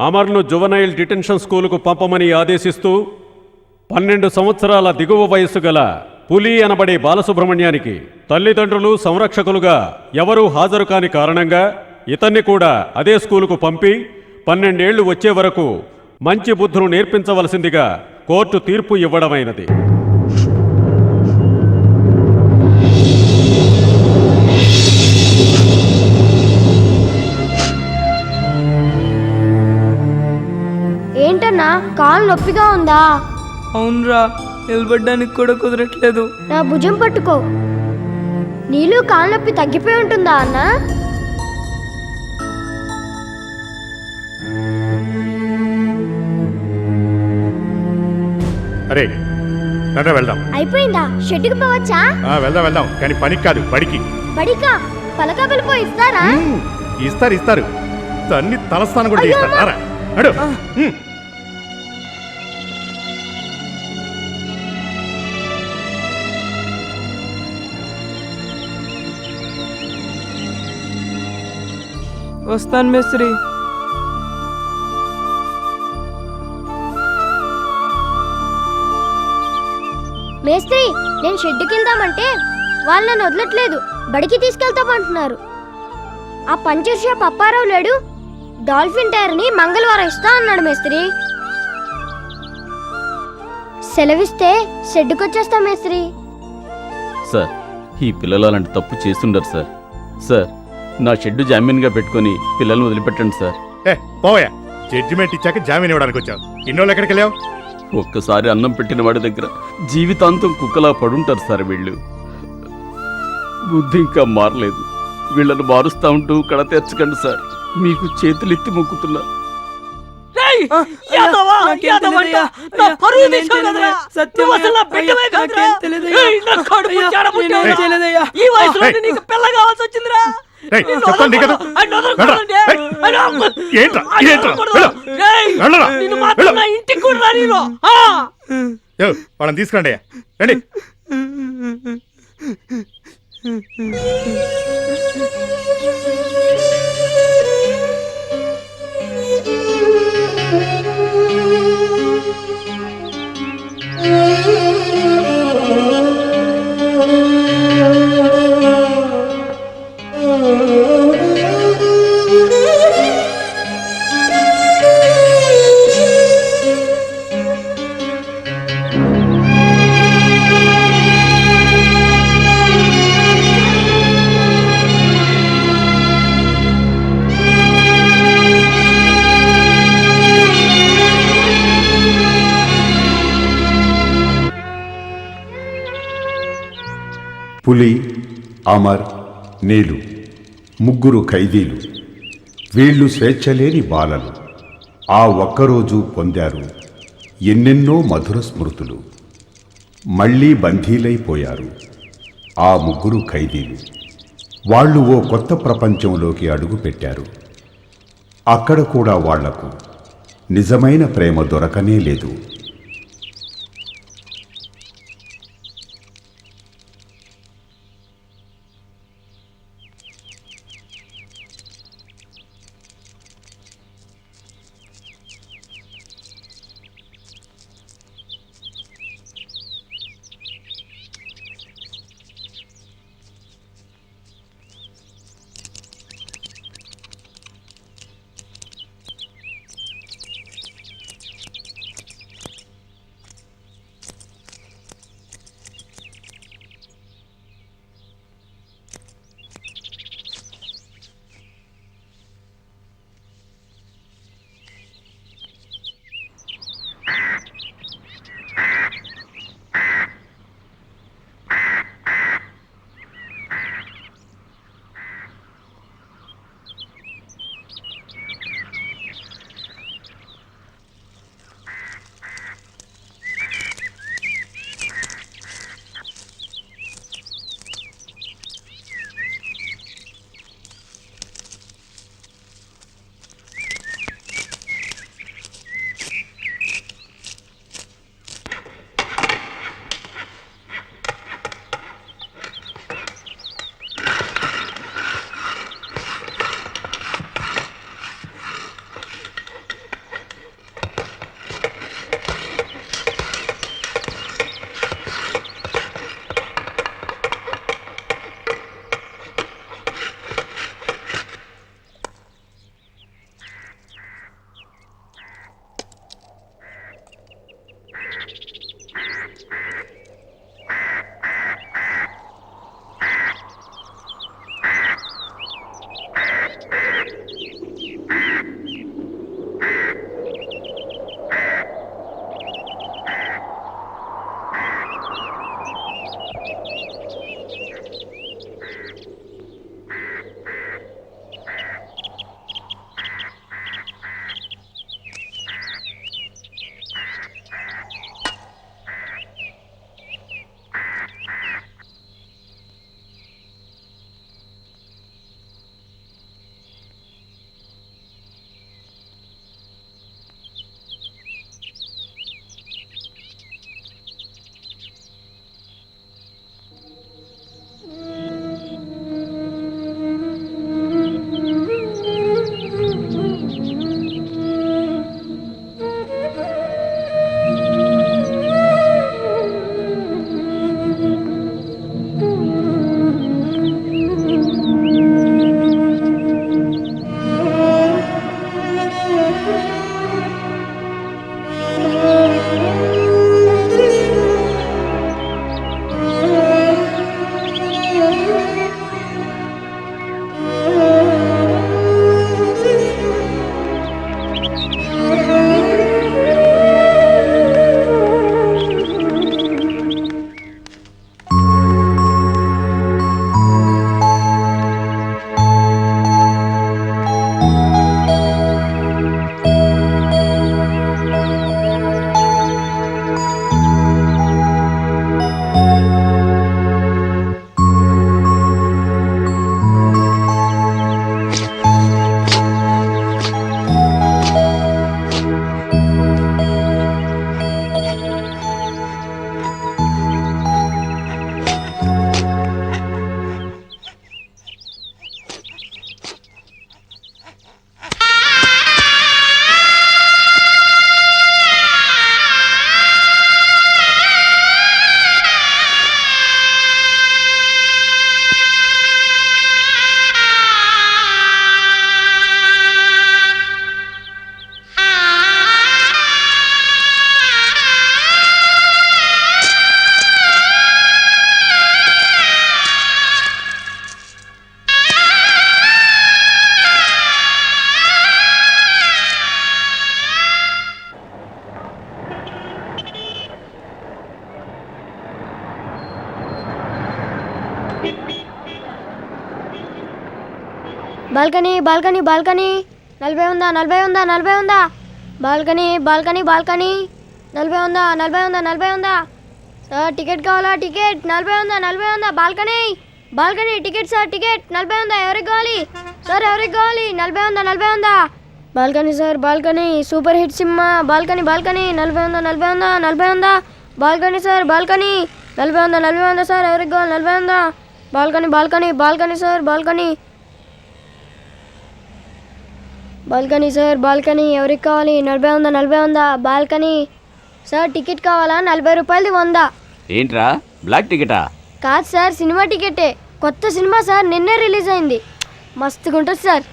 అమర్ను జువెనైల్ డిటెన్షన్ స్కూలుకు పంపమని ఆదేశిస్తూ 12 సంవత్సరాల దిగువ వయస్సు గల పులి అనబడే బాలసుబ్రహ్మణ్యానికి తల్లిదండ్రులు సంరక్షకులుగా ఎవరూ హాజరు కాని కారణంగా ఇతన్ని కూడా అదే స్కూలుకు పంపి 12 ఏళ్లు వచ్చే వరకు మంచి బుద్ధులు నేర్పించవలసిందిగా కోర్టు తీర్పు ఇవ్వడమైనది. ఏంటన్నా కాలు నొప్పిగా ఉందా? అవునరా, నిలబడ్డానికి కూడా కుదరట్లేదు. నా భుజం పట్టుకో. నీళ్ళు కాలు నొప్పి తగ్గిపోయి ఉంటుందా అన్నా? అరే రండి వెళ్దాం. అయిపోయిందా? షెడ్డుకి పోవచ్చా? వెళ్దాం వెళ్దాం, కానీ పనికి కాదు బడికి. బడికా? పలకా పిలుపు ఇస్తారా? ఇస్తారు ఇస్తారు, తన్ని తలస్థానం కూడా చేస్తారు. రారా, నడు. వస్తాను మేస్త్రి. మేస్త్రి, నేను షెడ్డుకి వెళ్దామంటే వాళ్ళు నన్ను వదలట్లేదు, బడికి తీసుకెళ్తామంటున్నారు. ఆ పంచర్ షాప్ అప్పారావు లేడు, డాల్ఫిన్ టైర్ ని మంగళవారం ఇస్తా అన్నాడు మేస్త్రి. సెలవిస్తే షెడ్డుకి వచ్చేస్తా మేస్త్రి. సార్, ఈ పిల్లలు అలాంటి తప్పు చేస్తుండరు సార్. సార్, నా షెడ్డు జామీన్గా పెట్టుకొని పిల్లల్ని వదిలిపెట్టండి సార్. పోయా, జడ్జిమెంట్ ఇచ్చాక జామీన్ ఇవ్వడానికి వచ్చావు. ఇన్నోళ్ళు ఎక్కడికి వెళ్ళావు? ఒక్కసారి అన్నం పెట్టిన వాడి దగ్గర జీవితాంతం కుక్కలా పడుంటారు సార్ వీళ్ళు. బుద్ధి ఇంకా మారలేదు. వీళ్ళను మారుస్తా ఉంటూ కడ తెచ్చకండి సార్, మీకు చేతులెత్తి మొక్కుతున్నా. వాళ్ళని తీసుకురండి. రండి. పులి, అమర్, నీలు ముగ్గురు ఖైదీలు. వీళ్ళు స్వేచ్ఛలేని బాలలు. ఆ ఒక్కరోజు పొందారు ఎన్నెన్నో మధుర స్మృతులు. మళ్ళీ బందీలైపోయారు ఆ ముగ్గురు ఖైదీలు. వాళ్ళు ఓ కొత్త ప్రపంచంలోకి అడుగుపెట్టారు. అక్కడ కూడా వాళ్లకు నిజమైన ప్రేమ దొరకనే లేదు. బాల్కనీ బాల్కనీ బాల్కనీ 40 ఉందా 40 ఉందా 40 ఉందా బాల్కనీ బాల్కనీ బాల్కనీ 40 ఉందా 40 ఉందా 40 ఉందా సార్ టికెట్ కావాలా టికెట్ 40 ఉందా 40 ఉందా balcony balcony ticket sir ticket 40 ఉందా ఎవరికి కావాలి సార్ ఎవరికి కావాలి 40 ఉందా 40 ఉందా balcony sir balcony super hit cinema balcony balcony 40 ఉందా 40 ఉందా 40 ఉందా బాల్కనీ సార్ బాల్కనీ 40 ఉందా 40 ఉందా సార్ ఎవరికి కావాలి 40 ఉందా balcony balcony balcony sir balcony balcony sir balcony ఎవరికి కావాలి 40 ఉందా 40 ఉందా బాల్కనీ సార్ టికెట్ కావాలా 40 రూపాయలది 100 ఏంట్రా బ్లాక్ టికెటా? కాదు సార్ సినిమా టికెటే కొత్త సినిమా సార్ నిన్నే రిలీజ్ అయింది మస్తుగా ఉంటుంది సార్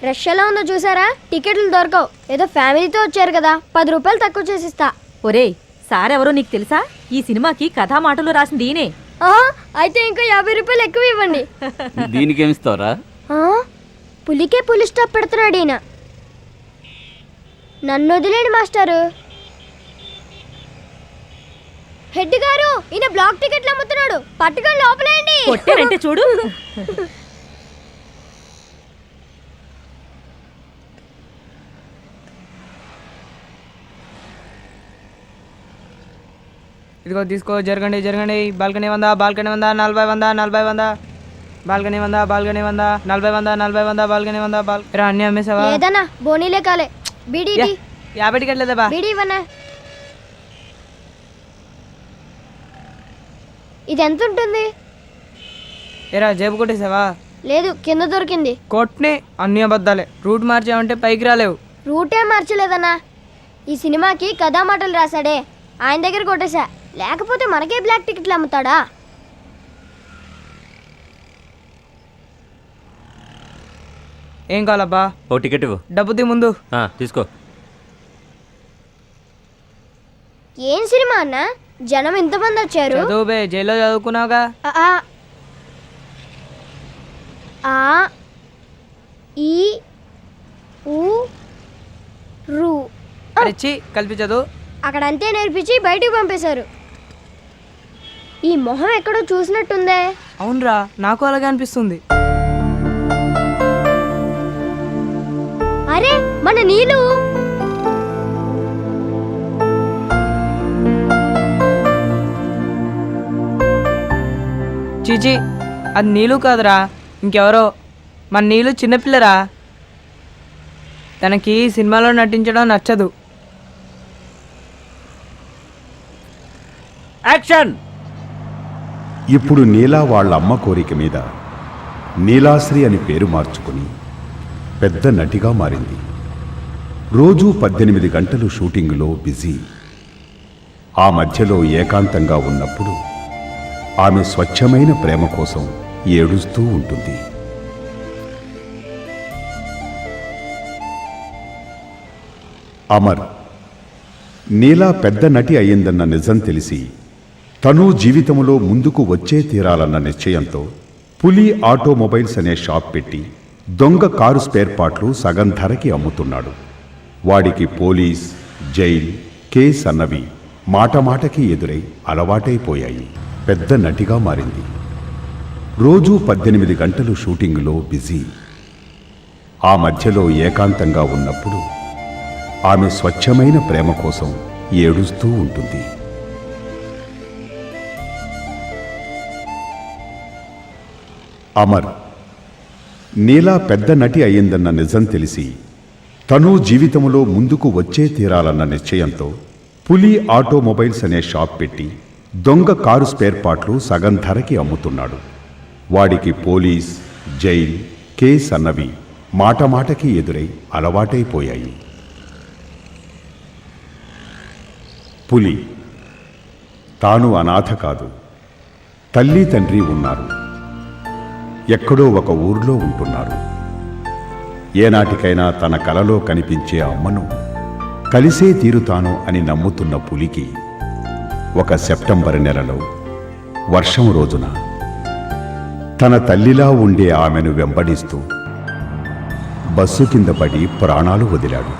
రష్ ఎలా ఉందో చూసారా టికెట్లు దొరకవు ఏదో ఫ్యామిలీతో వచ్చారు కదా 10 రూపాయలు తక్కువ చేసిస్తా ఒరేయ్ సారెవరో నీకు తెలుసా? ఈ సినిమాకి కథా మాటలు రాసింది ఈయనే. అయితే ఇంకా 50 రూపాయలు ఎక్కువ ఇవ్వండి. దీనికేమిస్తావురా? పులికే పులి స్టాప్ పెడుతున్నాడు ఈయన. నన్ను వదిలేండి మాస్టారు. హెడ్ గారు ఈయన బ్లాక్ టికెట్లు అమ్ముతున్నాడు, పట్టుకొని లోపలేయండి. కొట్టారంటే చూడు. ఇదిగో తీసుకో, జరగండి జరగండి. Balcony 100, balcony 100, 40 100, 40 100, balcony 100, balcony 100, 40 100, 40 100, balcony 100. అన్ని అమ్మేసావా? లేదన్నా, బోనీలే కాలే. బీడీ 50 టికెట్ లేదా? బీడీ ఇవ్వనా? ఇది ఎంత ఉంటుంది? ఏరా జేబు కొట్టేసావా? లేదు, కింద దొరికింది. కొట్నే అన్ని అబద్ధాలే. రూట్ మార్చావంటే పైకి రాలేవు. రూటే మార్చలేదన్నా, ఈ సినిమాకి కథా మాటలు రాశాడే ఆయన దగ్గర కొట్టేశా. లేకపోతే మనకే బ్లాక్ టికెట్లు అమ్ముతాడా? ఏం కావాలబ్బా? ఓ టికెట్ ఇవ్వు. డబ్బుది ముందు తీసుకో. ఏం సినిమా అన్న, జనం ఎంతమంది వచ్చారు? చదువుబే, జైల్లో చదువుకున్నావుగా. ఈ ఊ రు అరిచి కలిపి చదువు. అక్కడ అంతే నేర్పించి బయటికి పంపేశారు. ఈ మొహం ఎక్కడో చూసినట్టుందే. అవునరా, నాకు అలాగే అనిపిస్తుంది. అరే మన నీళ్ళు. చీచి, అది నీళ్ళు కాదురా, ఇంకెవరో. మన నీళ్ళు చిన్నపిల్లరా, తనకి సినిమాలో నటించడం నచ్చదు. యాక్షన్. ఇప్పుడు నీలా వాళ్ళ అమ్మ కోరిక మీద నీలాశ్రీ అని పేరు మార్చుకుని పెద్ద నటిగా మారింది. రోజూ 18 గంటలు షూటింగులో బిజీ. ఆ మధ్యలో ఏకాంతంగా ఉన్నప్పుడు ఆమె స్వచ్ఛమైన ప్రేమ కోసం ఏడుస్తూ ఉంటుంది. అమర్ నీలా పెద్ద నటి అయ్యిందన్న నిజం తెలిసి తను జీవితంలో ముందుకు వచ్చే తీరాలన్న నిశ్చయంతో పులి ఆటోమొబైల్స్ అనే షాప్ పెట్టి దొంగ కారు స్పేర్ పార్ట్లు సగం ధరకి అమ్ముతున్నాడు. వాడికి పోలీస్, జైల్, కేస్ అన్నవి మాటమాటకి ఎదురై అలవాటైపోయాయి. పెద్ద నటిగా మారింది. రోజూ 18 గంటలు షూటింగులో బిజీ. ఆ మధ్యలో ఏకాంతంగా ఉన్నప్పుడు ఆమె స్వచ్ఛమైన ప్రేమ కోసం ఏడుస్తూ ఉంటుంది. అమర్ నీలా పెద్ద నటి అయ్యిందన్న నిజం తెలిసి తను జీవితంలో ముందుకు వచ్చే తీరాలన్న నిశ్చయంతో పులి ఆటోమొబైల్స్ అనే షాప్ పెట్టి దొంగ కారు స్పేర్ పార్ట్లు సగం ధరకి అమ్ముతున్నాడు. వాడికి పోలీస్, జైల్, కేస్ అన్నవి మాటమాటకి ఎదురై అలవాటైపోయాయి. పులి తాను అనాథ కాదు, తల్లి తండ్రి ఉన్నారు. ఎక్కడో ఒక ఊర్లో ఉంటున్నారు. ఏనాటికైనా తన కలలో కనిపించే అమ్మను కలిసే తీరుతాను అని నమ్ముతున్న పులికి ఒక సెప్టెంబర్ నెలలో వర్షం రోజున తన తల్లిలా ఉండే ఆమెను వెంబడిస్తూ బస్సు కింద పడి ప్రాణాలు వదిలాడు.